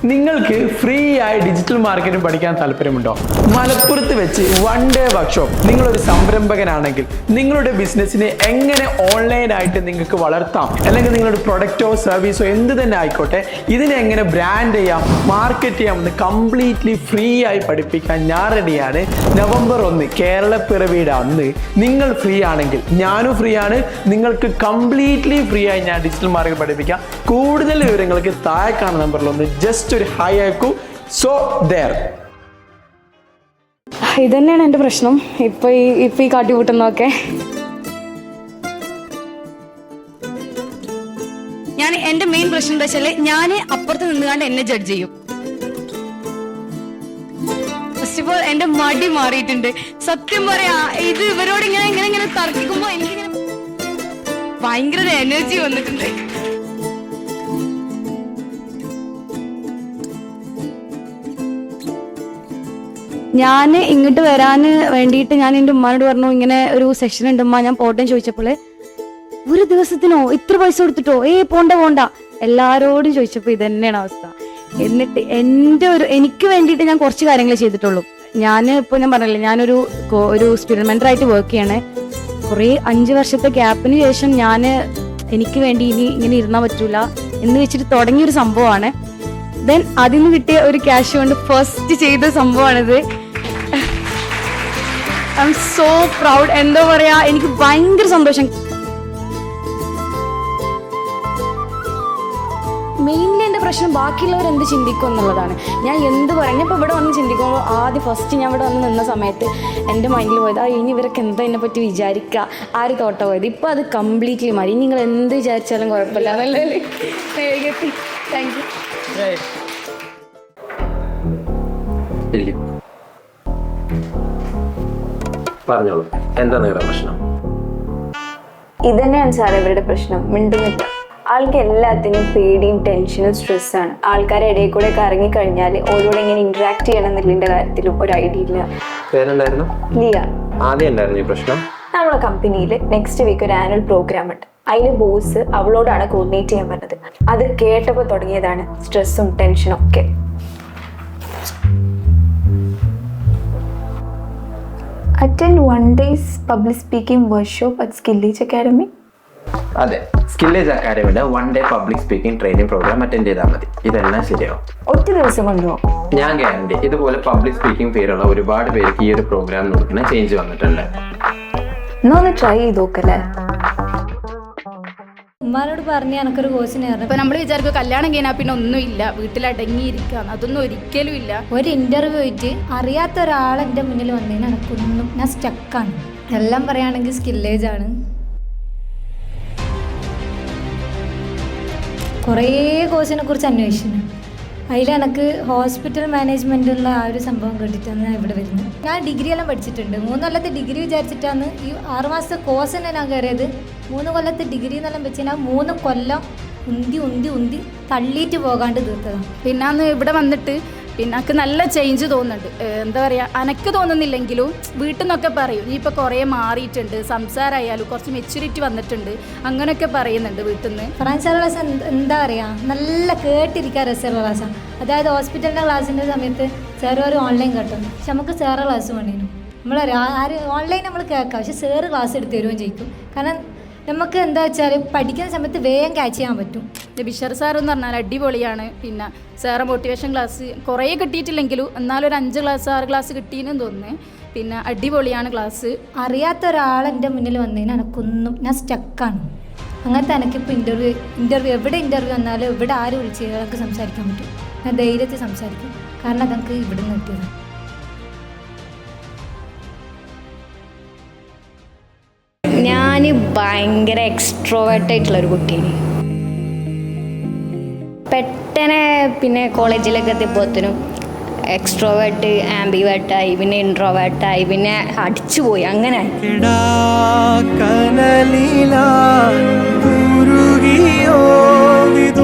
Speaker 10: നിങ്ങൾക്ക് ഫ്രീ ആയി ഡിജിറ്റൽ മാർക്കറ്റിംഗ് പഠിക്കാൻ താല്പര്യമുണ്ടോ? മലപ്പുറത്ത് വെച്ച് 1 ഡേ വർക്ക്ഷോപ്പ്. നിങ്ങളൊരു സംരംഭകനാണെങ്കിൽ നിങ്ങളുടെ ബിസിനസ്സിനെ എങ്ങനെ ഓൺലൈനായിട്ട് നിങ്ങൾക്ക് വളർത്താം, അല്ലെങ്കിൽ നിങ്ങളുടെ പ്രൊഡക്റ്റോ സർവീസോ എന്ത് തന്നെ ആയിക്കോട്ടെ, ഇതിനെ എങ്ങനെ ബ്രാൻഡ് ചെയ്യാം, മാർക്കറ്റ് ചെയ്യാമെന്ന് കംപ്ലീറ്റ്ലി ഫ്രീ ആയി പഠിപ്പിക്കാൻ ഞാൻ റെഡിയാണ്. നവംബർ 1 കേരളപ്പിറവിയുടെ അന്ന് നിങ്ങൾ ഫ്രീ ആണെങ്കിൽ ഞാനും ഫ്രീ ആണ്. നിങ്ങൾക്ക് കംപ്ലീറ്റ്ലി ഫ്രീ ആയി ഞാൻ ഡിജിറ്റൽ മാർക്കറ്റ് പഠിപ്പിക്കാം. കൂടുതൽ വിവരങ്ങൾക്ക് താഴെ കാണുന്ന നമ്പറിലൊന്ന് ജസ്റ്റ് ഒരു ഹായ് അയക്കൂ. So there.
Speaker 24: ഇതന്നെയാണ് എൻ്റെ പ്രശ്നം ഇപ്പൊ ഈ കാട്ടിക്കൂട്ടുന്നതൊക്കെ.
Speaker 23: എന്റെ മെയിൻ പ്രശ്നം എന്താ വെച്ചാല് ഞാൻ അപ്പുറത്ത് നിന്നുകൊണ്ട് എന്നെ ജഡ്ജ് ചെയ്യും. ഫസ്റ്റ് ഓഫ് ഓൾ എന്റെ മടി മാറിയിട്ടുണ്ട്. സത്യം പറയാ, ഇത് ഇവരോട് ഇങ്ങനെ തർക്കിക്കുമ്പോ എനിക്കിങ്ങനെ ഭയങ്കര എനർജി വന്നിട്ടുണ്ട്. ഞാൻ ഇങ്ങോട്ട് വരാൻ വേണ്ടിയിട്ട് ഞാൻ എൻ്റെ ഉമ്മാനോട് പറഞ്ഞു, ഇങ്ങനെ ഒരു സെഷൻ ഉണ്ട് ഉമ്മ, ഞാൻ പോട്ടെ ചോദിച്ചപ്പോൾ ഒരു ദിവസത്തിനോ ഇത്ര പൈസ കൊടുത്തിട്ടോ, പോണ്ട എല്ലാരോടും ചോദിച്ചപ്പോൾ ഇത് തന്നെയാണ് അവസ്ഥ. എന്നിട്ട് എനിക്ക് വേണ്ടിയിട്ട് ഞാൻ കുറച്ച് കാര്യങ്ങൾ ചെയ്തിട്ടുള്ളൂ. ഞാൻ പറഞ്ഞില്ലേ, ഞാനൊരു സ്റ്റുഡന്റ് മെന്ററായിട്ട് വർക്ക് ചെയ്യണേ. കുറേ 5 വർഷത്തെ ഗ്യാപ്പിന് ശേഷം എനിക്ക് വേണ്ടി ഇനി ഇങ്ങനെ ഇരുന്നാൽ പറ്റൂല എന്ന് വെച്ചിട്ട് തുടങ്ങിയൊരു സംഭവമാണ്. ദെൻ അതിന് കിട്ടിയ ഒരു ക്യാഷ് കൊണ്ട് ഫസ്റ്റ് ചെയ്ത സംഭവമാണിത്. I am so proud. എന്താ പറയാ, എനിക്ക് ഭയങ്കര സന്തോഷം. മെയിൻലി എൻ്റെ പ്രശ്നം ബാക്കിയുള്ളവർ എന്ത് ചിന്തിക്കും എന്നുള്ളതാണ്. ഞാൻ എന്ത് പറയാം, ഇപ്പോൾ ഇവിടെ വന്ന് ചിന്തിക്കുമ്പോൾ ആദ്യം ഫസ്റ്റ് ഞാൻ ഇവിടെ വന്ന് നിന്ന സമയത്ത് എൻ്റെ മൈൻഡിൽ പോയത് ഇനി ഇവരൊക്കെ എന്താ എന്നെ പറ്റി വിചാരിക്കുക, ആര് തോട്ട പോയത്. ഇപ്പോൾ അത് കംപ്ലീറ്റ്ലി മാറി. നിങ്ങൾ എന്ത് വിചാരിച്ചാലും കുഴപ്പമില്ല എന്നല്ലേ. Thank you.
Speaker 6: പറഞ്ഞോളൂ, എന്താ നിങ്ങളുടെ പ്രശ്നം?
Speaker 3: ഇതന്നെയാണ് സാർ ഇവരുടെ പ്രശ്നം. മിണ്ടുന്നില്ല. ആൾക്ക് എല്ലാത്തിനും പേടിയും ടെൻഷനും സ്ട്രെസ്സാണ്. ആൾക്കാരുടെ ഇടയിൽ കൂടെ ഒക്കെ ഇറങ്ങിക്കഴിഞ്ഞാൽ ഓരോടെ ഇങ്ങനെ ഇന്ററാക്ട് ചെയ്യണം എന്നുള്ളതിന്റെ കാര്യത്തിലും ഒരു ഐഡിയ ഇല്ല.
Speaker 6: പേരെന്തായിരുന്നു?
Speaker 3: ലിയ.
Speaker 6: ആദ്യം ഉണ്ടായിരുന്നു ഈ പ്രശ്നം?
Speaker 3: നമ്മളെ കമ്പനിയിൽ നെക്സ്റ്റ് വീക്ക് ഒരു ആനുവൽ പ്രോഗ്രാം ഉണ്ട്. അതിന് ബോസ് അവളോടാണ് കോർഡിനേറ്റ് ചെയ്യാൻ പറഞ്ഞത്. അത് കേട്ടപ്പോൾ തുടങ്ങിയതാണ് സ്ട്രെസ്സും ടെൻഷനും ഒക്കെ. Attend 1 day's public speaking workshop at Skillage Academy.
Speaker 6: അതെ, സ്കില്ലേജ് അക്കാഡമിയുടെ 1 day public speaking training programme attend ചെയ്താൽ മതി. ഇതെല്ലാം ശരിയാവും.
Speaker 3: ഒറ്റ ദിവസം കൊണ്ടുപോകും.
Speaker 6: ഞാൻ ഗ്യാരണ്ടി. ഇതുപോലെ പബ്ലിക് സ്പീക്കിംഗ് പേരുള്ള ഒരുപാട് പേർക്ക് ഈ ഒരു പ്രോഗ്രാം നോക്കുന്ന ചേഞ്ച് വന്നിട്ടുണ്ട്.
Speaker 3: ഒന്ന് ട്രൈ ചെയ്ത് നോക്കല്ലേ.
Speaker 24: ഉമ്മാനോട് പറഞ്ഞ് എനിക്കൊരു കോഴ്സിന് കയറണം.
Speaker 8: ഇപ്പൊ നമ്മൾ വിചാരിക്കും കല്യാണം കഴിഞ്ഞാൽ പിന്നെ ഒന്നുമില്ല, വീട്ടിലടങ്ങിയിരിക്കാം. അതൊന്നും ഒരിക്കലും ഇല്ല.
Speaker 24: ഒരു ഇന്റർവ്യൂ ആയിട്ട് അറിയാത്ത ഒരാൾ എൻ്റെ മുന്നിൽ വന്നതിന് എനിക്കൊന്നും, ഞാൻ സ്റ്റക്കാണ്. എല്ലാം പറയുകയാണെങ്കിൽ സ്കില്ലേജ് ആണ്. കുറേ കോഴ്സിനെ കുറിച്ച് അന്വേഷിച്ചു. അതിൽ എനിക്ക് ഹോസ്പിറ്റൽ മാനേജ്മെൻ്റ് ഉള്ള ആ ഒരു സംഭവം കേട്ടിട്ടാണ് ഞാൻ ഇവിടെ വരുന്നത്. ഞാൻ ഡിഗ്രി എല്ലാം പഠിച്ചിട്ടുണ്ട്. 3 കൊല്ലത്തെ ഡിഗ്രി വിചാരിച്ചിട്ടാണ് ഈ 6 മാസത്തെ കോഴ്സ് തന്നെ ഞാൻ കയറിയത്. 3 കൊല്ലത്തെ ഡിഗ്രി എന്നെല്ലാം വെച്ച് ഞാൻ 3 കൊല്ലം ഉന്തി തള്ളിയിട്ട് പോകാണ്ട് തീർത്തതാണ്.
Speaker 8: പിന്നെ അന്ന് ഇവിടെ വന്നിട്ട് പിന്നെ എനിക്ക് നല്ല ചേഞ്ച് തോന്നുന്നുണ്ട്. എന്താ പറയുക, എനിക്ക് തോന്നുന്നില്ലെങ്കിലും വീട്ടിൽ നിന്നൊക്കെ പറയും നീ ഇപ്പോൾ കുറേ മാറിയിട്ടുണ്ട്, സംസാരമായാലും കുറച്ച് മെച്യൂരിറ്റി വന്നിട്ടുണ്ട്, അങ്ങനെയൊക്കെ പറയുന്നുണ്ട് വീട്ടിൽ നിന്ന്.
Speaker 24: ഫ്രാൻസ് ക്ലാസ് എന്താ പറയുക, നല്ല കേട്ടിരിക്കാൻ രസമുള്ള ക്ലാസ്സാണ്. അതായത് ഹോസ്പിറ്റലിൻ്റെ ക്ലാസ്സിൻ്റെ സമയത്ത് സാറ് ഒരു ഓൺലൈൻ കേട്ടോ, പക്ഷെ നമുക്ക് സാറ് ക്ലാസ് വേണ്ടിയിരുന്നു. നമ്മളറിയാം ഓൺലൈൻ നമ്മൾ കേൾക്കാം, പക്ഷെ സാറ് ക്ലാസ് എടുത്ത് തരുകയും ചെയ്യും. കാരണം
Speaker 4: നമുക്ക് എന്താ വെച്ചാൽ പഠിക്കുന്ന സമയത്ത് വേഗം ക്യാച്ച് ചെയ്യാൻ പറ്റും.
Speaker 12: ബിഷർ സാർ എന്ന് പറഞ്ഞാൽ അടിപൊളിയാണ്. പിന്നെ സാറ് മോട്ടിവേഷൻ ക്ലാസ് കുറേ കിട്ടിയിട്ടില്ലെങ്കിലും എന്നാലും ഒരു 5 ക്ലാസ് 6 ക്ലാസ് കിട്ടിയെന്നും തോന്നുന്നു. പിന്നെ അടിപൊളിയാണ് ക്ലാസ്.
Speaker 4: അറിയാത്ത ഒരാളെൻ്റെ മുന്നിൽ വന്നതിന് എനിക്കൊന്നും ഞാൻ സ്റ്റക്കാണ്. അങ്ങനത്തെ എനിക്കിപ്പോൾ ഇൻ്റർവ്യൂ എവിടെ ഇൻ്റർവ്യൂ വന്നാലും എവിടെ ആര് വിളിച്ച് എനിക്ക് സംസാരിക്കാൻ പറ്റും. ഞാൻ ധൈര്യത്തിൽ സംസാരിക്കും. കാരണം അതെനിക്ക് ഇവിടെ നിന്ന് കിട്ടിയതാണ്.
Speaker 23: ഞാൻ ഭയങ്കര എക്സ്ട്രോവേർട്ടായിട്ടുള്ളൊരു കുട്ടിയാണ്. പെട്ടെന്ന് പിന്നെ കോളേജിലൊക്കെ എത്തിയപ്പോഴത്തേനും എക്സ്ട്രോവേർട്ട്, ആംബിവേർട്ടായി, പിന്നെ ഇൻട്രോവേർട്ടായി, പിന്നെ അടിച്ചുപോയി. അങ്ങനെ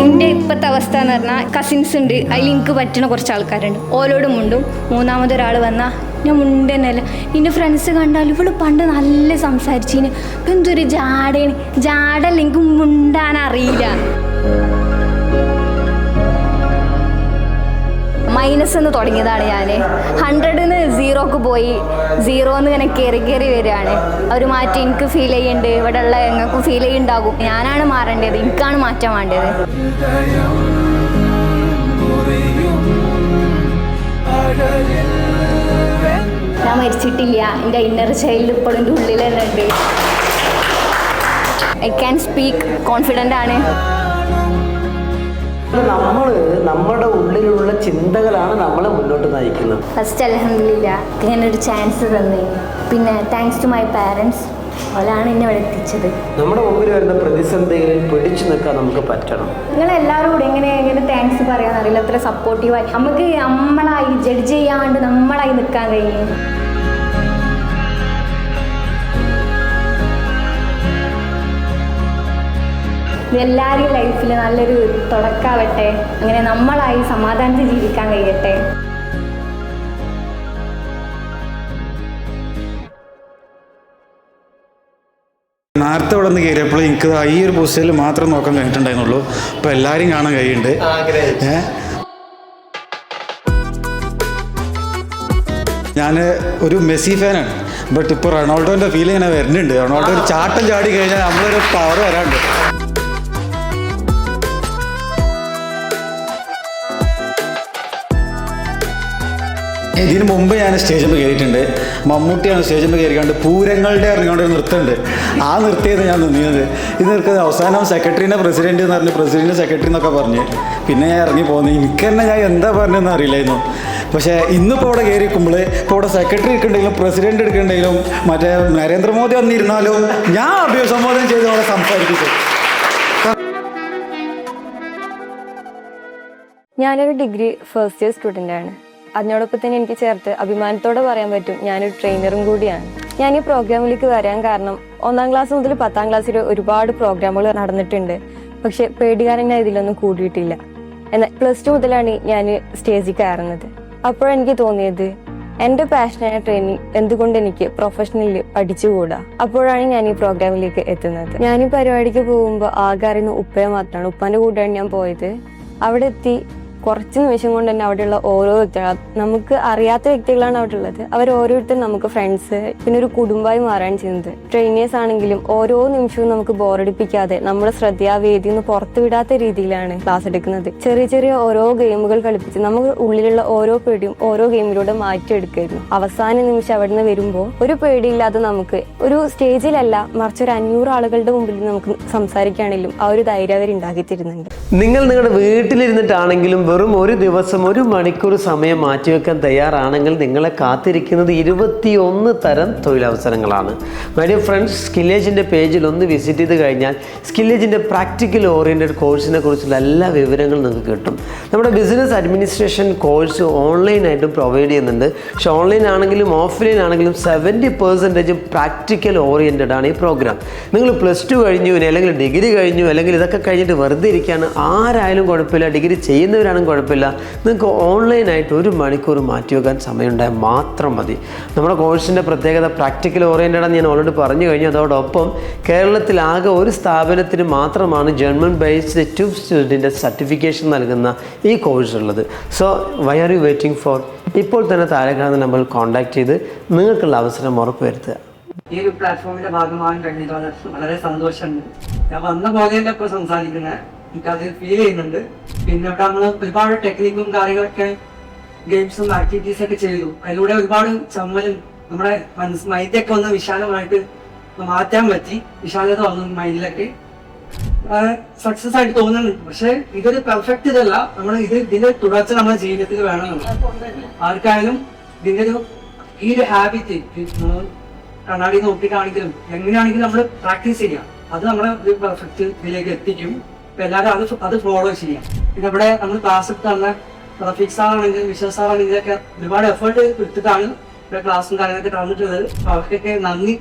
Speaker 23: എൻ്റെ ഇപ്പോഴത്തെ അവസ്ഥ എന്ന് പറഞ്ഞാൽ കസിൻസ് ഉണ്ട്, അതിൽ എനിക്ക് പറ്റുന്ന കുറച്ച് ആൾക്കാരുണ്ട്, ഓരോടും മുണ്ടും. മൂന്നാമതൊരാൾ വന്നാൽ ഞാൻ മുണ്ടെന്നല്ല. എൻ്റെ ഫ്രണ്ട്സ് കണ്ടാൽ ഇവള് പണ്ട് നല്ല സംസാരിച്ചിന്, എന്തൊരു ജാടയാണ്. ജാടല്ല, എനിക്ക് മുണ്ടാൻ അറിയില്ല. മൈനസ് എന്ന് തുടങ്ങിയതാണ് ഞാൻ. 100-ന്ന് 0ക്ക് പോയി, 0-ന്ന് ഇങ്ങനെ കയറി വരികയാണ്. ഒരു മാറ്റം എനിക്ക് ഫീൽ ചെയ്യുന്നുണ്ട്. ഇവിടെ ഉള്ള ഞങ്ങൾക്ക് ഫീൽ ചെയ്യുന്നുണ്ടാകും. ഞാനാണ് മാറേണ്ടത്, എനിക്കാണ് മാറ്റം വേണ്ടത്. ഞാൻ മരിച്ചിട്ടില്ല. എൻ്റെ ഇന്നർ ചൈൽഡ് ഇപ്പോഴും എൻ്റെ ഉള്ളിൽ തന്നെ ഉണ്ട്. ഐ ക്യാൻ സ്പീക്ക്, കോൺഫിഡൻ്റ് ആണ്.
Speaker 1: നമ്മൾ നമ്മുടെ ഉള്ളിലുള്ള ചിന്തകളാണ് നമ്മളെ മുന്നോട്ട് നയിക്കുന്നത്.
Speaker 23: ഫസ്റ്റ് അൽഹംദുലില്ലാ ഇങ്ങനൊരു ചാൻസ് തന്നേ. പിന്നെ താങ്ക്സ് ടു മൈ പാരൻസ്, അവരാണ് എന്നെ ഇവിടെ എത്തിച്ചത്.
Speaker 1: നമ്മുടെ മുമ്പിൽ വരുന്ന പ്രതിസന്ധികളിൽ പിടിച്ചു നിൽക്കാൻ നമുക്ക് പറ്റണം.
Speaker 23: നിങ്ങളെല്ലാവരും കൂടെ എങ്ങനെ താങ്ക്സ് പറയാനറിയില്ല. അത്ര സപ്പോർട്ടീവായി നമുക്ക് നമ്മളായി ജഡ്ജ് ചെയ്യാണ്ട് നമ്മളായി നിൽക്കാൻ കഴിയും. എല്ലാവരുടെയും ലൈഫിൽ നല്ലൊരു തുടക്കാവട്ടെ. അങ്ങനെ നമ്മളായി സമാധാനത്തിൽ ജീവിക്കാൻ കഴിയട്ടെ.
Speaker 13: നേരത്തെ ഇവിടെ നിന്ന് കയറിയപ്പോൾ എനിക്ക് ഈ ഒരു പോസ്റ്റിൽ മാത്രം നോക്കാൻ കഴിഞ്ഞിട്ടുണ്ടായിരുന്നുള്ളൂ. ഇപ്പോൾ എല്ലാവരും കാണാൻ കഴിയുന്നുണ്ട്. ഞാൻ ഒരു മെസ്സി ഫാനാണ്. ബട്ട് ഇപ്പോൾ റൊണാൾഡോൻ്റെ ഫീൽ ഇങ്ങനെ വരുന്നുണ്ട്. റൊണാൾഡോ ഒരു ചാട്ടം ചാടി കഴിഞ്ഞാൽ നമ്മളൊരു പവർ വരാണ്ട്. ഇതിന് മുമ്പ് ഞാൻ സ്റ്റേജിൽ കയറിയിട്ടുണ്ട്. മമ്മൂട്ടിയാണ് സ്റ്റേജിൽ കയറിക്കാണ്ട് പൂരങ്ങളുടെ ഇറങ്ങിക്കൊണ്ട് ഒരു നൃത്തമുണ്ട്. ആ നൃത്തിയത് ഞാൻ നിന്നത്. ഇത് നിൽക്കുന്നത് അവസാനം സെക്രട്ടറിനെ പ്രസിഡന്റ് എന്ന് പറഞ്ഞ് പ്രസിഡന്റ് സെക്രട്ടറി എന്നൊക്കെ പറഞ്ഞ് പിന്നെ ഞാൻ ഇറങ്ങി പോകുന്നത്. എനിക്ക് തന്നെ ഞാൻ എന്താ പറഞ്ഞതെന്ന് അറിയില്ലായിരുന്നു. പക്ഷേ ഇന്നിപ്പോൾ ഇവിടെ കയറിയിരിക്കുമ്പോൾ ഇപ്പോൾ ഇവിടെ സെക്രട്ടറി എടുക്കണ്ടെങ്കിലും പ്രസിഡന്റ് എടുക്കണ്ടെങ്കിലും മറ്റേ നരേന്ദ്രമോദി വന്നിരുന്നാലും ഞാൻ അഭിസംബോധന ചെയ്ത് അവിടെ സംസാരിപ്പിച്ചു.
Speaker 24: ഞാനൊരു ഡിഗ്രി ഫസ്റ്റ് ഇയർ സ്റ്റുഡൻ്റാണ്. അതിനോടൊപ്പം തന്നെ എനിക്ക് ചേർത്ത് അഭിമാനത്തോടെ പറയാൻ പറ്റും ഞാനൊരു ട്രെയിനറും കൂടിയാണ്. ഞാൻ ഈ പ്രോഗ്രാമിലേക്ക് വരാൻ കാരണം 1ാം ക്ലാസ് മുതൽ 10ാം ക്ലാസ്സിൽ ഒരുപാട് പ്രോഗ്രാമുകൾ നടന്നിട്ടുണ്ട്. പക്ഷെ പേടികാരൻ ഞാൻ ഇതിലൊന്നും കൂടിയിട്ടില്ല. എന്നാൽ +2 മുതലാണ് ഞാൻ സ്റ്റേജിൽ കയറുന്നത്. അപ്പോഴെനിക്ക് തോന്നിയത് എൻ്റെ പാഷനായ ട്രെയിനിങ് എന്തുകൊണ്ട് എനിക്ക് പ്രൊഫഷണലി പഠിച്ചുകൂടാ. അപ്പോഴാണ് ഞാൻ ഈ പ്രോഗ്രാമിലേക്ക് എത്തുന്നത്. ഞാൻ ഈ പരിപാടിക്ക് പോകുമ്പോൾ ആകെ അറിയുന്ന ഉപ്പയെ മാത്രമാണ്. ഉപ്പാൻ്റെ കൂടെയാണ് ഞാൻ പോയത്. അവിടെ എത്തി കുറച്ച് നിമിഷം കൊണ്ട് തന്നെ അവിടെയുള്ള ഓരോ വ്യക്തികൾ, നമുക്ക് അറിയാത്ത വ്യക്തികളാണ് അവിടെ ഉള്ളത്. അവർ ഓരോരുത്തരും നമുക്ക് ഫ്രണ്ട്സ്, പിന്നെ ഒരു കുടുംബമായി മാറാൻ ചെയ്യുന്നത്. ട്രെയിനേഴ്സ് ആണെങ്കിലും ഓരോ നിമിഷവും നമുക്ക് ബോറടിപ്പിക്കാതെ നമ്മുടെ ശ്രദ്ധ ആ വേദിയിൽ നിന്ന് പുറത്തുവിടാത്ത രീതിയിലാണ് ക്ലാസ് എടുക്കുന്നത്. ചെറിയ ചെറിയ ഓരോ ഗെയിമുകൾ കളിപ്പിച്ച് നമുക്ക് ഉള്ളിലുള്ള ഓരോ പേടിയും ഓരോ ഗെയിമിലൂടെ മാറ്റിയെടുക്കായിരുന്നു. അവസാന നിമിഷം അവിടെ നിന്ന് വരുമ്പോൾ ഒരു പേടിയില്ലാതെ നമുക്ക് ഒരു സ്റ്റേജിലല്ല മറിച്ച് ഒരു 500 ആളുകളുടെ മുമ്പിൽ നമുക്ക് സംസാരിക്കുകയാണെങ്കിലും ആ ഒരു ധൈര്യം അവർ ഉണ്ടാക്കി തരുന്നുണ്ട്.
Speaker 1: നിങ്ങൾ നിങ്ങളുടെ വീട്ടിലിരുന്നിട്ടാണെങ്കിലും വെറും ഒരു ദിവസം 1 മണിക്കൂർ സമയം മാറ്റിവെക്കാൻ തയ്യാറാണെങ്കിൽ നിങ്ങളെ കാത്തിരിക്കുന്നത് 21 തരം തൊഴിലവസരങ്ങളാണ്. മൈ ഡിയർ ഫ്രണ്ട്സ്, സ്കില്ലേജിൻ്റെ പേജിൽ ഒന്ന് വിസിറ്റ് ചെയ്ത് കഴിഞ്ഞാൽ സ്കില്ലേജിൻ്റെ പ്രാക്ടിക്കൽ ഓറിയൻറ്റഡ് കോഴ്സിനെ കുറിച്ചുള്ള എല്ലാ വിവരങ്ങളും നിങ്ങൾക്ക് കിട്ടും. നമ്മുടെ ബിസിനസ് അഡ്മിനിസ്ട്രേഷൻ കോഴ്സ് ഓൺലൈനായിട്ടും പ്രൊവൈഡ് ചെയ്യുന്നുണ്ട്. പക്ഷേ ഓൺലൈൻ ആണെങ്കിലും ഓഫ്ലൈൻ ആണെങ്കിലും 70% പ്രാക്ടിക്കൽ ഓറിയൻറ്റഡ് ആണ് ഈ പ്രോഗ്രാം. നിങ്ങൾ +2 കഴിഞ്ഞു അല്ലെങ്കിൽ ഡിഗ്രി കഴിഞ്ഞു അല്ലെങ്കിൽ ഇതൊക്കെ കഴിഞ്ഞിട്ട് വെറുതെ ഇരിക്കുകയാണ്, ആരായാലും കുഴപ്പമില്ല, ഡിഗ്രി ചെയ്യുന്നവരാണ് കുഴപ്പമില്ല, നിങ്ങൾക്ക് ഓൺലൈനായിട്ട് 1 മണിക്കൂർ മാറ്റിവെക്കാൻ സമയമുണ്ടായാൽ മാത്രം മതി. നമ്മുടെ കോഴ്സിൻ്റെ പ്രത്യേകത പ്രാക്ടിക്കൽ ഓറിയൻറ്റഡാണ് ഞാൻ ഓൾറെഡി പറഞ്ഞു കഴിഞ്ഞു. അതോടൊപ്പം കേരളത്തിലാകെ ഒരു സ്ഥാപനത്തിന് മാത്രമാണ് ജർമ്മൻ ബേസ്ഡ് ട്യൂബ് സ്റ്റുഡൻറ്റിൻ്റെ സർട്ടിഫിക്കേഷൻ നൽകുന്ന ഈ കോഴ്സ് ഉള്ളത്. So why are you waiting for? ഇപ്പോൾ തന്നെ താഴെ കാണുന്ന നമ്പറിൽ കോൺടാക്ട് ചെയ്ത് നിങ്ങൾക്കുള്ള അവസരം ഉറപ്പുവരുത്തുക.
Speaker 11: ഈ ഒരു പ്ലാറ്റ്ഫോമിന്റെ ഭാഗമാകാൻ കഴിഞ്ഞിട്ട് വളരെ സന്തോഷമുണ്ട്. ഞാൻ വന്ന പോലെയല്ല ഇപ്പോൾ സംസാരിക്കുന്നത്, എനിക്കത് ഫീൽ ചെയ്യുന്നുണ്ട്. പിന്നെ ഇവിടെ നമ്മൾ ഒരുപാട് ടെക്നിക്കും കാര്യങ്ങളൊക്കെ ഗെയിംസും ആക്ടിവിറ്റീസ് ഒക്കെ ചെയ്തു. അതിലൂടെ ഒരുപാട് ചമ്മലും നമ്മുടെ മൈൻഡൊക്കെ ഒന്ന് വിശാലമായിട്ട് മാറ്റാൻ പറ്റി. വിശാലത വന്നു മൈൻഡിലൊക്കെ, സക്സസ് ആയിട്ട് തോന്നുന്നുണ്ട്. പക്ഷെ ഇതൊരു പെർഫെക്റ്റ് ഇതല്ല. നമ്മൾ ഇതിന്റെ തുടർച്ച നമ്മുടെ ജീവിതത്തിൽ വേണമെന്ന് ആർക്കായാലും ഇതിന്റെ ഈ ഒരു ഹാബിറ്റ് കണ്ണാടി നോക്കിയിട്ടാണെങ്കിലും എങ്ങനെയാണെങ്കിലും നമ്മൾ പ്രാക്ടീസ് ചെയ്യാം. അത് നമ്മളെ ഒരു പെർഫെക്റ്റ് ഇതിലേക്ക് എത്തിക്കും. അപ്പൊ എല്ലാവരും അത് ഫോളോ ചെയ്യാം. പിന്നെ ഇവിടെ നമ്മൾ ക്ലാസ് തന്ന റഫീഖ് സാറാണെങ്കിലും വിശ്വാസ് സാറാണെങ്കിലും ഒക്കെ ഒരുപാട് എഫേർട്ട് എടുത്തിട്ടാണ് ഇവിടെ ക്ലാസ്സും കാര്യങ്ങളൊക്കെ തന്നിട്ടുള്ളത്. അപ്പൊ അവർക്കൊക്കെ നന്ദി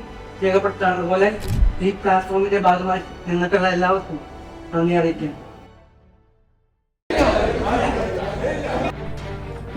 Speaker 11: രേഖപ്പെടുത്താണ്. അതുപോലെ ഈ പ്ലാറ്റ്ഫോമിന്റെ ഭാഗമായി നിങ്ങൾക്കുള്ള എല്ലാവർക്കും നന്ദി അറിയിക്കാം.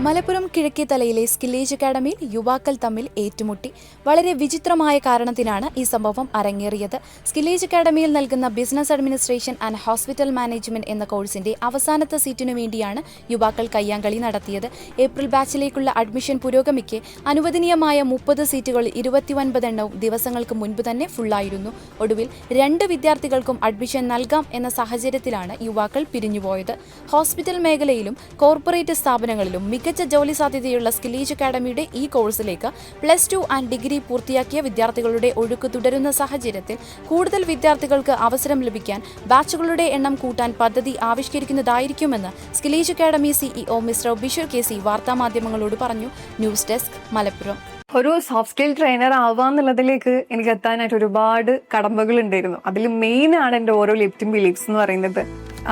Speaker 8: മലപ്പുറം കിഴക്കേത്തലയിലെ സ്കില്ലേജ് അക്കാഡമിയിൽ യുവാക്കൾ തമ്മിൽ ഏറ്റുമുട്ടി. വളരെ വിചിത്രമായ കാരണത്തിനാണ് ഈ സംഭവം അരങ്ങേറിയത്. സ്കില്ലേജ് അക്കാഡമിയിൽ നൽകുന്ന business administration and hospital management എന്ന കോഴ്സിന്റെ അവസാനത്തെ സീറ്റിനു വേണ്ടിയാണ് യുവാക്കൾ കയ്യാങ്കളി നടത്തിയത്. ഏപ്രിൽ ബാച്ചിലേക്കുള്ള അഡ്മിഷൻ പുരോഗമിക്കെ അനുവദനീയമായ 30 സീറ്റുകളിൽ 29 എണ്ണവും ദിവസങ്ങൾക്ക് മുൻപ് തന്നെ ഫുള്ളായിരുന്നു. ഒടുവിൽ 2 വിദ്യാർത്ഥികൾക്കും അഡ്മിഷൻ നൽകാം എന്ന സാഹചര്യത്തിലാണ് യുവാക്കൾ പിരിഞ്ഞുപോയത്. ഹോസ്പിറ്റൽ മേഖലയിലും കോർപ്പറേറ്റ് സ്ഥാപനങ്ങളിലും മികച്ച ജോലി സാധ്യതയുള്ള സ്കില്ലേജ് അക്കാഡമിയുടെ ഈ കോഴ്സിലേക്ക് +2 ആൻഡ് ഡിഗ്രി പൂർത്തിയാക്കിയ വിദ്യാർത്ഥികളുടെ ഒഴുക്ക് തുടരുന്ന സാഹചര്യത്തിൽ കൂടുതൽ വിദ്യാർത്ഥികൾക്ക് അവസരം ലഭിക്കാൻ ബാച്ചുകളുടെ എണ്ണം കൂട്ടാൻ പദ്ധതി ആവിഷ്കരിക്കുന്നതായിരിക്കുമെന്ന് സ്കില്ലേജ് academy CEO mister Bishar KC വാർത്താമാധ്യമങ്ങളോട് പറഞ്ഞു. News desk, Malappuram.
Speaker 24: ഒരു സോഫ്റ്റ് സ്കിൽ ട്രെയിനർ ആവാന്നുള്ളതിലേക്ക് എനിക്ക് എത്താനായിട്ട് ഒരുപാട് കടമ്പകൾ ഉണ്ടായിരുന്നു. അതിൽ മെയിൻ ആണ് എൻ്റെ ഓരോ ലിമിറ്റിംഗ് ബിലീഫ്സ് എന്ന് പറയുന്നത്.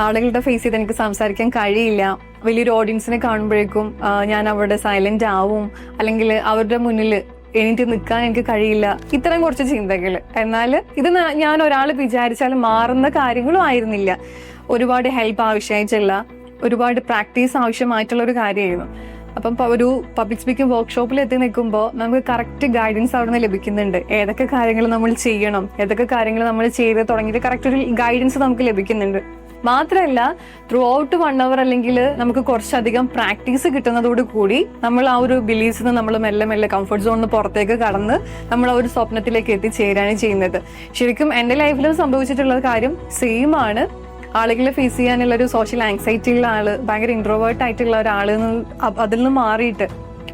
Speaker 24: ആളുകളുടെ ഫേസ് ചെയ്ത് എനിക്ക് സംസാരിക്കാൻ കഴിയില്ല. വലിയൊരു ഓഡിയൻസിനെ കാണുമ്പോഴേക്കും ഞാൻ അവിടെ സൈലന്റ് ആവും, അല്ലെങ്കിൽ അവരുടെ മുന്നിൽ എണീറ്റ് നിൽക്കാൻ എനിക്ക് കഴിയില്ല. ഇത്തരം കുറച്ച് ചിന്തകൾ. എന്നാൽ ഇത് ഞാൻ ഒരാൾ വിചാരിച്ചാൽ മാറുന്ന കാര്യങ്ങളും ആയിരുന്നില്ല. ഒരുപാട് ഹെൽപ്പ് ആവശ്യമായിട്ടുള്ള, ഒരുപാട് പ്രാക്ടീസ് ആവശ്യമായിട്ടുള്ള ഒരു കാര്യമായിരുന്നു. അപ്പം ഒരു പബ്ലിക് സ്പീക്കിംഗ് വർക്ക്ഷോപ്പിൽ എത്തി നിൽക്കുമ്പോൾ നമുക്ക് കറക്റ്റ് ഗൈഡൻസ് അവിടെ നിന്ന് ലഭിക്കുന്നുണ്ട്. ഏതൊക്കെ കാര്യങ്ങൾ നമ്മൾ ചെയ്യണം, ഏതൊക്കെ കാര്യങ്ങൾ നമ്മൾ ചെയ്ത് തുടങ്ങിയിട്ട് കറക്റ്റ് ഒരു ഗൈഡൻസ് നമുക്ക് ലഭിക്കുന്നുണ്ട്. മാത്രമല്ല ത്രൂ ഔട്ട് 1 hour അല്ലെങ്കിൽ നമുക്ക് കുറച്ചധികം പ്രാക്ടീസ് കിട്ടുന്നതോട് കൂടി നമ്മൾ ആ ഒരു ബിലീഫ്സിൽ നിന്ന് നമ്മൾ മെല്ലെ മെല്ലെ കംഫർട്ട് സോണിന് പുറത്തേക്ക് കടന്ന് നമ്മൾ ആ ഒരു സ്വപ്നത്തിലേക്ക് എത്തിച്ചേരാണ് ചെയ്യുന്നത്. ശരിക്കും എൻ്റെ ലൈഫിലും സംഭവിച്ചിട്ടുള്ള കാര്യം സെയിം ആണ്. ആളുകളെ ഫേസ് ചെയ്യാനുള്ള ഒരു സോഷ്യൽ ആങ്സൈറ്റി ഉള്ള ആള്, ഭയങ്കര ഇൻട്രോവേർട്ട് ആയിട്ടുള്ള ഒരാള്, അതിൽ നിന്ന് മാറിയിട്ട്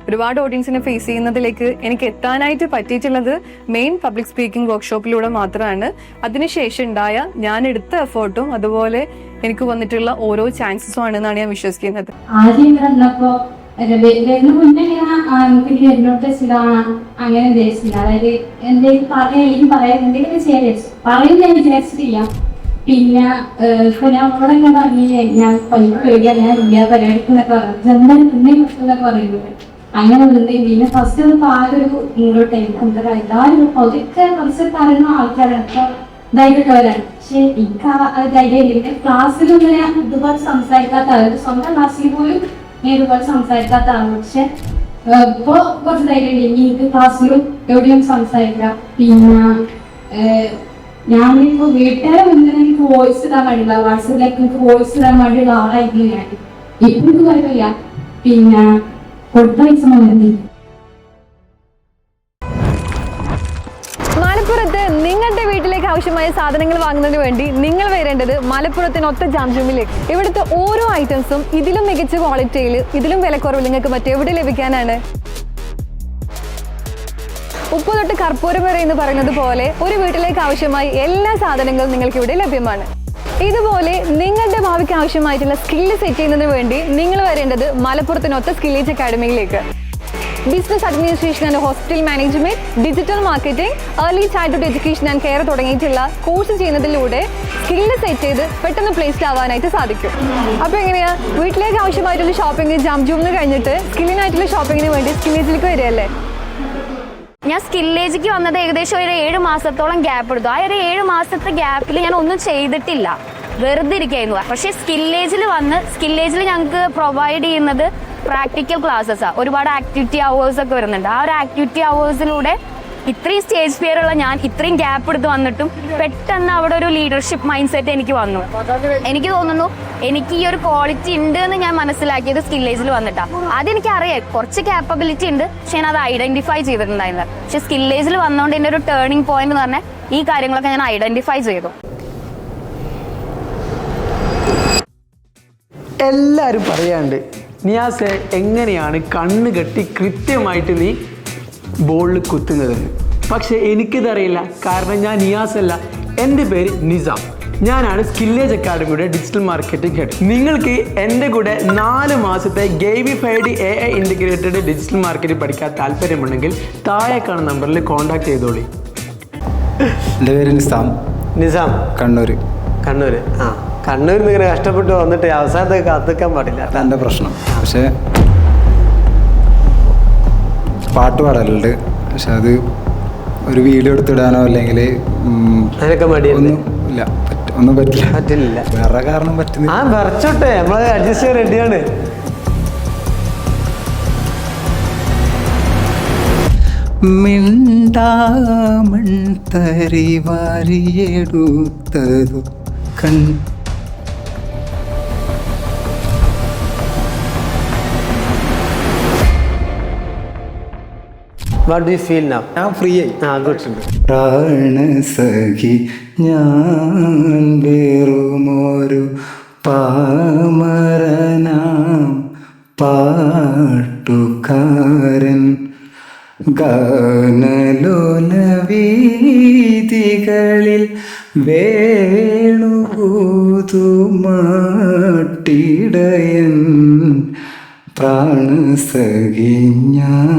Speaker 24: ഒരുപാട് ഓഡിയൻസിനെ ഫേസ് ചെയ്യുന്നതിലേക്ക് എനിക്ക് എത്താനായിട്ട് പറ്റിയിട്ടുള്ളത് മെയിൻ പബ്ലിക് സ്പീക്കിംഗ് വർക്ക്ഷോപ്പിലൂടെ മാത്രമാണ്. അതിനുശേഷം ഉണ്ടായ ഞാൻ എടുത്ത എഫേർട്ടും അതുപോലെ എനിക്ക് വന്നിട്ടുള്ള ഓരോ ചാൻസസും ആണെന്നാണ് ഞാൻ വിശ്വസിക്കുന്നത്.
Speaker 14: ആദ്യം വന്നപ്പോ മുന്നേ അങ്ങനെ ഉദ്ദേശിച്ചില്ല. അതായത് എന്തെങ്കിലും പറയാൻ എന്തെങ്കിലും ചെയ്യാൻ പറയുന്ന ഞാൻ വിചാരിച്ചിട്ടില്ല. പിന്നെ ഇപ്പൊ ഞാൻ അവിടെ ഇങ്ങനെ പറഞ്ഞില്ലേ, ഞാൻ പേടിയാണ്, ഞാൻ ഇന്ത്യ പരിപാടിക്കുന്നൊക്കെ ജന്മം നിന്നൊക്കെ പറയുന്നത്. അങ്ങനെ നിന്ന് പിന്നെ ഫസ്റ്റ് ഒന്ന് ആരൊരു ഇങ്ങോട്ടായിരുന്നു എന്താ എല്ലാവരും അതൊക്കെ കുറച്ച് തരുന്ന ആൾക്കാരാണ്, അപ്പൊ ധൈര്യമുള്ളവരാണ്. പക്ഷെ എനിക്ക് ആ ധൈര്യം ഇല്ല. ക്ലാസ്സിലൊന്നും ഞാൻ ഇതുപോലെ സംസാരിക്കാത്ത ആളാണ്. സ്വന്തം ക്ലാസ്സിൽ പോലും ഞാൻ ഇതുപോലെ സംസാരിക്കാത്ത ആളാണ്. പക്ഷെ ഇപ്പൊ കുറച്ച് ധൈര്യം ഇല്ലെങ്കിൽ എനിക്ക് ക്ലാസ്സിലും എവിടെയും സംസാരിക്കാം. പിന്നെ ഞാനിപ്പോ വീട്ടുകാരെ മുന്നിൽ എനിക്ക് വോയിസ് ഇടാൻ വേണ്ടിയുള്ള വാട്സപ്പിലേക്ക് എനിക്ക് വോയിസ് ഇടാൻ വേണ്ടിയുള്ള ആളായിരുന്നു ഞാൻ. ഇപ്പൊ ഇത് കുഴപ്പമില്ല. പിന്നെ
Speaker 24: മലപ്പുറത്ത് നിങ്ങളുടെ വീട്ടിലേക്ക് ആവശ്യമായ സാധനങ്ങൾ വാങ്ങുന്നതിന് വേണ്ടി നിങ്ങൾ വരേണ്ടത് മലപ്പുറത്തിനൊത്ത ജാംജൂമിലേക്ക്. ഇവിടുത്തെ ഓരോ ഐറ്റംസും ഇതിലും മികച്ച ക്വാളിറ്റിയിൽ, ഇതിലും വിലക്കുറവിൽ നിങ്ങൾക്ക് മറ്റെവിടെ ലഭിക്കാനാണ്? ഉപ്പ് തൊട്ട് കർപ്പൂരം വരെ എന്ന് പറയുന്നത് പോലെ ഒരു വീട്ടിലേക്ക് ആവശ്യമായ എല്ലാ സാധനങ്ങളും നിങ്ങൾക്ക് ഇവിടെ ലഭ്യമാണ്. ഇതുപോലെ നിങ്ങളുടെ ഭാവിക്ക് ആവശ്യമായിട്ടുള്ള സ്കില്ല് സെറ്റ് ചെയ്യുന്നതിന് വേണ്ടി നിങ്ങൾ വരേണ്ടത് മലപ്പുറത്തിനൊത്ത സ്കില്ലേജ് അക്കാഡമിയിലേക്ക്. Business administration and hospital management, digital marketing, early childhood education and care തുടങ്ങിയിട്ടുള്ള കോഴ്സ് ചെയ്യുന്നതിലൂടെ സ്കില്ല് സെറ്റ് ചെയ്ത് പെട്ടെന്ന് പ്ലേസ്ഡ് ആവാനായിട്ട് സാധിക്കും. അപ്പോൾ എങ്ങനെയാ വീട്ടിലേക്ക് ആവശ്യമായിട്ടുള്ള ഷോപ്പിംഗ് ജാംജൂമിന് കഴിഞ്ഞിട്ട് സ്കില്ലിനായിട്ടുള്ള ഷോപ്പിങ്ങിന് വേണ്ടി സ്കില്ലേജിലേക്ക് വരികയല്ലേ?
Speaker 15: ഞാൻ സ്കില്ലേജിക്ക് വന്നത് ഏകദേശം ഒരു 7 മാസത്തോളം ഗ്യാപ്പ് എടുത്തു. ആ ഒരു 7 മാസത്തെ ഗ്യാപ്പിൽ ഞാൻ ഒന്നും ചെയ്തിട്ടില്ല, വെറുതെ ഇരിക്കുകയായിരുന്നു. പക്ഷേ സ്കില്ലേജിൽ ഞങ്ങൾക്ക് പ്രൊവൈഡ് ചെയ്യുന്നത് പ്രാക്ടിക്കൽ ക്ലാസ്സസാണ്. ഒരുപാട് ആക്ടിവിറ്റി അവേഴ്സ് ഒക്കെ വരുന്നുണ്ട്. ആ ഒരു ആക്ടിവിറ്റി അവേഴ്സിലൂടെ ഇത്രയും സ്റ്റേജ് ഫിയർ ഉള്ള ഞാൻ ഇത്രയും ഗ്യാപ്പ് എടുത്ത് വന്നിട്ടും പെട്ടെന്ന് അവിടെ ഒരു ലീഡർഷിപ്പ് മൈൻഡ് സെറ്റ് എനിക്ക് വന്നു. എനിക്ക് തോന്നുന്നു എനിക്ക് ഈ ഒരു ക്വാളിറ്റി ഉണ്ട് എന്ന് ഞാൻ മനസ്സിലാക്കിയത് സ്കില്ലേജിൽ വന്നിട്ടാണ്. അതെനിക്ക് അറിയാം കുറച്ച് ക്യാപ്പബിലിറ്റി ഉണ്ട്, പക്ഷെ ഞാൻ അത് ഐഡന്റിഫൈ ചെയ്തിട്ടുണ്ടായിരുന്നില്ല. പക്ഷെ സ്കില്ലേജിൽ വന്നുകൊണ്ട് എൻ്റെ ഒരു ടേണിംഗ് പോയിന്റ് എന്ന് പറഞ്ഞാൽ ഈ കാര്യങ്ങളൊക്കെ ഞാൻ ഐഡന്റിഫൈ ചെയ്തു.
Speaker 10: എല്ലാവരും പറയാണ്ട് നിയാസെ എങ്ങനെയാണ് കണ്ണ് കെട്ടി കൃത്യമായിട്ട് നീ ബോളിൽ കുത്തുന്നതെന്ന്. പക്ഷെ എനിക്കിതറിയില്ല, കാരണം ഞാൻ നിയാസല്ല, എൻ്റെ പേര് നിസാം. ഞാനാണ് സ്കില്ലേജ് അക്കാഡമിയുടെ ഡിജിറ്റൽ മാർക്കറ്റിംഗ് ഹെഡ്. നിങ്ങൾക്ക് എൻ്റെ കൂടെ 4 മാസത്തെ gamified AI integrated digital marketing പഠിക്കാൻ താല്പര്യമുണ്ടെങ്കിൽ താഴെ കാണുന്ന നമ്പറിൽ കോൺടാക്ട് ചെയ്തോളി.
Speaker 13: എൻ്റെ പേര് നിസാം.
Speaker 1: നിസാം,
Speaker 13: കണ്ണൂർ.
Speaker 1: കണ്ണൂർ. ആ, കണ്ണൂരിൽ നിന്ന് ഇങ്ങനെ കഷ്ടപ്പെട്ട് വന്നിട്ട് അവസാനത്തേക്ക് കാത്തിക്കാൻ പാടില്ല,
Speaker 13: എൻ്റെ പ്രശ്നം. പക്ഷേ പാട്ട് പാടലുണ്ട്, പക്ഷെ അത് ഒരു വീഡിയോ എടുത്തിടാനോ അല്ലെങ്കിൽ
Speaker 1: അതിനൊക്കെ മടിയൊന്നും
Speaker 13: ഇല്ല, ഒന്നും പറ്റില്ല. വേറെ കാരണം പറ്റുന്നില്ല.
Speaker 1: ആ, വരച്ചോട്ടെ, നമ്മൾ അഡ്ജസ്റ്റ് ചെയ്യാൻ റെഡിയാണ്.
Speaker 13: മിണ്ടാമൺ തരി വാരിയെടുത്തതു കൺ.
Speaker 1: What do you feel now?
Speaker 13: ഞാൻ ഫ്രീ ആയി.
Speaker 1: good.
Speaker 13: പ്രാണസഖി ഞാൻ വെറുമൊരു പാമരനാം പാട്ടുകാരൻ. ഗാനലോല വീതികളിൽ വേണുതൂമാട്ടിടയൻ പ്രാണസഖി ഞാൻ.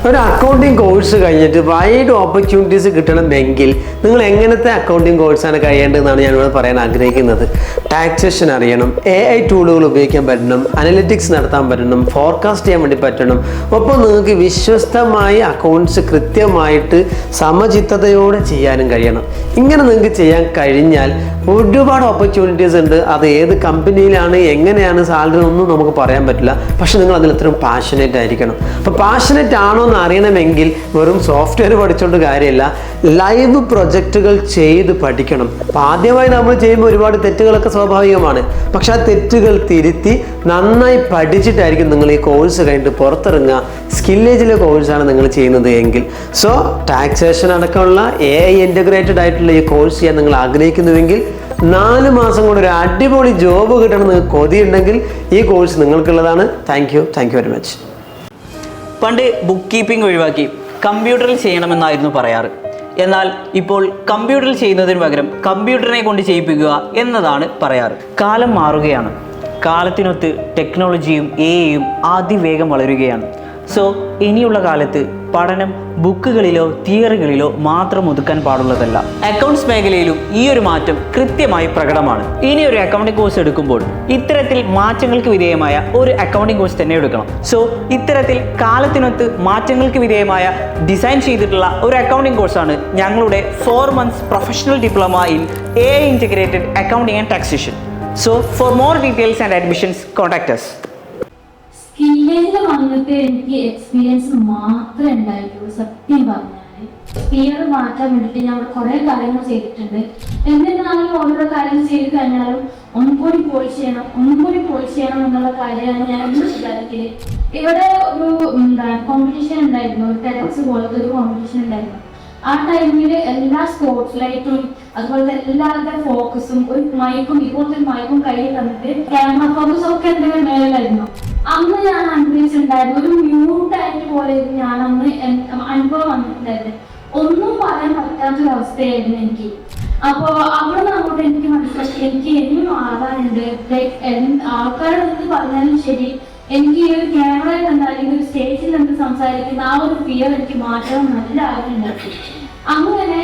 Speaker 1: ഒരു അക്കൗണ്ടിങ് കോഴ്സ് കഴിഞ്ഞിട്ട് വൈഡ് ഓപ്പർച്യൂണിറ്റീസ് കിട്ടണമെങ്കിൽ നിങ്ങൾ എങ്ങനത്തെ അക്കൗണ്ടിങ് കോഴ്സാണ് കഴിയേണ്ടതെന്നാണ് ഞാനിവിടെ പറയാൻ ആഗ്രഹിക്കുന്നത്. ടാക്സേഷൻ അറിയണം, AI ടൂളുകൾ ഉപയോഗിക്കാൻ പറ്റണം, അനലിറ്റിക്സ് നടത്താൻ പറ്റണം, ഫോർകാസ്റ്റ് ചെയ്യാൻ വേണ്ടി പറ്റണം. ഒപ്പം നിങ്ങൾക്ക് വിശ്വസ്തമായി അക്കൗണ്ട്സ് കൃത്യമായിട്ട് സമചിത്തതയോടെ ചെയ്യാനും കഴിയണം. ഇങ്ങനെ നിങ്ങൾക്ക് ചെയ്യാൻ കഴിഞ്ഞാൽ ഒരുപാട് ഓപ്പർച്യൂണിറ്റീസ് ഉണ്ട്. അത് ഏത് കമ്പനിയിലാണ്, എങ്ങനെയാണ്, സാലറി ഒന്നും നമുക്ക് പറയാൻ പറ്റില്ല. പക്ഷെ നിങ്ങൾ അതിൽ ഇത്രയും പാഷനേറ്റ് ആയിരിക്കണം. അപ്പോൾ പാഷനേറ്റ് ആണോ എന്ന് അറിയണമെങ്കിൽ വെറും സോഫ്റ്റ്വെയർ പഠിച്ചുകൊണ്ട് കാര്യമില്ല, ലൈവ് പ്രൊജക്റ്റുകൾ ചെയ്ത് പഠിക്കണം. അപ്പോൾ ആദ്യമായി നമ്മൾ ചെയ്യുമ്പോൾ ഒരുപാട് തെറ്റുകളൊക്കെ സ്വാഭാവികമാണ്. പക്ഷെ ആ തെറ്റുകൾ തിരുത്തി നന്നായി പഠിച്ചിട്ടായിരിക്കും നിങ്ങൾ ഈ കോഴ്സ് കഴിഞ്ഞിട്ട് പുറത്തിറങ്ങുക. സ്കില്ലേജിലെ കോഴ്സാണ് നിങ്ങൾ ചെയ്യുന്നത് എങ്കിൽ. സോ ടാക്സേഷൻ അടക്കമുള്ള AI ഇൻ്റഗ്രേറ്റഡ് ആയിട്ടുള്ള ഈ കോഴ്സ് ചെയ്യാൻ നിങ്ങൾ ആഗ്രഹിക്കുന്നുവെങ്കിൽ 4 മാസം കൊണ്ട് ഒരു അടിപൊളി ജോബ് കിട്ടണം നിങ്ങൾക്ക് കൊതിയുണ്ടെങ്കിൽ ഈ കോഴ്സ് നിങ്ങൾക്കുള്ളതാണ്. Thank you very much.
Speaker 7: പണ്ട് ബുക്ക് കീപ്പിംഗ് ഒഴിവാക്കി കമ്പ്യൂട്ടറിൽ ചെയ്യണമെന്നായിരുന്നു പറയാറ്. എന്നാൽ ഇപ്പോൾ കമ്പ്യൂട്ടറിൽ ചെയ്യുന്നതിന് പകരം കമ്പ്യൂട്ടറിനെ കൊണ്ട് ചെയ്യിപ്പിക്കുക എന്നതാണ് പറയാറ്. കാലം മാറുകയാണ്. കാലത്തിനൊത്ത് ടെക്നോളജിയും AIയും അതിവേഗം വളരുകയാണ്. സോ ഇനിയുള്ള കാലത്ത് പഠനം ബുക്കുകളിലോ തിയറികളിലോ മാത്രം ഒതുക്കാൻ പാടുള്ളതല്ല. അക്കൗണ്ട്സ് മേഖലയിലും ഈ ഒരു മാറ്റം കൃത്യമായി പ്രകടമാണ്. ഇനി ഒരു അക്കൗണ്ടിംഗ് കോഴ്സ് എടുക്കുമ്പോൾ ഇത്തരത്തിൽ മാറ്റങ്ങൾക്ക് വിധേയമായ ഒരു അക്കൗണ്ടിംഗ് കോഴ്സ് തന്നെ എടുക്കണം. സോ ഇത്തരത്തിൽ കാലത്തിനൊത്ത് മാറ്റങ്ങൾക്ക് വിധേയമായ ഡിസൈൻ ചെയ്തിട്ടുള്ള ഒരു അക്കൗണ്ടിംഗ് കോഴ്സാണ് ഞങ്ങളുടെ 4 months professional diploma in AI integrated accounting and taxation. So for more details and admissions contact us.
Speaker 14: സ്കില്ലേജിൽ വന്നിട്ട് എനിക്ക് എക്സ്പീരിയൻസ് മാത്രമേ ഉണ്ടായിട്ടുള്ളൂ. സത്യം പറഞ്ഞാൽ ഫിയർ മാറ്റാൻ വേണ്ടിയിട്ട് ഞാൻ അവിടെ കുറേ കാര്യങ്ങൾ ചെയ്തിട്ടുണ്ട്. എന്നിരുന്നാലും ഓരോ കാര്യങ്ങൾ ചെയ്ത് കഴിഞ്ഞാലും ഒന്നും കൂടി പോളിഷ് ചെയ്യണം എന്നുള്ള കാര്യമാണ് ഞാൻ വിചാരിക്കല്. ഇവിടെ ഒരു കോമ്പറ്റീഷൻ ഉണ്ടായിരുന്നു, ഒരു ടെലക്സ് പോലത്തെ ഒരു കോമ്പറ്റീഷൻ ഉണ്ടായിരുന്നു. ആ ടൈമിൽ എല്ലാ സ്പോർട്സ് ലൈറ്റും അതുപോലത്തെ എല്ലാവരുടെ ഫോക്കസും ഒരു മൈക്കും ഇപ്പോഴത്തെ ഒരു മൈക്കും കയ്യിൽ തന്നിട്ട് ക്യാമറ ഫോക്കസും ഒക്കെ എൻ്റെ മേലായിരുന്നു. അന്ന് ഞാൻ അനുഭവിച്ചിട്ടുണ്ടായിരുന്നു ഒരു മ്യൂട്ടായിട്ട് പോലെ ഞാൻ അന്ന് അനുഭവം വന്നിട്ടുണ്ടായിരുന്നു. ഒന്നും പറയാൻ പറ്റാത്തൊരവസ്ഥയായിരുന്നു എനിക്ക്. അപ്പോ അവിടെ നിന്ന് അങ്ങോട്ട് എനിക്ക് മനസ്സിലാക്കി എനിക്ക് ഇനിയും ആവാനുണ്ട്. ആൾക്കാരുടെ അടുത്ത് പറഞ്ഞാലും ശരി, എനിക്ക് ഈ ഒരു ക്യാമറയിൽ നിന്ന് അല്ലെങ്കിൽ ഒരു സ്റ്റേജിൽ നിന്ന് സംസാരിക്കുന്ന ആ ഒരു ഫിയർ എനിക്ക് മാറ്റണം നല്ല ആഗ്രഹമുണ്ടാക്കി. അങ്ങനെ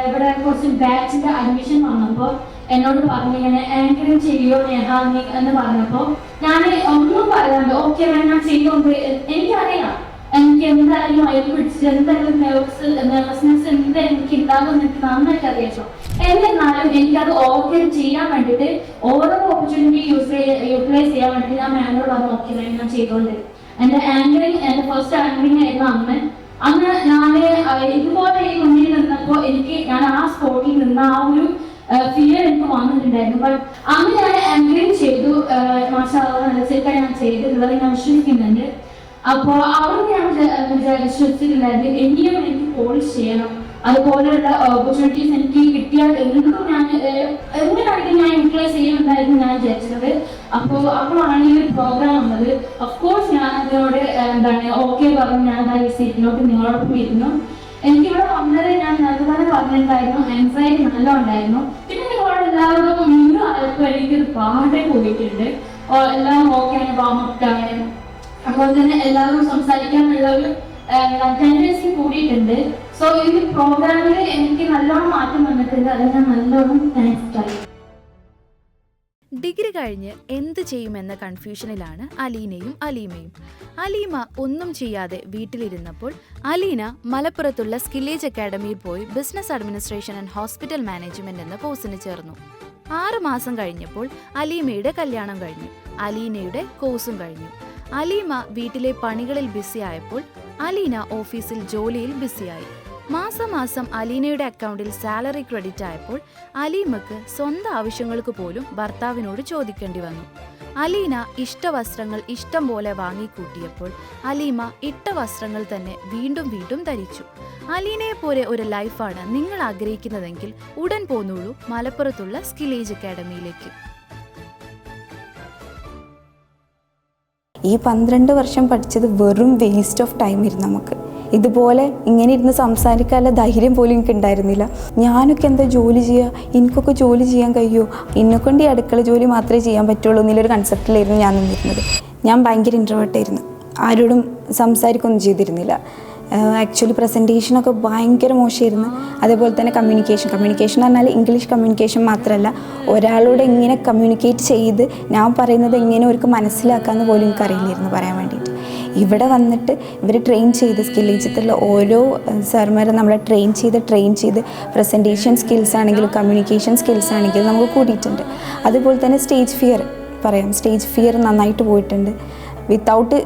Speaker 14: ഇവിടെ കുറച്ച് ബാച്ചിന്റെ അഡ്മിഷൻ വന്നപ്പോൾ എന്നോട് പറഞ്ഞു ഇങ്ങനെ ആങ്കറിങ് ചെയ്യോ നേഹാനി എന്ന് പറഞ്ഞപ്പോൾ ഞാൻ ഒന്നും പറയാണ്ട് ഓക്കെ ഞാൻ ചെയ്യുന്നുണ്ട്. എനിക്കറിയാം എനിക്ക് എനിക്ക് എന്തായാലും അയൽ പിടിച്ച് എന്തായാലും നെർവസ്നെസ് എന്താ എനിക്ക് ഉണ്ടാകുമെന്ന് എനിക്ക് നന്നായിട്ട് അറിയാം. എന്നിരുന്നാലും എനിക്കത് ഓവർകം ചെയ്യാൻ വേണ്ടിയിട്ട് ഓരോ ഓപ്പർച്യൂണിറ്റി യൂട്ടിലൈസ് ചെയ്യാൻ വേണ്ടിയിട്ട് ഞാൻ മാനോട് പറഞ്ഞ് ഓക്കെ ഞാൻ ചെയ്തുകൊണ്ടിരുന്നു. എൻ്റെ ഫസ്റ്റ് ആങ്കറിങ് ആയിരുന്നു അന്ന് ഞാൻ ഇതുപോലെ ഈ മുന്നിൽ നിന്നപ്പോൾ ഞാൻ ആ സ്പോട്ടിൽ നിന്ന് ആ ഒരു ഫിയർ എനിക്ക് വന്നിട്ടുണ്ടായിരുന്നു. ബട്ട് അന്ന് ഞാൻ ആങ്കറിങ് ചെയ്തു. മാഷാഅല്ലാഹ് ഞാൻ ചെയ്തിട്ടുള്ളത് ഞാൻ വിശ്വസിക്കുന്നുണ്ട്. അപ്പോൾ അവിടെ ഞാൻ വിശ്വസിച്ചിട്ടുണ്ടായിരുന്നു ഇനിയും എനിക്ക് പോളിഷ് ചെയ്യണം. അതുപോലെയുള്ള ഓപ്പർച്യൂണിറ്റീസ് എനിക്ക് കിട്ടിയാൽ എന്തും ഞാൻ എങ്ങനെയാണെങ്കിലും ഞാൻ യൂട്ടിലൈസ് ചെയ്യുന്നുണ്ടായിരുന്നു ഞാൻ വിചാരിച്ചത്. അപ്പോഴാണ് ഈ ഒരു പ്രോഗ്രാം വന്നത്. ഓഫ്കോഴ്സ് ഞാൻ അതിനോട് ഓക്കെ പറഞ്ഞു. ഞാൻ ഈ സീറ്റിനോട്ട് നിങ്ങളോടൊപ്പം ഇരുന്നു. എനിക്കിവിടെ വന്നത് ഞാൻ നേരത്തെ തന്നെ പറഞ്ഞിട്ടുണ്ടായിരുന്നു ആൻസൈറ്റി നല്ല ഉണ്ടായിരുന്നു. പിന്നെ നിങ്ങളോട് എല്ലാവരും മുന്നേ ആയപ്പോൾ എനിക്കൊരു പാടെ പോയിട്ടുണ്ട്. എല്ലാം ഓക്കെയാണ്, വാമപ്പാണ്. അതുപോലെ തന്നെ എല്ലാവരും സംസാരിക്കാനുള്ള ഒരു ടെൻഡൻസി കൂടിയിട്ടുണ്ട്. സോ ഈ പ്രോഗ്രാമിൽ എനിക്ക് നല്ലോണം മാറ്റം വന്നിട്ടുണ്ട്. അത് ഞാൻ നല്ലോണം താങ്ക്സ്.
Speaker 8: ഡിഗ്രി കഴിഞ്ഞ് എന്ത് ചെയ്യുമെന്ന കൺഫ്യൂഷനിലാണ് അലീനയും അലീമയും. അലീമ ഒന്നും ചെയ്യാതെ വീട്ടിലിരുന്നപ്പോൾ അലീന മലപ്പുറത്തുള്ള സ്കില്ലേജ് അക്കാഡമിയിൽ പോയി business administration and hospital management എന്ന കോഴ്സിന് ചേർന്നു. 6 മാസം കഴിഞ്ഞപ്പോൾ അലീമയുടെ കല്യാണം കഴിഞ്ഞു. അലീനയുടെ കോഴ്സും കഴിഞ്ഞു. അലീമ വീട്ടിലെ പണികളിൽ ബിസിയായപ്പോൾ അലീന ഓഫീസിൽ ജോലിയിൽ ബിസിയായി. മാസം അലീനയുടെ അക്കൗണ്ടിൽ സാലറി ക്രെഡിറ്റ് ആയപ്പോൾ അലീമക്ക് സ്വന്തം ആവശ്യങ്ങൾക്ക് പോലും ഭർത്താവിനോട് ചോദിക്കേണ്ടി വന്നു. അലീന ഇഷ്ടവസ്ത്രങ്ങൾ ഇഷ്ടം പോലെ വാങ്ങിക്കൂട്ടിയപ്പോൾ അലീമ ഇട്ട വസ്ത്രങ്ങൾ തന്നെ വീണ്ടും വീണ്ടും ധരിച്ചു. അലീനയെ പോലെ ഒരു ലൈഫാണ് നിങ്ങൾ ആഗ്രഹിക്കുന്നതെങ്കിൽ ഉടൻ പോന്നോളൂ മലപ്പുറത്തുള്ള സ്കില്ലേജ് അക്കാഡമിയിലേക്ക്.
Speaker 3: ഈ 12 വർഷം പഠിച്ചത് വെറും വേസ്റ്റ് ഓഫ് ടൈം ആയിരുന്നു. നമുക്ക് ഇതുപോലെ ഇങ്ങനെ ഇരുന്ന് സംസാരിക്കാനുള്ള ധൈര്യം പോലും എനിക്ക് ഉണ്ടായിരുന്നില്ല. ഞാനൊക്കെ എന്താ ജോലി ചെയ്യുക, എനിക്കൊക്കെ ജോലി ചെയ്യാൻ കഴിയുമോ, എന്നെക്കൊണ്ട് ഈ അടുക്കള ജോലി മാത്രമേ ചെയ്യാൻ പറ്റുള്ളൂ എന്നുള്ളൊരു കൺസെപ്റ്റിലായിരുന്നു ഞാൻ നിന്നിരുന്നത്. ഞാൻ ഭയങ്കര ഇൻട്രോവേർട്ടായിരുന്നു. ആരോടും സംസാരിക്കുകയൊന്നും ചെയ്തിരുന്നില്ല. ആക്ച്വലി പ്രസൻറ്റേഷനൊക്കെ ഭയങ്കര മോശമായിരുന്നു. അതേപോലെ തന്നെ കമ്മ്യൂണിക്കേഷൻ എന്ന് പറഞ്ഞാൽ ഇംഗ്ലീഷ് കമ്മ്യൂണിക്കേഷൻ മാത്രമല്ല, ഒരാളോട് എങ്ങനെ കമ്മ്യൂണിക്കേറ്റ് ചെയ്ത് ഞാൻ പറയുന്നത് എങ്ങനെ അവർക്ക് മനസ്സിലാക്കാമെന്ന് പോലും എനിക്കറിയില്ലായിരുന്നു പറയാൻ വേണ്ടിയിട്ട്. ഇവിടെ വന്നിട്ട് ഇവർ ട്രെയിൻ ചെയ്ത് സ്കില്ലേജിലുള്ള ഓരോ സാർമാരും നമ്മളെ ട്രെയിൻ ചെയ്ത് പ്രസൻറ്റേഷൻ സ്കിൽസ് ആണെങ്കിലും കമ്മ്യൂണിക്കേഷൻ സ്കിൽസ് ആണെങ്കിലും നമുക്ക് കൂടിയിട്ടുണ്ട്. അതുപോലെ തന്നെ സ്റ്റേജ് ഫിയർ നന്നായിട്ട് പോയിട്ടുണ്ട്. വിത്തൗട്ട്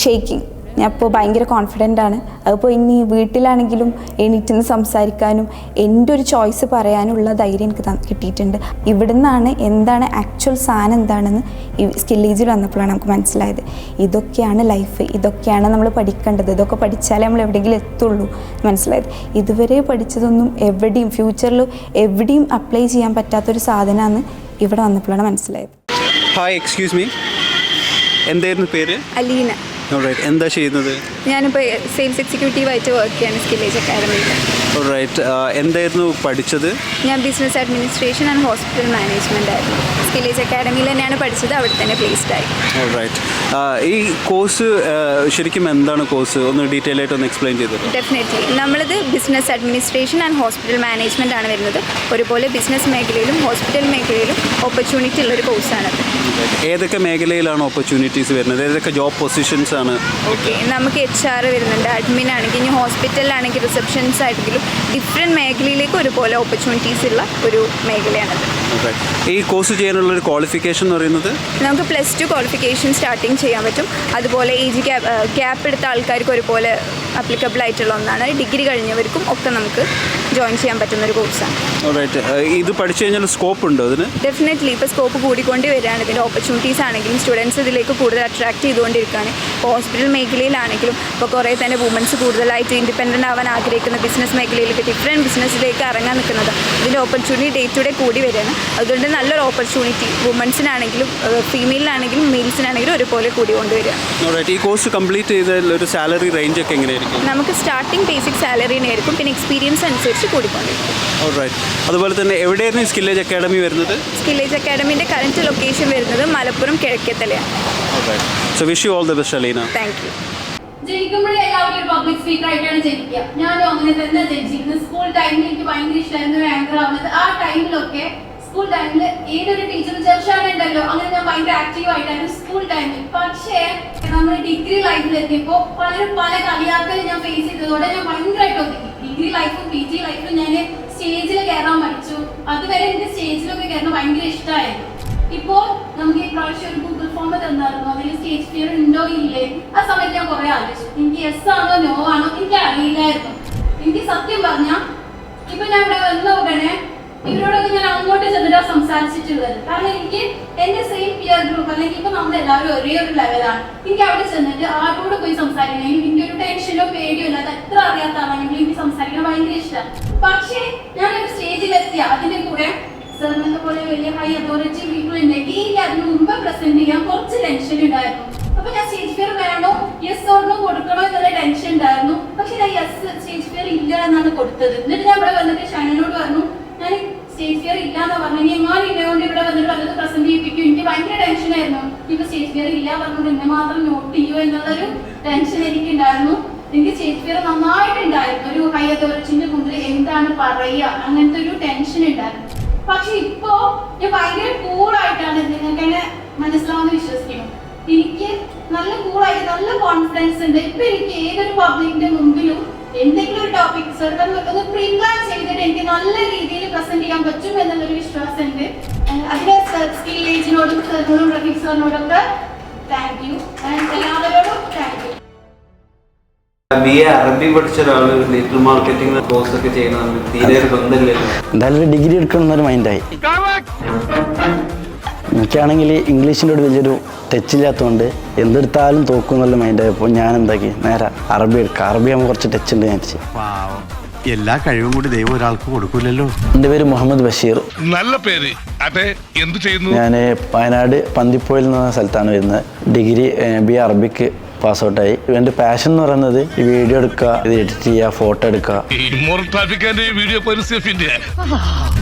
Speaker 3: ഷേക്കിങ് ഞാൻ ഇപ്പോൾ ഭയങ്കര കോൺഫിഡൻ്റ് ആണ്. അതിപ്പോൾ ഇനി വീട്ടിലാണെങ്കിലും എണീറ്റ് സംസാരിക്കാനും എൻ്റെ ഒരു ചോയ്സ് പറയാനുള്ള ധൈര്യം എനിക്ക് കിട്ടിയിട്ടുണ്ട്. ഇവിടുന്നാണ് എന്താണ് ആക്ച്വൽ സാധനം എന്താണെന്ന് ഈ സ്കില്ലേജിൽ വന്നപ്പോഴാണ് നമുക്ക് മനസ്സിലായത്. ഇതൊക്കെയാണ് ലൈഫ്, ഇതൊക്കെയാണ് നമ്മൾ പഠിക്കേണ്ടത്, ഇതൊക്കെ പഠിച്ചാലേ നമ്മൾ എവിടെയെങ്കിലും എത്തുള്ളൂ മനസ്സിലായത്. ഇതുവരെ പഠിച്ചതൊന്നും ഫ്യൂച്ചറിൽ എവിടെയും അപ്ലൈ ചെയ്യാൻ പറ്റാത്തൊരു സാധനമാണ് ഇവിടെ വന്നപ്പോഴാണ് മനസ്സിലായത്.
Speaker 26: ഹായ്, എക്സ്ക്യൂസ് മീ, എന്തായിരുന്നു പേര്?
Speaker 3: അലീന.
Speaker 26: എന്താ ചെയ്യുന്നത്?
Speaker 3: ഞാനിപ്പോൾ സെയിൽസ് എക്സിക്യൂട്ടീവായിട്ട് വർക്ക് ചെയ്യാണ് സ്കില്ലേജ് അക്കാഡമിയിൽ.
Speaker 26: എന്തായിരുന്നു പഠിച്ചത്?
Speaker 3: ഞാൻ business administration and hospital management ആയിരുന്നു. സ്കില്ലേജ് അക്കാഡമിയിൽ തന്നെയാണ് പഠിച്ചത്, അവിടെ തന്നെ പ്ലേസ്ഡ് ആയി.
Speaker 26: ഈ കോഴ്സ് ശരിക്കും എന്താണ് കോഴ്സ്? ഒന്ന് ഡീറ്റെയിൽ ആയിട്ട് ഒന്ന് എക്സ്പ്ലെയിൻ ചെയ്തു.
Speaker 3: ഡെഫിനറ്റ്ലി. നമ്മളിത് business administration and hospital management ആണ് വരുന്നത്. ഒരുപോലെ ബിസിനസ് മേഖലയിലും ഹോസ്പിറ്റൽ മേഖലയിലും ഓപ്പർച്യൂണിറ്റി ഉള്ളൊരു കോഴ്സാണത്.
Speaker 26: ഏതൊക്കെ മേഖലയിലാണ് ഓപ്പർച്യൂണിറ്റീസ് വരുന്നത്? ഏതൊക്കെ ജോബ് പൊസിഷൻസ് ആണ്?
Speaker 3: ഓക്കെ, നമുക്ക് HR വരുന്നുണ്ട്, അഡ്മിൻ ആണെങ്കിൽ, ഇനി ഹോസ്പിറ്റലിലാണെങ്കിൽ റിസപ്ഷൻസ് ആണെങ്കിലും ഡിഫറെൻറ്റ് മേഖലയിലേക്ക് ഒരുപോലെ ഓപ്പർച്യൂണിറ്റീസ് ഉള്ള ഒരു മേഖലയാണത്.
Speaker 26: ഈ കോഴ്സ് ചെയ്യാനുള്ള ഒരു ക്വാളിഫിക്കേഷൻ എന്ന് പറയുന്നത്
Speaker 3: നമുക്ക് +2 ക്വാളിഫിക്കേഷൻ സ്റ്റാർട്ടിങ് ചെയ്യാൻ പറ്റും. അതുപോലെ ഏജ് ഗ്യാപ്പ് എടുത്ത ആൾക്കാർക്ക് ഒരുപോലെ അപ്ലിക്കബിൾ ആയിട്ടുള്ള ഒന്നാണ്. ഡിഗ്രി കഴിഞ്ഞവർക്കും ഒക്കെ നമുക്ക് ജോയിൻ ചെയ്യാൻ പറ്റുന്ന ഒരു കോഴ്സാണ്.
Speaker 26: ഇത് പഠിച്ചു കഴിഞ്ഞാൽ സ്കോപ്പ് ഉണ്ടോ അതിന്?
Speaker 3: ഡെഫിനറ്റ്ലി. ഇപ്പോൾ സ്കോപ്പ് കൂടിക്കൊണ്ട് വരികയാണ്. ഇതിൻ്റെ ഓപ്പർച്യൂണിറ്റീസ് ആണെങ്കിലും സ്റ്റുഡൻസ് ഇതിലേക്ക് കൂടുതൽ അട്രാക്ട് ചെയ്തുകൊണ്ടിരിക്കുകയാണ്. ഇപ്പോൾ ഹോസ്പിറ്റൽ മേഖലയിലാണെങ്കിലും ഇപ്പോൾ കുറേ തന്നെ വുമൻസ് കൂടുതലായിട്ട് ഇൻഡിപെൻഡൻ്റ് ആവാൻ ആഗ്രഹിക്കുന്ന ബിസിനസ് മേഖലയിലേക്ക് ഡിഫറെൻറ്റ് ബിസിനസ്സിലേക്ക് ഇറങ്ങാൻ നിൽക്കുന്നത്. ഇതിൻ്റെ ഓപ്പർച്യൂണിറ്റി ഡേ ടു ഡേ കൂടി വരികയാണ്. അതുകൊണ്ട് നല്ലൊരു ഓപ്പർച്യൂണിറ്റി വുമൻസിനാണെങ്കിലും ഫീമെയിലിനാണെങ്കിലും മെയിൽസിനാണെങ്കിലും ഒരുപോലെ കൂടി കൊണ്ടുവരിക.
Speaker 26: ഈ കോഴ്സ് കംപ്ലീറ്റ് ചെയ്താൽ ഒരു സാലറി റേഞ്ച് ഒക്കെ എങ്ങനെയായിരിക്കും?
Speaker 3: നമുക്ക് സ്റ്റാർട്ടിംഗ് ബേസിക് സാലറിനെ ആയിരിക്കും, പിന്നെ എക്സ്പീരിയൻസ് അനുസരിച്ച് കൂടിക്കൊണ്ടിരിക്കും.
Speaker 26: അതുപോലെ തന്നെ എവിടെയായിരുന്നു ഈ സ്കില്ലേജ് അക്കാഡമി വരുന്നത്?
Speaker 3: സ്കില്ലേജ് അക്കാഡമിൻ്റെ കറന്റ് ലൊക്കേഷൻ വരുന്നത് Malappuram കിഴക്കേത്തലയാണ്.
Speaker 26: So wish you all the best, Alina.
Speaker 3: Thank you.
Speaker 14: ജനിക്കുമ്പോഴേ എല്ലാവരും ഒരു പബ്ലിക് സ്പീക്കർ ആയിട്ടാണ് ജനിക്കുക. ഞാനും അങ്ങനെ തന്നെ ജനിച്ചിരുന്നത്. സ്കൂൾ ടൈമിൽ എനിക്ക് ഭയങ്കര ഇഷ്ടമായിരുന്നു ആങ്കർ ആവുന്നത്. ആ ടൈമിലൊക്കെ
Speaker 12: സ്കൂൾ ടൈമിൽ ഏതൊരു ടീച്ചർ ചെറുഷാനുണ്ടല്ലോ, അങ്ങനെ ഞാൻ ഭയങ്കര ആക്റ്റീവ് ആയിട്ടായിരുന്നു സ്കൂൾ ടൈമിൽ. പക്ഷേ നമ്മൾ ഡിഗ്രി ലൈഫിൽ എത്തിയപ്പോൾ പലരും പല കളിയാക്കൽ ഞാൻ ഫേസ് ചെയ്തതോടെ ഞാൻ ഭയങ്കരമായിട്ട് ഒതുങ്ങി. ഡിഗ്രി ലൈഫും PG ലൈഫിലും ഞാൻ സ്റ്റേജിൽ കയറാൻ പഠിച്ചു. അതുവരെ എനിക്ക് സ്റ്റേജിലൊക്കെ കയറുന്നത് ഭയങ്കര ഇഷ്ടമായിരുന്നു. ഇപ്പോൾ നമുക്ക് ഈ പ്രാവശ്യം ഒരു ഗൂഗിൾ ഫോം തന്നായിരുന്നു, അതിൽ സ്റ്റേജ് ഫിയർ ഉണ്ടോ ഇല്ലേ. ആ സമയത്ത് ഞാൻ കുറെ ആലോചിച്ചു, എനിക്ക് യെസ് ആണോ നോ ആണോ എനിക്ക് അറിയില്ലായിരുന്നു. എനിക്ക് സത്യം പറഞ്ഞാൽ ഇപ്പൊ ഞാൻ ഇവിടെ വന്ന ഉടനെ ഇവരോടൊക്കെ ഞാൻ അങ്ങോട്ട് ചെന്നിട്ടാ സംസാരിച്ചിട്ടുള്ളത്. കാരണം എനിക്ക് എന്റെ സെയിം പിയർ ഗ്രൂപ്പ് അല്ലെങ്കിൽ ഇപ്പൊ നമ്മളെല്ലാവരും ഒരേ ഒരു ലെവലാണ്. എനിക്ക് അവിടെ ചെന്നിട്ട് ആരോട് പോയി സംസാരിക്കണമെങ്കിൽ എനിക്ക് ഒരു ടെൻഷനോ പേടിയോ ഇല്ലാതെ എത്ര അറിയാത്ത ആളാണെങ്കിലും എനിക്ക് സംസാരിക്കാൻ ഭയങ്കര ഇഷ്ടമാണ്. പക്ഷേ ഞാനൊരു സ്റ്റേജിലെത്തിയ അതിന്റെ കൂടെ സാറിനെ പോലെ വലിയ ഹൈ അതോറിറ്റി പീപ്പിൾ ഉണ്ടെങ്കിൽ എനിക്ക് അതിന് മുമ്പ് പ്രസന്റ് ചെയ്യാൻ കുറച്ച് ടെൻഷൻ ഉണ്ടായിരുന്നു. അപ്പൊ ഞാൻ സ്റ്റേജ് ഫിയർ വേണോ യെസ് ഓർണോ കൊടുക്കണോ എന്നുള്ള ടെൻഷൻ ഉണ്ടായിരുന്നു. പക്ഷെ ഞാൻ യെസ് സ്റ്റേജ് ഫിയർ ഇല്ല എന്നാണ് കൊടുത്തത്. എന്നിട്ട് ഞാൻ ഇവിടെ വന്നിട്ട് ഷൈനോട് പറഞ്ഞു, ഞാൻ സ്റ്റേജ് ഫിയർ ഇല്ല എന്ന് പറഞ്ഞു, ഇനി എങ്ങാനും ഇല്ലതുകൊണ്ട് ഇവിടെ വന്നിട്ട് വന്നത് പ്രസന്റ് ചെയ്യിപ്പിക്കും. എനിക്ക് ഭയങ്കര ടെൻഷനായിരുന്നു. ഇപ്പൊ സ്റ്റേജ് ഫിയർ ഇല്ല പറഞ്ഞുകൊണ്ട് എന്നെ മാത്രം നോട്ട് ചെയ്യോ എന്നുള്ളൊരു ടെൻഷൻ എനിക്കുണ്ടായിരുന്നു. എനിക്ക് സ്റ്റേജ് ഫിയർ നന്നായിട്ടുണ്ടായിരുന്നു. ഒരു ഹൈ അതോറിറ്റിന്റെ മുമ്പിൽ എന്താണ് പറയുക അങ്ങനത്തെ ഒരു ടെൻഷൻ ഉണ്ടായിരുന്നു. പക്ഷെ ഇപ്പോ ഞാൻ ഭയങ്കര കൂളായിട്ടാണ് നിങ്ങൾക്ക് എന്നെ മനസ്സിലാവുന്ന വിശ്വസിക്കുന്നു. എനിക്ക് നല്ല കൂളായിട്ട് നല്ല കോൺഫിഡൻസ് ഉണ്ട്. ഇപ്പൊ എനിക്ക് ഏതൊരു പബ്ലിക്കിന്റെ മുമ്പിലും എന്തെങ്കിലും ഒരു ടോപ്പിക് ഒന്ന് പ്രീ പ്ലാൻ ചെയ്തിട്ട് എനിക്ക് നല്ല രീതിയിൽ പ്രസന്റ് ചെയ്യാൻ പറ്റും എന്നുള്ളൊരു വിശ്വാസം ഉണ്ട്. അതിന് സ്കിൽ ഏജിനോടും സാറിനോടും റഫീഖ് സാറിനോടൊക്കെ താങ്ക് യു. എല്ലാവരോടും താങ്ക് യു.
Speaker 26: BA അറബി പഠിച്ച ഒരാൾ ഡിജിറ്റൽ മാർക്കറ്റിംഗ് കോഴ്സ് ഒക്കെ ചെയ്യുന്ന തീരെ ഒരു ബന്ധമില്ലല്ലോ.
Speaker 5: എന്തായാലും ഒരു ഡിഗ്രി എടുക്കണമെന്നൊരു മൈൻഡായി. എനിക്കാണെങ്കിൽ ഇംഗ്ലീഷിൻ്റെ ഒരു വലിയൊരു ടച്ചില്ലാത്തതുകൊണ്ട് എന്തെടുത്താലും തോക്കും എന്നുള്ള മൈൻഡായപ്പോൾ ഞാൻ എന്താക്കി നേരെ അറബി എടുക്കുക. അറബി ആകുമ്പോൾ കുറച്ച് ടച്ച് ഉണ്ട് ഞാൻ വെച്ച്.
Speaker 9: എല്ലാ കഴിവും കൂടി ദൈവം ഒരാൾക്ക് കൊടുക്കൂലല്ലോ.
Speaker 5: എൻ്റെ പേര് മുഹമ്മദ് ബഷീർ.
Speaker 9: നല്ല പേര്. അതെ, എന്ത് ചെയ്യുന്നു?
Speaker 5: ഞാൻ വയനാട് പന്തിപ്പോയിൽ എന്ന സ്ഥലത്താണ് വരുന്നത്. ഡിഗ്രി BA അറബിക്ക് പാസ് ഔട്ടായി. എൻ്റെ പാഷൻ എന്ന് പറയുന്നത് ഈ വീഡിയോ എടുക്കുക, ഇത് എഡിറ്റ് ചെയ്യുക, ഫോട്ടോ എടുക്കുക.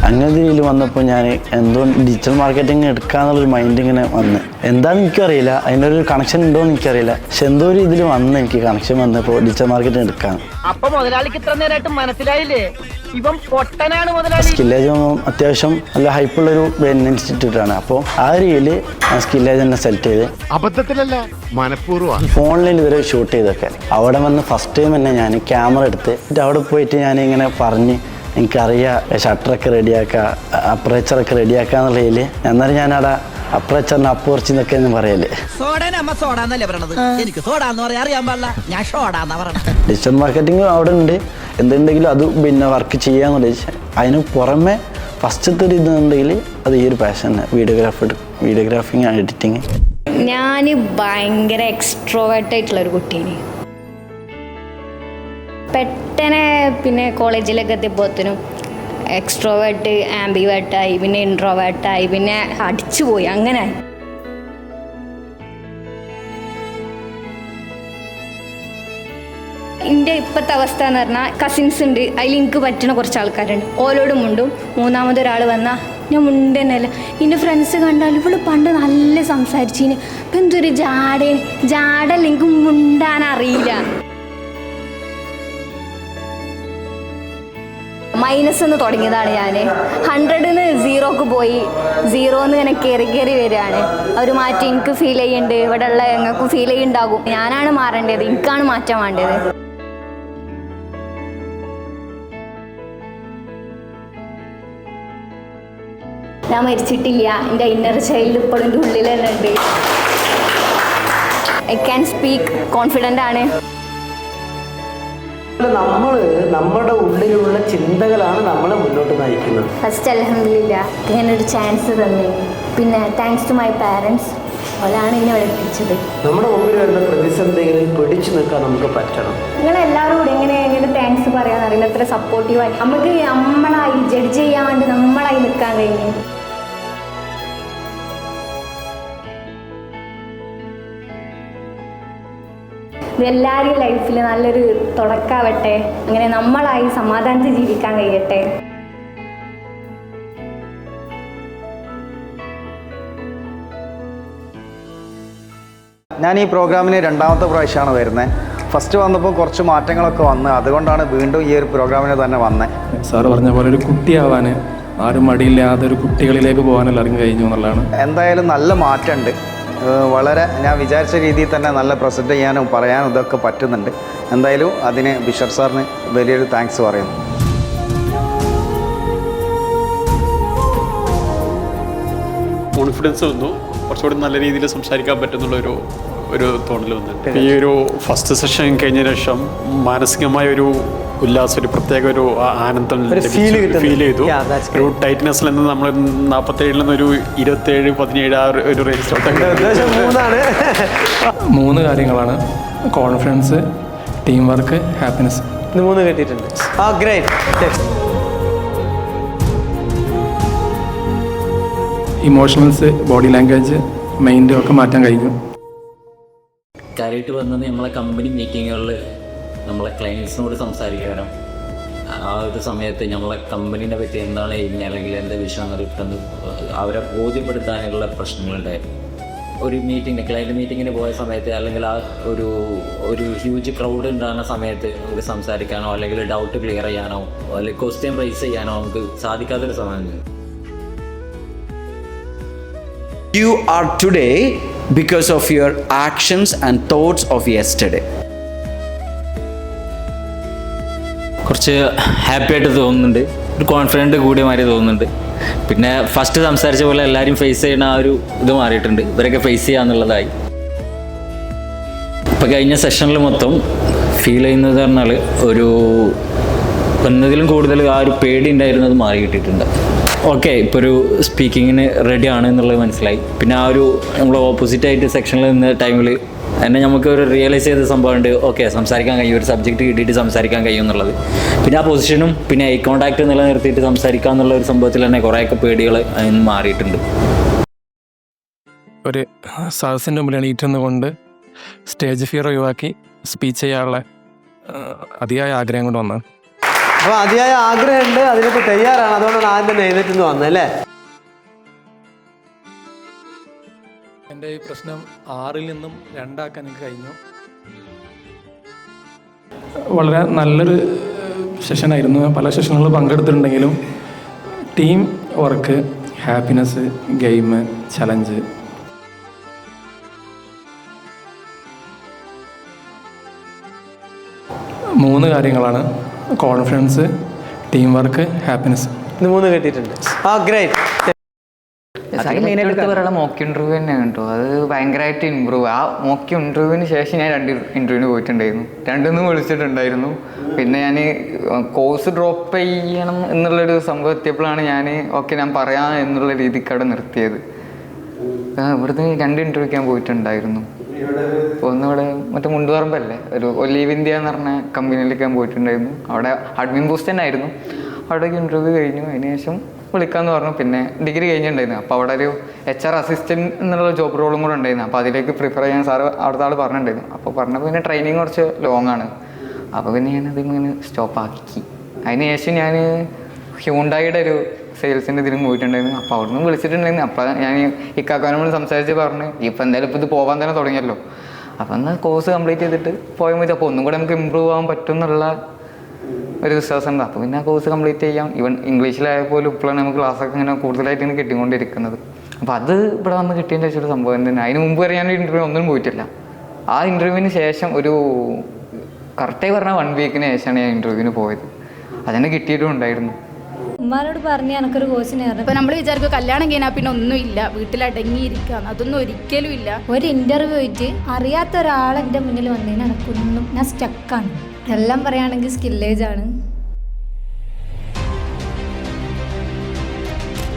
Speaker 5: അങ്ങനെ രീതിയിൽ വന്നപ്പോൾ ഞാൻ എന്തോ ഡിജിറ്റൽ മാർക്കറ്റിംഗ് എടുക്കാന്നുള്ളൊരു മൈൻഡ് ഇങ്ങനെ വന്ന്, എന്താണെന്ന് എനിക്കറിയില്ല, അതിനൊരു കണക്ഷൻ ഉണ്ടോ എന്ന് എനിക്കറിയില്ല. പക്ഷെ എന്തോ ഒരു ഇതിൽ വന്ന് എനിക്ക് കണക്ഷൻ വന്നപ്പോൾ ഡിജിറ്റൽ മാർക്കറ്റിംഗ് എടുക്കാൻ.
Speaker 16: അപ്പൊ മുതലാളിക്ക് ഇത്ര നേരമായിട്ട് മനസ്സിലായില്ലേ ഇവൻ പൊട്ടനാണ് മുതലാളി.
Speaker 5: സ്കില്ലേജ് അത്യാവശ്യം നല്ല ഹൈപ്പുള്ളൊരു ഇൻസ്റ്റിറ്റ്യൂട്ടാണ്. അപ്പോൾ ആ രീതിയിൽ സ്കില്ലേജ് തന്നെ സെലക്ട് ചെയ്ത്
Speaker 9: അബദ്ധത്തിലല്ല, മനഃപൂർവ്വം
Speaker 5: ഫോണിൽ ഇവരെ ഷൂട്ട് ചെയ്തൊക്കെ. അവിടെ വന്ന് ഫസ്റ്റ് ടൈം തന്നെ ഞാൻ ക്യാമറ എടുത്ത് അവിടെ പോയിട്ട് ഞാൻ ഇങ്ങനെ പറഞ്ഞ് എനിക്കറിയാം ഷട്ടറൊക്കെ റെഡിയാക്കുക, അപ്പറേച്ചറൊക്കെ റെഡിയാക്കുക എന്നുള്ളതിൽ എന്നാലും ഞാനവിടെ അപ്പറേച്ചറിന് അപ്പുറച്ചിന്നൊക്കെ എന്ന് പറയല്. ഡിജിറ്റൽ മാർക്കറ്റിംഗ് അവിടെ ഉണ്ട്, എന്തുണ്ടെങ്കിലും അത് പിന്നെ വർക്ക് ചെയ്യാന്നുള്ളത്. അതിന് പുറമെ ഫസ്റ്റത്തെ ഒരു ഇതുണ്ടെങ്കിൽ അത് ഈ ഒരു പാഷൻ തന്നെ, വീഡിയോഗ്രാഫിങ് എഡിറ്റിങ്.
Speaker 15: ഞാൻ ഭയങ്കര എക്സ്ട്രോവേർട്ടായിട്ടുള്ളൊരു കുട്ടീനെ. പെട്ടെന്ന് പിന്നെ കോളേജിലൊക്കെ എത്തിയപ്പോഴത്തേനും എക്സ്ട്രോവേർട്ട്, ആംബിവേർട്ടായി, പിന്നെ ഇൻട്രോവേർട്ടായി, പിന്നെ അടിച്ചുപോയി. അങ്ങനെ എൻ്റെ ഇപ്പോഴത്തെ അവസ്ഥ എന്ന് പറഞ്ഞാൽ കസിൻസ് ഉണ്ട്, അതിൽ എനിക്ക് പറ്റുന്ന കുറച്ച് ആൾക്കാരുണ്ട്, ഓരോടും മുണ്ടും. മൂന്നാമതൊരാൾ വന്നാൽ ഞാൻ മുണ്ടന്നല്ല. എൻ്റെ ഫ്രണ്ട്സ് കണ്ടാൽ ഇവള് പണ്ട് നല്ല സംസാരിച്ചിന്, ഇപ്പം എന്തൊരു ജാടല്ല, എനിക്ക് മുണ്ടാൻ അറിയില്ല. -ന്ന് തുടങ്ങിയതാണ് ഞാൻ. 100ന്ന് 0ക്ക് പോയി, 0ന്ന് ഇങ്ങനെ കയറി വരികയാണ്. അവർ മാറ്റി എനിക്ക് ഫീൽ ചെയ്യുന്നുണ്ട്, ഇവിടെ ഉള്ള ഞങ്ങൾക്കും ഫീൽ ചെയ്യുന്നുണ്ടാകും. ഞാനാണ് മാറേണ്ടത്, എനിക്കാണ് മാറ്റം വേണ്ടത്. ഞാൻ മരിച്ചിട്ടില്ല, എൻ്റെ ഇന്നർ ചൈൽഡ് ഇപ്പോഴും എൻ്റെ ഉള്ളിൽ തന്നെ ഉണ്ട്. ഐ ക്യാൻ സ്പീക്ക്, കോൺഫിഡൻ്റ് ആണ്.
Speaker 1: നമ്മുടെ ഉള്ളിലുള്ള ചിന്തകളാണ് നമ്മളെ മുന്നോട്ട് നയിക്കുന്നത്.
Speaker 15: ഫസ്റ്റ് അൽഹംദുലില്ലാ ഇങ്ങനൊരു ചാൻസ് തന്നു. പിന്നെ താങ്ക്സ് ടു മൈ പാരൻസ്, അവരാണ് എന്നെ ഇവിടെ എത്തിച്ചത്.
Speaker 1: നമ്മുടെ മുമ്പിൽ വരുന്ന പ്രതിസന്ധികളിൽ പിടിച്ചു നിൽക്കാൻ നമുക്ക് പറ്റണം.
Speaker 15: നിങ്ങളെല്ലാവരും കൂടെ എങ്ങനെ താങ്ക്സ് പറയാനറിയില്ല, എത്ര സപ്പോർട്ടീവായി നമുക്ക് നമ്മളായി ജഡ്ജ് ചെയ്യാൻ വേണ്ടി നമ്മളായി നിൽക്കാൻ കഴിഞ്ഞു. ഇതെല്ലാവരും ലൈഫിൽ നല്ലൊരു തുടക്കാവട്ടെ, അങ്ങനെ നമ്മളായി സമാധാനത്തിൽ ജീവിക്കാൻ കഴിയട്ടെ.
Speaker 13: ഞാൻ ഈ പ്രോഗ്രാമിന് രണ്ടാമത്തെ പ്രാവശ്യമാണ് വരുന്നത്. ഫസ്റ്റ് വന്നപ്പോൾ കുറച്ച് മാറ്റങ്ങളൊക്കെ വന്ന്, അതുകൊണ്ടാണ് വീണ്ടും ഈ ഒരു പ്രോഗ്രാമിന് തന്നെ വന്നത്.
Speaker 22: സാറ് പറഞ്ഞ പോലെ ഒരു കുട്ടിയാവാൻ ആരും മടിയില്ലാതെ ഒരു കുട്ടികളിലേക്ക് പോകാൻ എല്ലാവർക്കും കഴിഞ്ഞു എന്നുള്ളതാണ്.
Speaker 13: എന്തായാലും നല്ല മാറ്റമുണ്ട്. വളരെ ഞാൻ വിചാരിച്ച രീതിയിൽ തന്നെ നല്ല പ്രസൻറ്റ് ചെയ്യാനും പറയാനും ഇതൊക്കെ പറ്റുന്നുണ്ട്. എന്തായാലും അതിന് ബിഷർ സാറിന് വലിയൊരു താങ്ക്സ് പറയുന്നു.
Speaker 17: കോൺഫിഡൻസ് വന്നു, കുറച്ചുകൂടി നല്ല രീതിയിൽ സംസാരിക്കാൻ പറ്റുന്നുള്ളൊരു തോന്നൽ വന്നിട്ടുണ്ട്. ഈ ഒരു ഫസ്റ്റ് സെഷൻ കഴിഞ്ഞ ശേഷം മാനസികമായ ഒരു ഉല്ലാസം, ഒരു പ്രത്യേക ഒരു ആനന്ദം ഫീൽ ചെയ്തു. ഒരു ടൈറ്റ്നെസ്സിൽ നിന്ന് നമ്മൾ 47 നിന്നൊരു 27, 17 ആ ഒരു റേഞ്ച്.
Speaker 22: 3 കാര്യങ്ങളാണ്: കോൺഫിഡൻസ്, ടീം വർക്ക്, ഹാപ്പിനെസ്.
Speaker 1: 3 കിട്ടിയിട്ടുണ്ട്.
Speaker 22: ഇമോഷണൽസ്, ബോഡി ലാംഗ്വേജ്, മൈൻഡ് ഒക്കെ മാറ്റാൻ കഴിഞ്ഞു.
Speaker 18: കാര്യമായിട്ട് വന്നത് നമ്മളെ കമ്പനി മീറ്റിങ്ങുകളിൽ നമ്മളെ ക്ലയൻസിനോട് സംസാരിക്കാനും ആ ഒരു സമയത്ത് നമ്മളെ കമ്പനീനെ പറ്റി എന്താണ് ചെയ്യുന്നത് അല്ലെങ്കിൽ എന്താ വിഷയം അറിയിട്ടെന്ന് അവരെ ബോധ്യപ്പെടുത്താനുള്ള പ്രശ്നങ്ങളുണ്ടായിരുന്നു. ഒരു മീറ്റിങ്ങിന് ക്ലയൻറ്റ് മീറ്റിങ്ങിന് പോയ സമയത്ത് അല്ലെങ്കിൽ ആ ഒരു ഹ്യൂജ് ക്രൗഡ് ഉണ്ടാകുന്ന സമയത്ത് നമുക്ക് സംസാരിക്കാനോ അല്ലെങ്കിൽ ഡൗട്ട് ക്ലിയർ ചെയ്യാനോ അല്ലെങ്കിൽ ക്വസ്റ്റ്യൻ റൈസ് ചെയ്യാനോ നമുക്ക് സാധിക്കാത്തൊരു സമയമുണ്ട്.
Speaker 7: You are today because of your actions and thoughts of yesterday.
Speaker 18: കുറച്ച് ഹാപ്പി ആയിട്ട് തോന്നുന്നുണ്ട്, ഒരു കോൺഫിഡൻറ്റ് കൂടിയ മാതിരി തോന്നുന്നുണ്ട്. പിന്നെ ഫസ്റ്റ് സംസാരിച്ച പോലെ എല്ലാവരും ഫേസ് ചെയ്യുന്ന ആ ഒരു ഇത് മാറിയിട്ടുണ്ട്, ഇവരൊക്കെ ഫേസ് ചെയ്യാന്നുള്ളതായി. ഇപ്പോൾ കഴിഞ്ഞ സെഷനിൽ മൊത്തം ഫീൽ ചെയ്യുന്നത് പറഞ്ഞാൽ ഒരു ഒന്നതിലും കൂടുതൽ ആ ഒരു പേടി ഉണ്ടായിരുന്നത് മാറി കിട്ടിയിട്ടുണ്ട്. ഓക്കെ, ഇപ്പോൾ ഒരു സ്പീക്കിങ്ങിന് റെഡിയാണ് എന്നുള്ളത് മനസ്സിലായി. പിന്നെ ആ ഒരു നമ്മൾ ഓപ്പോസിറ്റായിട്ട് സെക്ഷനിൽ നിന്ന ടൈമിൽ തന്നെ നമുക്ക് ഒരു റിയലൈസ് ചെയ്ത സംഭവമുണ്ട്. ഓക്കെ, സംസാരിക്കാൻ കഴിയും, ഒരു സബ്ജക്റ്റ് കിട്ടിയിട്ട് സംസാരിക്കാൻ കഴിയും എന്നുള്ളത്. പിന്നെ ആ പൊസിഷനും പിന്നെ ഐ കോൺടാക്റ്റ് നിലനിർത്തിയിട്ട് സംസാരിക്കുക എന്നുള്ള ഒരു സംഭവത്തിൽ തന്നെ കുറേയൊക്കെ പേടികൾ അതിന് മാറിയിട്ടുണ്ട്.
Speaker 22: ഒരു സദസ്സിൻ്റെ മുമ്പിൽ എണീറ്റുന്നുകൊണ്ട് സ്റ്റേജ് ഫിയർ ഒഴിവാക്കി സ്പീച്ച് ചെയ്യാനുള്ള അതിയായ ആഗ്രഹം കൊണ്ട് വന്നത്.
Speaker 1: അപ്പോൾ അതിയായ ആഗ്രഹമുണ്ട്, അതിനൊക്കെ തയ്യാറാണ്. അതുകൊണ്ടാണ് ആദ്യം തന്നെ എഴുന്നേറ്റ് വന്നത് അല്ലേ?
Speaker 22: എൻ്റെ ഈ പ്രശ്നം 6 നിന്നും 2 ആക്കാൻ എനിക്ക് കഴിഞ്ഞു. വളരെ നല്ലൊരു സെഷനായിരുന്നു. പല സെഷനുകളിൽ പങ്കെടുത്തിട്ടുണ്ടെങ്കിലും team work, happiness, game, challenge, മൂന്ന് കാര്യങ്ങളാണ്: കോൺഫിഡൻസ്, ടീം വർക്ക്, ഹാപ്പിനെസ്.
Speaker 1: 3 കിട്ടിയിട്ടുണ്ട്.
Speaker 19: മെയിനായിട്ട് പറയാനുള്ള മോക്ക് ഇൻ്റർവ്യൂ തന്നെയാണ് കേട്ടോ. അത് ഭയങ്കരമായിട്ട് ഇമ്പ്രൂവ്. ആ മോക്ക് ഇൻ്റർവ്യൂവിന് ശേഷം ഞാൻ 2 ഇൻ്റർവ്യൂവിന് പോയിട്ടുണ്ടായിരുന്നു. 2 വിളിച്ചിട്ടുണ്ടായിരുന്നു. പിന്നെ ഞാൻ കോഴ്സ് ഡ്രോപ്പ് ചെയ്യണം എന്നുള്ളൊരു സംഭവം എത്തിയപ്പോഴാണ് ഞാൻ ഞാൻ പറയാം എന്നുള്ള രീതിക്ക് അവിടെ നിർത്തിയത്. ഇവിടുന്ന് 2 ഇൻ്റർവ്യൂക്ക് ഞാൻ പോയിട്ടുണ്ടായിരുന്നു. ഇപ്പോൾ ഒന്നിവിടെ മറ്റേ മുണ്ടുപറമ്പല്ലേ, ഒരു ഒലീവ് ഇന്ത്യ എന്ന് പറഞ്ഞ കമ്പനിയിലേക്ക് ഞാൻ പോയിട്ടുണ്ടായിരുന്നു. അവിടെ അഡ്മിൻ പോസ്റ്റ് തന്നെ ആയിരുന്നു. അവിടേക്ക് ഇൻ്റർവ്യൂ കഴിഞ്ഞു. അതിന് ശേഷം വിളിക്കാമെന്ന് പറഞ്ഞു. പിന്നെ ഡിഗ്രി കഴിഞ്ഞിട്ടുണ്ടായിരുന്നു. അപ്പോൾ അവിടെ ഒരു HR അസിസ്റ്റൻറ്റ് എന്നുള്ള ജോബ് റോളും കൂടെ ഉണ്ടായിരുന്നു. അപ്പോൾ അതിലേക്ക് പ്രിഫർ ചെയ്യാൻ സാറ് അവിടുത്തെ ആൾ പറഞ്ഞിട്ടുണ്ടായിരുന്നു. അപ്പോൾ പറഞ്ഞപ്പോൾ പിന്നെ ട്രെയിനിങ് കുറച്ച് ലോങ് ആണ്. അപ്പോൾ പിന്നെ ഞാനതിങ്ങനെ സ്റ്റോപ്പാക്കി. അതിന് ശേഷം ഞാൻ ഹ്യൂണ്ടായിയുടെ ഒരു സെയിൽസിൻ്റെ ഇതിനും പോയിട്ടുണ്ടായിരുന്നു. അപ്പോൾ അവിടെ നിന്ന് വിളിച്ചിട്ടുണ്ടായിരുന്നു. അപ്പോൾ ഞാൻ ഇക്കാക്കാനോട് സംസാരിച്ച് പറഞ്ഞ് ഇപ്പോൾ എന്തായാലും ഇപ്പോൾ ഇത് പോകാൻ തന്നെ തുടങ്ങിയല്ലോ, അപ്പോൾ എന്നാൽ കോഴ്സ് കംപ്ലീറ്റ് ചെയ്തിട്ട് പോയാൽ മതി. അപ്പോൾ ഒന്നും കൂടെ നമുക്ക് ഇമ്പ്രൂവ് ആകാൻ പറ്റും എന്നുള്ള ഒരു വിശ്വാസം ഉണ്ട്. അപ്പോൾ പിന്നെ ആ കോഴ്സ് കംപ്ലീറ്റ് ചെയ്യാം. ഈവൻ ഇംഗ്ലീഷിലായാൽ പോലും ഇപ്പോഴാണ് നമുക്ക് ക്ലാസ്സൊക്കെ ഇങ്ങനെ കൂടുതലായിട്ട് ഇങ്ങനെ കിട്ടിക്കൊണ്ടിരിക്കുന്നത്. അപ്പോൾ അത് ഇവിടെ വന്ന് കിട്ടിയതിൻ്റെ ശേഷം ഒരു സംഭവം തന്നെ. അതിന് മുമ്പ് വരെ ഞാൻ ഇൻ്റർവ്യൂ ഒന്നും പോയിട്ടില്ല. ആ ഇൻ്റർവ്യൂവിന് ശേഷം ഒരു കറക്റ്റായി പറഞ്ഞാൽ 1 വീക്കിന് ശേഷമാണ് ഞാൻ ഇൻ്റർവ്യൂവിന് പോയത്. അതിനെ കിട്ടിയിട്ടും ഉണ്ടായിരുന്നു.
Speaker 4: ഉമ്മാനോട് പറഞ്ഞ് എനിക്കൊരു കോഴ്സിന് കയറണം.
Speaker 8: ഇപ്പം നമ്മൾ വിചാരിക്കും കല്യാണം കഴിഞ്ഞാൽ പിന്നെ ഒന്നുമില്ല, വീട്ടിലടങ്ങിയിരിക്കാം. അതൊന്നും ഒരിക്കലും ഇല്ല.
Speaker 4: ഒരു ഇൻ്റർവ്യൂ ആയിട്ട് അറിയാത്ത ഒരാൾ എൻ്റെ മുന്നിൽ വന്നതിന് എനിക്കൊന്നും, ഞാൻ സ്റ്റക്കാണ്. എല്ലാം പറയുകയാണെങ്കിൽ സ്കില്ലേജാണ്.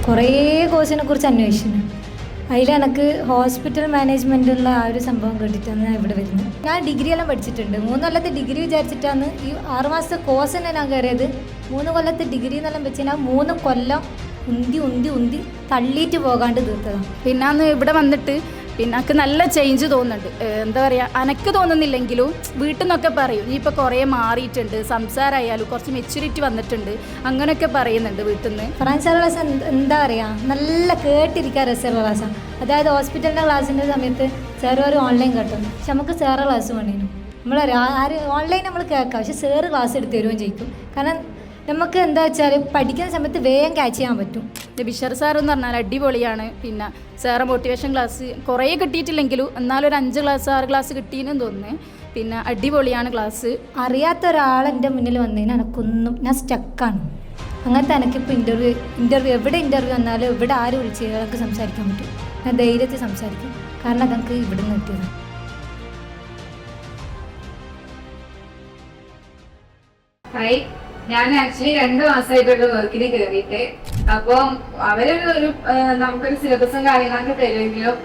Speaker 4: കുറേ കോഴ്സിനെ കുറിച്ച് അന്വേഷിച്ചു. അതിൽ എനിക്ക് ഹോസ്പിറ്റൽ മാനേജ്മെൻ്റ് ഉള്ള ആ ഒരു സംഭവം കേട്ടിട്ടാണ് ഞാൻ ഇവിടെ വരുന്നത്. ഞാൻ ഡിഗ്രി എല്ലാം പഠിച്ചിട്ടുണ്ട്. 3 കൊല്ലത്തെ ഡിഗ്രി വിചാരിച്ചിട്ടാണ് ഈ 6 മാസത്തെ കോഴ്സ് തന്നെ ഞാൻ കയറിയത്. 3 കൊല്ലത്തെ ഡിഗ്രി എന്നെല്ലാം വെച്ച് ഞാൻ 3 കൊല്ലം ഉന്തി തള്ളിയിട്ട് പോകാണ്ട് തീർത്തതാണ്.
Speaker 8: പിന്നെ അന്ന് ഇവിടെ വന്നിട്ട് പിന്നെ എനിക്ക് നല്ല ചേഞ്ച് തോന്നുന്നുണ്ട്. എന്താ പറയുക, അനക്ക് തോന്നുന്നില്ലെങ്കിലും വീട്ടിൽ നിന്നൊക്കെ പറയും നീ ഇപ്പോൾ കുറേ മാറിയിട്ടുണ്ട്, സംസാരമായാലും കുറച്ച് മെച്യൂരിറ്റി വന്നിട്ടുണ്ട്, അങ്ങനെയൊക്കെ പറയുന്നുണ്ട് വീട്ടിൽ നിന്ന്.
Speaker 4: ഫ്രാൻസ് ക്ലാസ് എന്താ പറയുക, നല്ല കേട്ടിരിക്കാൻ രസമുള്ള ക്ലാസ്സാണ്. അതായത് ഹോസ്പിറ്റലിൻ്റെ ക്ലാസ്സിൻ്റെ സമയത്ത് സാറ് ഒരു ഓൺലൈൻ കേട്ടോ, പക്ഷെ നമുക്ക് സാറ് ക്ലാസ് വേണ്ടിയിരുന്നു. നമ്മൾ ഓൺലൈൻ നമ്മൾ കേൾക്കാം, പക്ഷെ സാറ് ക്ലാസ് എടുത്ത് തരുകയും ചെയ്യും. കാരണം നമുക്ക് എന്താ വെച്ചാൽ പഠിക്കുന്ന സമയത്ത് വേഗം ക്യാച്ച് ചെയ്യാൻ പറ്റും.
Speaker 2: ബിഷർ സാർ എന്ന് പറഞ്ഞാൽ അടിപൊളിയാണ്. പിന്നെ സാറ് മോട്ടിവേഷൻ ക്ലാസ് കുറേ കിട്ടിയിട്ടില്ലെങ്കിലും എന്നാലും ഒരു 5 ക്ലാസ് 6 ക്ലാസ് കിട്ടിയെന്ന് തോന്നുന്നു. പിന്നെ അടിപൊളിയാണ് ക്ലാസ്.
Speaker 4: അറിയാത്ത ഒരാൾ എൻ്റെ മുന്നിൽ വന്നതിന് എനിക്കൊന്നും ഞാൻ സ്റ്റക്കാണ്. അങ്ങനത്തെ എനിക്കിപ്പോൾ ഇൻ്റർവ്യൂ എവിടെ ഇൻ്റർവ്യൂ വന്നാലും എവിടെ ആര് വിളിച്ച് എനിക്ക് സംസാരിക്കാൻ പറ്റും. ഞാൻ ധൈര്യത്തിൽ സംസാരിക്കും. കാരണം അതെനിക്ക് ഇവിടെ നിന്ന് കിട്ടിയതാണ്.
Speaker 6: ഞാൻ ആക്ച്വലി 2 മാസമായിട്ടുള്ള വർക്കിന് കയറിയിട്ട്. അപ്പോൾ അവരൊരു നമുക്കൊരു സിലബസും കാര്യങ്ങളൊക്കെ തരുമെങ്കിലും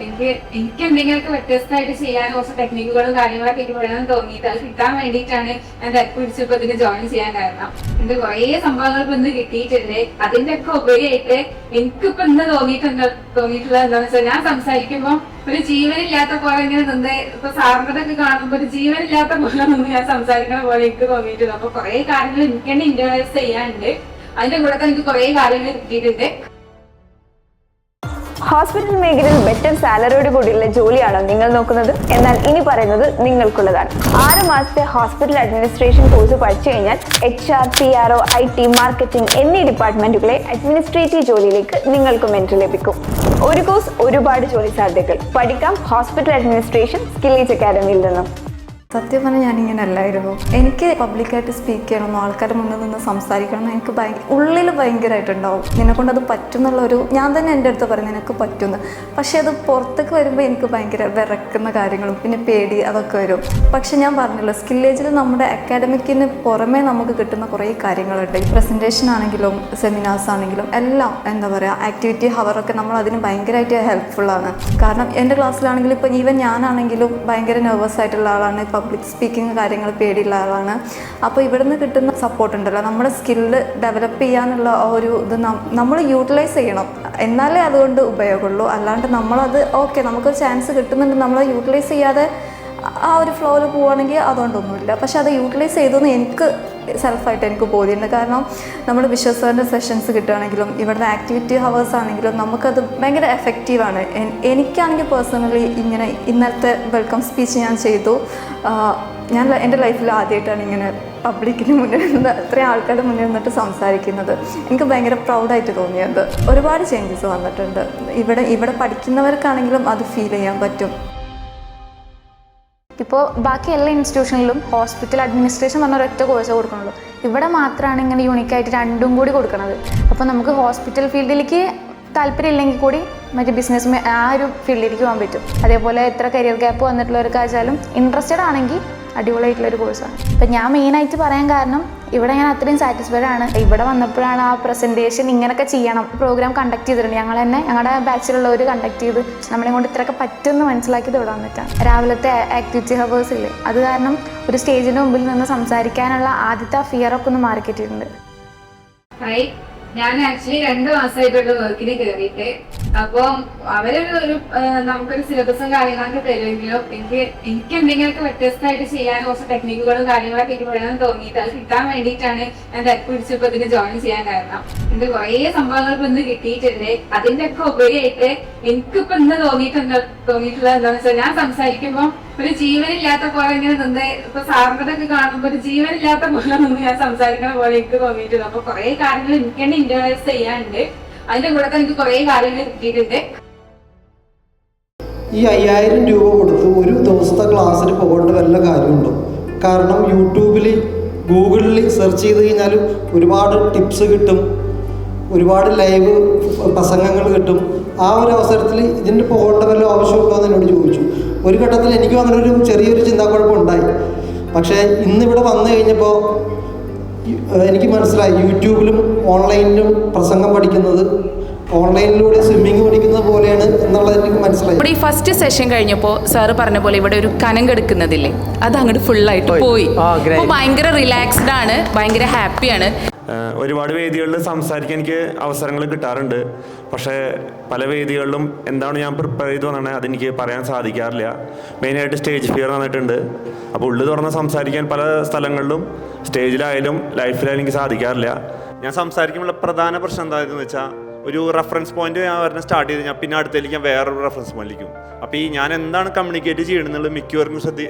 Speaker 6: എനിക്ക് എന്തെങ്കിലുമൊക്കെ വ്യത്യസ്തമായിട്ട് ചെയ്യാൻ കുറച്ച് ടെക്നിക്കുകളും കാര്യങ്ങളൊക്കെ എനിക്ക് വേണമെന്ന് തോന്നിയിട്ട് അത് കിട്ടാൻ വേണ്ടിയിട്ടാണ് ഞാൻ തിരക്ക് പിടിച്ചപ്പോൾ ഇതിന് ജോയിൻ ചെയ്യാൻ കാരണം. എനിക്ക് കുറേ സംഭവങ്ങൾ ഇപ്പൊ ഇന്ന് കിട്ടിയിട്ടുണ്ട്. അതിന്റെ ഒക്കെ ഉപരിയായിട്ട് എനിക്കിപ്പോ ഇന്ന് തോന്നിയിട്ടുള്ളത് എന്താണെന്ന് വെച്ചാൽ ഞാൻ സംസാരിക്കുമ്പോൾ ഒരു ജീവനില്ലാത്ത പോലെ ഇങ്ങനെ നിന്ന് ഇപ്പൊ സാറിനൊക്കെ കാണുമ്പോൾ ഒരു ജീവനില്ലാത്ത പോലെ നിന്ന് ഞാൻ സംസാരിക്കണ പോലെ എനിക്ക് തോന്നിയിട്ടുണ്ട്. അപ്പൊ കുറെ കാര്യങ്ങൾ എനിക്ക് തന്നെ ഇന്റർവ്യൂസ് ചെയ്യാനുണ്ട്. അതിന്റെ കൂടെ എനിക്ക് കുറെ കാര്യങ്ങൾ കിട്ടിയിട്ടുണ്ട്.
Speaker 3: ഹോസ്പിറ്റൽ മേഖലയിൽ ബെറ്റർ സാലറിയോട് കൂടിയുള്ള ജോലിയാണോ നിങ്ങൾ നോക്കുന്നത്? എന്നാൽ ഇനി പറയുന്നത് നിങ്ങൾക്കുള്ളതാണ്. 6 മാസത്തെ ഹോസ്പിറ്റൽ അഡ്മിനിസ്ട്രേഷൻ കോഴ്സ് പഠിച്ചു കഴിഞ്ഞാൽ HR, PRO, IT, മാർക്കറ്റിംഗ് എന്നീ ഡിപ്പാർട്ട്മെന്റുകളെ അഡ്മിനിസ്ട്രേറ്റീവ് ജോലിയിലേക്ക് നിങ്ങൾക്ക് എൻട്രി ലഭിക്കും. ഒരു കോഴ്സ് ഒരുപാട് ജോലി സാധ്യതകൾ. പഠിക്കാം ഹോസ്പിറ്റൽ അഡ്മിനിസ്ട്രേഷൻ സ്കിൽ ഏജ് അക്കാദമിയിൽ നിന്നും.
Speaker 20: സത്യം പറഞ്ഞാൽ ഞാനിങ്ങനെ അല്ലായിരുന്നു. എനിക്ക് പബ്ലിക്കായിട്ട് സ്പീക്ക് ചെയ്യണമെന്നോ ആൾക്കാരുടെ മുന്നിൽ നിന്ന് സംസാരിക്കണം എന്ന് എനിക്ക് ഉള്ളിൽ ഭയങ്കരമായിട്ടുണ്ടാവും. നിന്നെക്കൊണ്ടത് പറ്റുന്നുള്ളൊരു ഞാൻ തന്നെ എൻ്റെ അടുത്ത് പറയും നിനക്ക് പറ്റുന്നു. പക്ഷേ അത് പുറത്തേക്ക് വരുമ്പോൾ എനിക്ക് ഭയങ്കര വിറക്കുന്ന കാര്യങ്ങളും പിന്നെ പേടി അതൊക്കെ വരും. പക്ഷെ ഞാൻ പറഞ്ഞല്ലോ സ്കില്ലേജിൽ നമ്മുടെ അക്കാഡമിക്കിന് പുറമേ നമുക്ക് കിട്ടുന്ന കുറേ കാര്യങ്ങളുണ്ട്. പ്രസൻറ്റേഷൻ ആണെങ്കിലും സെമിനാർസ് ആണെങ്കിലും എല്ലാം എന്താ പറയുക ആക്ടിവിറ്റി ഹവറൊക്കെ നമ്മൾ അതിന് ഭയങ്കരമായിട്ട് ഹെൽപ്ഫുള്ളാണ്. കാരണം എൻ്റെ ക്ലാസ്സിലാണെങ്കിലും ഇപ്പോൾ ഈവൻ ഞാനാണെങ്കിലും ഭയങ്കര നെർവസ് ആയിട്ടുള്ള ആളാണ്. പബ്ലിക് സ്പീക്കിംഗ് കാര്യങ്ങൾ പേടിയുള്ള ആളാണ്. അപ്പോൾ ഇവിടെ നിന്ന് കിട്ടുന്ന സപ്പോർട്ട് ഉണ്ടല്ലോ നമ്മുടെ സ്കില്ല് ഡെവലപ്പ് ചെയ്യാനുള്ള ആ ഒരു ഇത് നമ്മൾ യൂട്ടിലൈസ് ചെയ്യണം. എന്നാലേ അതുകൊണ്ട് ഉപയോഗമുള്ളൂ. അല്ലാണ്ട് നമ്മളത് ഓക്കെ നമുക്കൊരു ചാൻസ് കിട്ടുന്നുണ്ട് നമ്മളത് യൂട്ടിലൈസ് ചെയ്യാതെ ആ ഒരു ഫ്ലോയിൽ പോവുകയാണെങ്കിൽ അതുകൊണ്ടൊന്നുമില്ല. പക്ഷെ അത് യൂട്ടിലൈസ് ചെയ്തെന്ന് എനിക്ക് സെൽഫായിട്ട് എനിക്ക് ബോധ്യമുണ്ട്. കാരണം നമ്മൾ വിശ്വസാറിൻ്റെ സെഷൻസ് കിട്ടുകയാണെങ്കിലും ഇവിടുത്തെ ആക്ടിവിറ്റി ഹവേഴ്സ് ആണെങ്കിലും നമുക്കത് ഭയങ്കര എഫക്റ്റീവാണ്. എനിക്കാണെങ്കിൽ പേഴ്സണലി ഇങ്ങനെ ഇന്നത്തെ വെൽക്കം സ്പീച്ച് ഞാൻ ചെയ്തു. ഞാൻ എൻ്റെ ലൈഫിൽ ആദ്യമായിട്ടാണ് ഇങ്ങനെ പബ്ലിക്കിന് മുന്നിൽ നിന്ന് ഇത്രയും ആൾക്കാരുടെ മുന്നിൽ നിന്നിട്ട് സംസാരിക്കുന്നത്. എനിക്ക് ഭയങ്കര പ്രൗഡായിട്ട് തോന്നിയത്. ഒരുപാട് ചേഞ്ചസ് വന്നിട്ടുണ്ട്. ഇവിടെ പഠിക്കുന്നവർക്കാണെങ്കിലും അത് ഫീൽ ചെയ്യാൻ പറ്റും.
Speaker 24: ഇപ്പോൾ ബാക്കി എല്ലാ ഇൻസ്റ്റിറ്റ്യൂഷനിലും ഹോസ്പിറ്റൽ അഡ്മിനിസ്ട്രേഷൻ പറഞ്ഞ ഒരൊറ്റ കോഴ്സ് കൊടുക്കണുള്ളൂ. ഇവിടെ മാത്രമാണ് ഇങ്ങനെ യൂണിക്കായിട്ട് 2ഉം കൂടി കൊടുക്കുന്നത്. അപ്പോൾ നമുക്ക് ഹോസ്പിറ്റൽ ഫീൽഡിലേക്ക് താല്പര്യം ഇല്ലെങ്കിൽ കൂടി മറ്റേ ബിസിനസ് ആ ഒരു ഫീൽഡിലേക്ക് പോകാൻ പറ്റും. അതേപോലെ എത്ര കരിയർ ഗ്യാപ്പ് വന്നിട്ടുള്ളവർക്കാച്ചാലും ഇൻട്രസ്റ്റഡ് ആണെങ്കിൽ അടിപൊളിയായിട്ടുള്ളൊരു കോഴ്സാണ്. അപ്പം ഞാൻ മെയിനായിട്ട് പറയാൻ കാരണം ഇവിടെ ഞാൻ അത്രയും സാറ്റിസ്ഫൈഡ് ആണ്. ഇവിടെ വന്നപ്പോഴാണ് ആ പ്രസൻറ്റേഷൻ ഇങ്ങനെയൊക്കെ ചെയ്യണം പ്രോഗ്രാം കണ്ടക്ട് ചെയ്തിട്ടുണ്ട്. ഞങ്ങൾ തന്നെ ഞങ്ങളുടെ ബാച്ചിലുള്ളവർ കണ്ടക്ട് ചെയ്ത് നമ്മളെ കൊണ്ട് ഇത്രയൊക്കെ പറ്റുമെന്ന് മനസ്സിലാക്കി തൊടാൻ പറ്റാം. രാവിലത്തെ ആക്ടിവിറ്റി ഹവേഴ്സ് ഇല്ലേ അത് കാരണം ഒരു സ്റ്റേജിൻ്റെ മുമ്പിൽ നിന്ന് സംസാരിക്കാനുള്ള ആദ്യത്തെ ആ ഫിയറൊക്കെ ഒന്ന് മാറിക്കിട്ടിട്ടുണ്ട്.
Speaker 6: ഞാൻ ആക്ച്വലി 2 മാസമായിട്ടുള്ള വർക്കിന് കയറിയിട്ട്. അപ്പോൾ അവരൊരു നമുക്കൊരു സിലബസും കാര്യങ്ങളൊക്കെ തരുമെങ്കിലും എനിക്ക് എന്തെങ്കിലുമൊക്കെ വ്യത്യസ്തമായിട്ട് ചെയ്യാൻ കുറച്ച് ടെക്നിക്കുകളും കാര്യങ്ങളൊക്കെ എനിക്ക് വേണമെന്ന് തോന്നിയിട്ട് അത് കിട്ടാൻ വേണ്ടിയിട്ടാണ് ഞാൻ തിരക്ക് പിടിച്ചപ്പോൾ ഇതിന് ജോയിൻ ചെയ്യാൻ കാരണം. എനിക്ക് കുറേ സംഭവങ്ങൾ ഇപ്പൊ ഇന്ന് കിട്ടിയിട്ടുണ്ട്. അതിന്റെ ഒക്കെ ഉപരിയായിട്ട് എനിക്കിപ്പോ ഇന്ന് തോന്നിയിട്ടുള്ളത് എന്താണെന്ന് വെച്ചാൽ ഞാൻ സംസാരിക്കുമ്പോൾ ഒരു ജീവനില്ലാത്ത പോലെ ഇങ്ങനെ നിന്ന് ഇപ്പൊ സാറിനൊക്കെ കാണുമ്പോൾ ഒരു ജീവനില്ലാത്ത പോലെ നിന്ന് ഞാൻ സംസാരിക്കണ പോലെ എനിക്ക് തോന്നിയിട്ടുണ്ട്. അപ്പൊ കുറെ കാര്യങ്ങൾ എനിക്ക് തന്നെ ഇന്റർവ്യൂസ് ചെയ്യാനുണ്ട്. അതിന്റെ കൂടെ എനിക്ക് കുറെ കാര്യങ്ങൾ കിട്ടിയിട്ടുണ്ട്.
Speaker 21: ഈ 5000 രൂപ കൊടുത്ത് ഒരു ദിവസത്തെ ക്ലാസ്സിന് പോകേണ്ട വല്ല കാര്യമുണ്ടോ? കാരണം യൂട്യൂബിൽ ഗൂഗിളിൽ സെർച്ച് ചെയ്ത് കഴിഞ്ഞാൽ ഒരുപാട് ടിപ്സ് കിട്ടും, ഒരുപാട് ലൈവ് പ്രസംഗങ്ങൾ കിട്ടും. ആ ഒരു അവസരത്തിൽ ഇതിന് പോകേണ്ട വല്ല ആവശ്യമുണ്ടോ എന്ന് എന്നോട് ചോദിച്ചു. ഒരു ഘട്ടത്തിൽ എനിക്കും അങ്ങനെ ഒരു ചെറിയൊരു ചിന്താക്കുഴപ്പം ഉണ്ടായി. പക്ഷേ ഇന്നിവിടെ വന്നു കഴിഞ്ഞപ്പോൾ എനിക്ക് മനസ്സിലായി യൂട്യൂബിലും ഓൺലൈനിലും പ്രസംഗം പഠിക്കുന്നത് ഓൺലൈനിലൂടെ സ്വിമ്മിങ് പഠിക്കുന്നത് പോലെയാണ് എന്നുള്ളത് എനിക്ക് മനസ്സിലായി.
Speaker 23: ഇവിടെ ഈ ഫസ്റ്റ് സെഷൻ കഴിഞ്ഞപ്പോൾ സാറ് പറഞ്ഞ പോലെ ഇവിടെ ഒരു കനം കെടുക്കുന്നതില്ലേ അത് അങ്ങോട്ട് ഫുള്ളായിട്ട് പോയി. അപ്പോൾ ഭയങ്കര റിലാക്സ്ഡ് ആണ്, ഭയങ്കര ഹാപ്പിയാണ്.
Speaker 25: ഒരുപാട് വേദികളിൽ സംസാരിക്കാൻ എനിക്ക് അവസരങ്ങൾ കിട്ടാറുണ്ട്. പക്ഷേ പല വേദികളിലും എന്താണ് ഞാൻ പ്രിപ്പയർ ചെയ്ത് വന്നത് അതെനിക്ക് പറയാൻ സാധിക്കാറില്ല. മെയിനായിട്ട് സ്റ്റേജ് ഫിയർ വന്നിട്ടുണ്ട്. അപ്പോൾ ഉള്ളിൽ തുറന്ന് സംസാരിക്കാൻ പല സ്ഥലങ്ങളിലും സ്റ്റേജിലായാലും ലൈഫിലായാലും എനിക്ക് സാധിക്കാറില്ല. ഞാൻ സംസാരിക്കുമ്പോൾ പ്രധാന പ്രശ്നം എന്താണെന്ന് വെച്ചാൽ ഒരു റെഫറൻസ് പോയിന്റ് ഞാൻ പറഞ്ഞ സ്റ്റാർട്ട് ചെയ്ത് ഞാൻ പിന്നെ അടുത്തേക്ക് ഞാൻ വേറൊരു റെഫറൻസ് പോയിന്റിലേക്കും. അപ്പോൾ ഈ ഞാൻ എന്താണ് കമ്മ്യൂണിക്കേറ്റ് ചെയ്യണമെന്നുള്ളത് മിക്കവർക്കും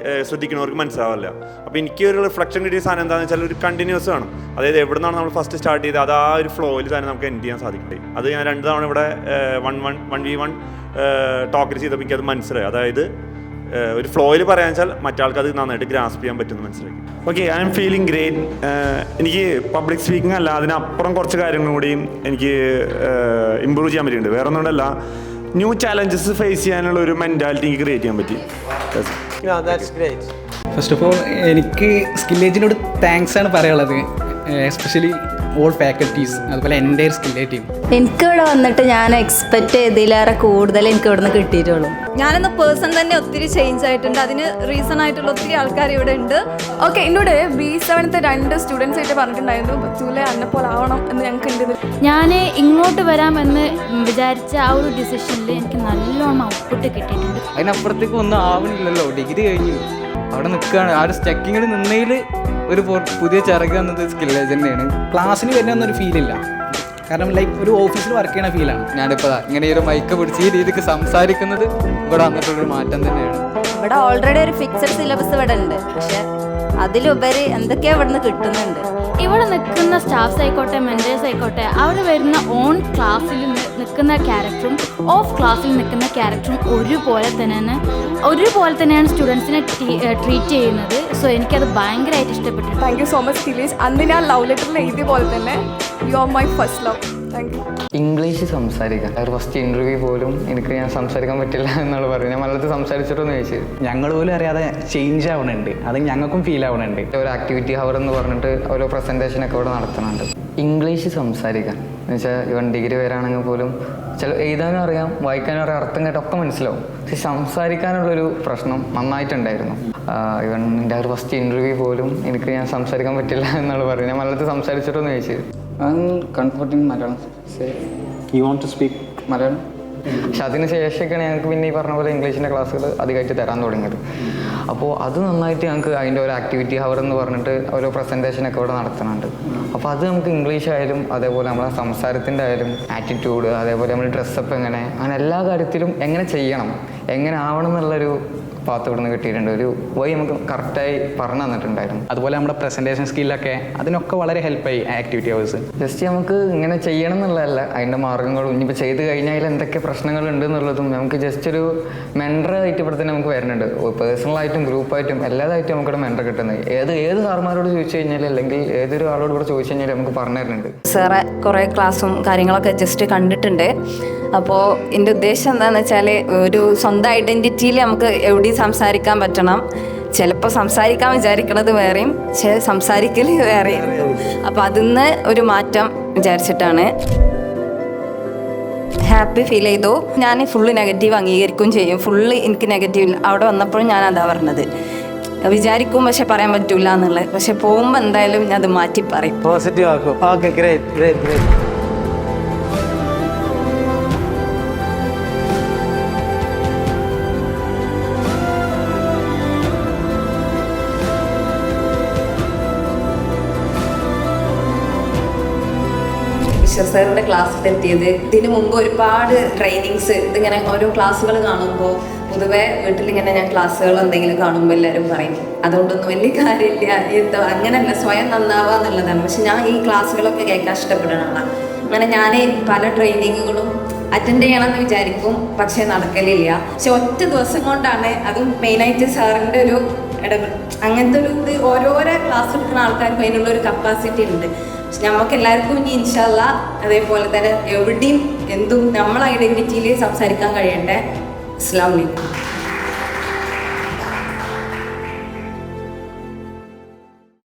Speaker 25: ശ്രദ്ധിക്കുന്നവർക്ക് മനസ്സിലാവില്ല. അപ്പോൾ എനിക്ക് ഒരു റിഫ്ലക്ഷൻ കിട്ടിയ സാധനം എന്താണെന്ന് വെച്ചാൽ ഒരു കണ്ടിന്യൂസ് ആണ്. അതായത് എവിടെ നിന്നാണ് നമ്മൾ ഫസ്റ്റ് സ്റ്റാർട്ട് ചെയ്തത് അത് ആ ഒരു ഫ്ലോയിൽ തന്നെ നമുക്ക് എൻഡ് ചെയ്യാൻ സാധിക്കട്ടെ. അത് ഞാൻ 2 തവണ ഇവിടെ 1v1 ടോക്കിൽ ചെയ്തപ്പോൾ എനിക്കത് മനസ്സിലായി. അതായത് ഒരു ഫ്ലോയിൽ പറയാൻ വെച്ചാൽ മറ്റാൾക്ക് അത് നന്നായിട്ട് ഗ്രാസ്പ് ചെയ്യാൻ പറ്റുമെന്ന് മനസ്സിലാക്കി. Okay, I M feeling great. എനിക്ക് പബ്ലിക് സ്പീക്കിംഗ് അല്ല, അതിനപ്പുറം കുറച്ച് കാര്യങ്ങളും കൂടിയും എനിക്ക് ഇമ്പ്രൂവ് ചെയ്യാൻ പറ്റിയിട്ടുണ്ട്. വേറെ ഒന്നുകൊണ്ടല്ല, ന്യൂ ചാലഞ്ചസ് ഫേസ് ചെയ്യാനുള്ള ഒരു മെൻറ്റാലിറ്റി എനിക്ക് ക്രിയേറ്റ് ചെയ്യാൻ പറ്റി.
Speaker 10: ഫസ്റ്റ് ഓഫ് ഓൾ എനിക്ക് സ്കില്ലേജിനോട് താങ്ക്സ് ആണ് പറയാനുള്ളത്. എസ്പെഷ്യലി ഓൾ ഫാക്കൽറ്റീസ്, അതുപോലെ എൻ്റെ സ്കില്ലേ ടീം.
Speaker 11: എനിക്കിവിടെ വന്നിട്ട് ഞാൻ എക്സ്പെക്റ്റ് ചെയ്തതിലേറെ കൂടുതൽ എനിക്ക് ഇവിടെ നിന്ന് കിട്ടിയിട്ടുള്ളൂ.
Speaker 20: ഞാനെന്ന പേഴ്സൺ തന്നെ ഒത്തിരി ചേഞ്ച് ആയിട്ടുണ്ട്. അതിന് റീസൺ ആയിട്ടുള്ള ഒത്തിരി ആൾക്കാർ ഇവിടെ ഉണ്ട്.
Speaker 12: ഓക്കെ, എന്നോട് B7ത്തെ 2 സ്റ്റുഡൻസ് ആയിട്ട് പറഞ്ഞിട്ടുണ്ടായിരുന്നു ബച്ചൂലെ അന്നെ പോലെ ആവണം എന്ന് ഞങ്ങൾക്ക് ഉണ്ട്.
Speaker 2: ഞാൻ ഇങ്ങോട്ട് വരാമെന്ന് വിചാരിച്ച ആ ഒരു ഡിസിഷനിൽ എനിക്ക് നല്ലോണം ഔട്ട്പുട്ട് കിട്ടിയിട്ടുണ്ട്.
Speaker 19: അതിനപ്പുറത്തേക്ക് ഒന്നും ആവണില്ലല്ലോ, ഡിഗ്രി കഴിഞ്ഞു അവിടെ നിൽക്കുകയാണ്. ആ ഒരു സ്റ്റക്കിങ്ങിൽ നിന്നതിൽ ഒരു പുതിയ ചിറക് എന്നത് സ്കില്ലേജ് തന്നെയാണ്.
Speaker 10: ക്ലാസ്സിന് വരുന്നൊരു ഫീലില്ല, കാരണം ലൈക്ക് ഒരു ഓഫീസിൽ വർക്ക് ചെയ്യണ ഫീലാണ്.
Speaker 19: ഞാനിപ്പോൾ ഇങ്ങനെ ഒരു മൈക്ക് പിടിച്ച് ഈ രീതിക്ക് സംസാരിക്കുന്നത് ഇവിടെ വന്നിട്ടുള്ളൊരു മാറ്റം തന്നെയാണ്.
Speaker 11: ഇവിടെ ഓൾറെഡി ഒരു ഫിക്സഡ് സിലബസ് ഇവിടെ ഉണ്ട്, പക്ഷെ അതിലുപരി എന്തൊക്കെയാ ഇവിടെ നിന്ന് കിട്ടുന്നുണ്ട്.
Speaker 2: ഇവിടെ നിൽക്കുന്ന സ്റ്റാഫ്സ് ആയിക്കോട്ടെ, മെൻറ്റേഴ്സ് ആയിക്കോട്ടെ, അവർ വരുന്ന ഓൺ ക്ലാസ്സിൽ നിൽക്കുന്ന ക്യാരക്ടറും ഓഫ് ക്ലാസ്സിൽ നിൽക്കുന്ന ക്യാരക്ടറും ഒരുപോലെ തന്നെയാണ് സ്റ്റുഡൻസിനെ ട്രീറ്റ് ചെയ്യുന്നത്. സോ എനിക്കത് ഭയങ്കരമായിട്ട് ഇഷ്ടപ്പെട്ടു.
Speaker 12: Thank you so much Skillage. അന്ന് ഞാൻ ലവ് ലെറ്ററിൽ എഴുതിയ പോലെ തന്നെ you are my first love. Thank you.
Speaker 19: English സംസാരിക്കാൻ ഒരു ഫസ്റ്റ് ഇൻ്റർവ്യൂ പോലും ഞാൻ സംസാരിക്കാൻ പറ്റില്ല എന്നാണ് പറയുന്നത്. ഞാൻ മലയാളത്തിൽ സംസാരിച്ചിട്ടൊന്ന് ചോദിച്ചു.
Speaker 10: ഞങ്ങൾ പോലും അറിയാതെ ചേഞ്ച് ആവണുണ്ട്, അത് ഞങ്ങൾക്കും ഫീൽ ആവണുണ്ട്.
Speaker 19: ഒരു ആക്ടിവിറ്റി ഹവർ എന്ന് പറഞ്ഞിട്ട് ഓരോ പ്രസൻറ്റേഷനൊക്കെ ഇവിടെ നടത്തുന്നുണ്ട്. ഇംഗ്ലീഷ് സംസാരിക്കാൻ എന്ന് വെച്ചാൽ ഇവൻ ഡിഗ്രി വരാണെങ്കിൽ പോലും എഴുതാനും അറിയാം, വായിക്കാനും അറിയാം, അർത്ഥം കേട്ടൊക്കെ മനസ്സിലാവും. പക്ഷെ സംസാരിക്കാനുള്ളൊരു പ്രശ്നം നന്നായിട്ടുണ്ടായിരുന്നു. ഇവൻ എൻ്റെ ഒരു ഫസ്റ്റ് ഇൻ്റർവ്യൂ പോലും ഞാൻ സംസാരിക്കാൻ പറ്റില്ല എന്നാണ് പറയുന്നത്. ഞാൻ മലയാളത്തിൽ സംസാരിച്ചിട്ടൊന്ന് ചോദിച്ചു. Comforting Malayalam
Speaker 10: you want to speak
Speaker 19: Malayalam. പക്ഷെ അതിന് ശേഷമൊക്കെയാണ് ഞങ്ങൾക്ക് പിന്നെ ഈ പറഞ്ഞ പോലെ ഇംഗ്ലീഷിൻ്റെ ക്ലാസ്സുകൾ അധികമായിട്ട് തരാൻ തുടങ്ങിയത്. അപ്പോൾ അത് നന്നായിട്ട് ഞങ്ങൾക്ക് അതിൻ്റെ ഒരു ആക്ടിവിറ്റി ഹവർ എന്ന് പറഞ്ഞിട്ട് ഓരോ പ്രസൻറ്റേഷനൊക്കെ ഇവിടെ നടത്തുന്നുണ്ട്. അപ്പോൾ അത് നമുക്ക് ഇംഗ്ലീഷ് ആയാലും അതേപോലെ നമ്മളെ സംസാരത്തിൻ്റെ ആയാലും ആറ്റിറ്റ്യൂഡ്, അതേപോലെ നമ്മൾ ഡ്രസ്സപ്പ് അങ്ങനെ എല്ലാ കാര്യത്തിലും എങ്ങനെ ചെയ്യണം, എങ്ങനെ ആവണം എന്നുള്ളൊരു പാത്ത് ഇവിടുന്ന് കിട്ടിയിട്ടുണ്ട്. ഒരു വഴി നമുക്ക് കറക്റ്റായി പറഞ്ഞു തന്നിട്ടുണ്ടായിരുന്നു.
Speaker 10: അതുപോലെ നമ്മുടെ പ്രസൻറ്റേഷൻ സ്കില്ലൊക്കെ അതിനൊക്കെ വളരെ ഹെൽപ്പായി ആക്ടിവിറ്റി ഹവേഴ്സ്.
Speaker 19: ജസ്റ്റ് നമുക്ക് ഇങ്ങനെ ചെയ്യണം എന്നുള്ളതല്ല, അതിൻ്റെ മാർഗ്ഗങ്ങളും ഇനിയിപ്പോൾ ചെയ്ത് കഴിഞ്ഞാൽ എന്തൊക്കെ പ്രശ്നങ്ങളുണ്ട് എന്നുള്ളതും നമുക്ക് ജസ്റ്റ് ഒരു മെൻറ്ററായിട്ട് ഇവിടെ തന്നെ നമുക്ക് വരുന്നുണ്ട്. പേഴ്സണലായിട്ടും ഗ്രൂപ്പായിട്ടും എല്ലാതായിട്ടും നമുക്കിവിടെ മെൻറ്റർ കിട്ടുന്നത്. ഏത് സാർമാരോട് ചോദിച്ചു കഴിഞ്ഞാൽ അല്ലെങ്കിൽ ഏതൊരു ആളോട് ഇവിടെ ചോദിച്ചു കഴിഞ്ഞാൽ നമുക്ക് പറഞ്ഞു തരുന്നുണ്ട്.
Speaker 11: സാറെ കുറേ ക്ലാസ്സും കാര്യങ്ങളൊക്കെ ജസ്റ്റ് കണ്ടിട്ടുണ്ട്. അപ്പോൾ എൻ്റെ ഉദ്ദേശം എന്താണെന്ന് വെച്ചാൽ ഒരു സ്വന്തം ഐഡൻറ്റിറ്റിയിൽ നമുക്ക് എവിടെയും സംസാരിക്കാൻ പറ്റണം. ചിലപ്പോൾ സംസാരിക്കാൻ വിചാരിക്കണത് വേറെയും സംസാരിക്കൽ വേറെയും. അപ്പോൾ അതിന്ന് ഒരു മാറ്റം വിചാരിച്ചിട്ടാണ്. ഹാപ്പി ഫീൽ ചെയ്തു. ഞാൻ ഫുള്ള് നെഗറ്റീവ് അംഗീകരിക്കുകയും ചെയ്യും. ഫുള്ള് എനിക്ക് നെഗറ്റീവ് അവിടെ വന്നപ്പോഴും ഞാൻ അതാ പറഞ്ഞത്. വിചാരിക്കും പക്ഷെ പറയാൻ പറ്റൂല എന്നുള്ളത്. പക്ഷെ പോകുമ്പോൾ എന്തായാലും ഞാൻ അത് മാറ്റി പറയും.
Speaker 1: പോസിറ്റീവ് ആക്കും. Okay, great great great.
Speaker 11: സാറിൻ്റെ ക്ലാസ്സിലെത്തിയത്. ഇതിന് മുമ്പ് ഒരുപാട് ട്രെയിനിങ്സ് ഇതിങ്ങനെ ഓരോ ക്ലാസ്സുകൾ കാണുമ്പോൾ പൊതുവെ വീട്ടിലിങ്ങനെ ഞാൻ ക്ലാസ്സുകൾ എന്തെങ്കിലും കാണുമ്പോൾ എല്ലാവരും പറയും അതുകൊണ്ടൊന്നും വലിയ കാര്യമില്ല, അങ്ങനെയല്ല, സ്വയം നന്നാവുക എന്നുള്ളതാണ്. പക്ഷെ ഞാൻ ഈ ക്ലാസ്സുകളൊക്കെ കേൾക്കാൻ ഇഷ്ടപ്പെടുന്ന ആളാണ്. അങ്ങനെ ഞാൻ പല ട്രെയിനിങ്ങുകളും അറ്റൻഡ് ചെയ്യണമെന്ന് വിചാരിക്കും, പക്ഷെ നടക്കലില്ല. പക്ഷെ ഒറ്റ ദിവസം കൊണ്ടാണ്, അതും മെയിനായിട്ട് സാറിൻ്റെ ഒരു അങ്ങനത്തെ ഒരു ഇത് ഓരോരോ ക്ലാസ് എടുക്കുന്ന ആൾക്കാർക്ക് അതിനുള്ളൊരു കപ്പാസിറ്റി ഉണ്ട്. നമുക്ക് എല്ലാവർക്കും ഇനി ഇൻഷാല്ല അതേപോലെ തന്നെ എവിടെയും എന്തും നമ്മളെ ഐഡൻറ്റിറ്റിയിൽ സംസാരിക്കാൻ കഴിയട്ടെ. അസ്സലാമു അലൈക്കും.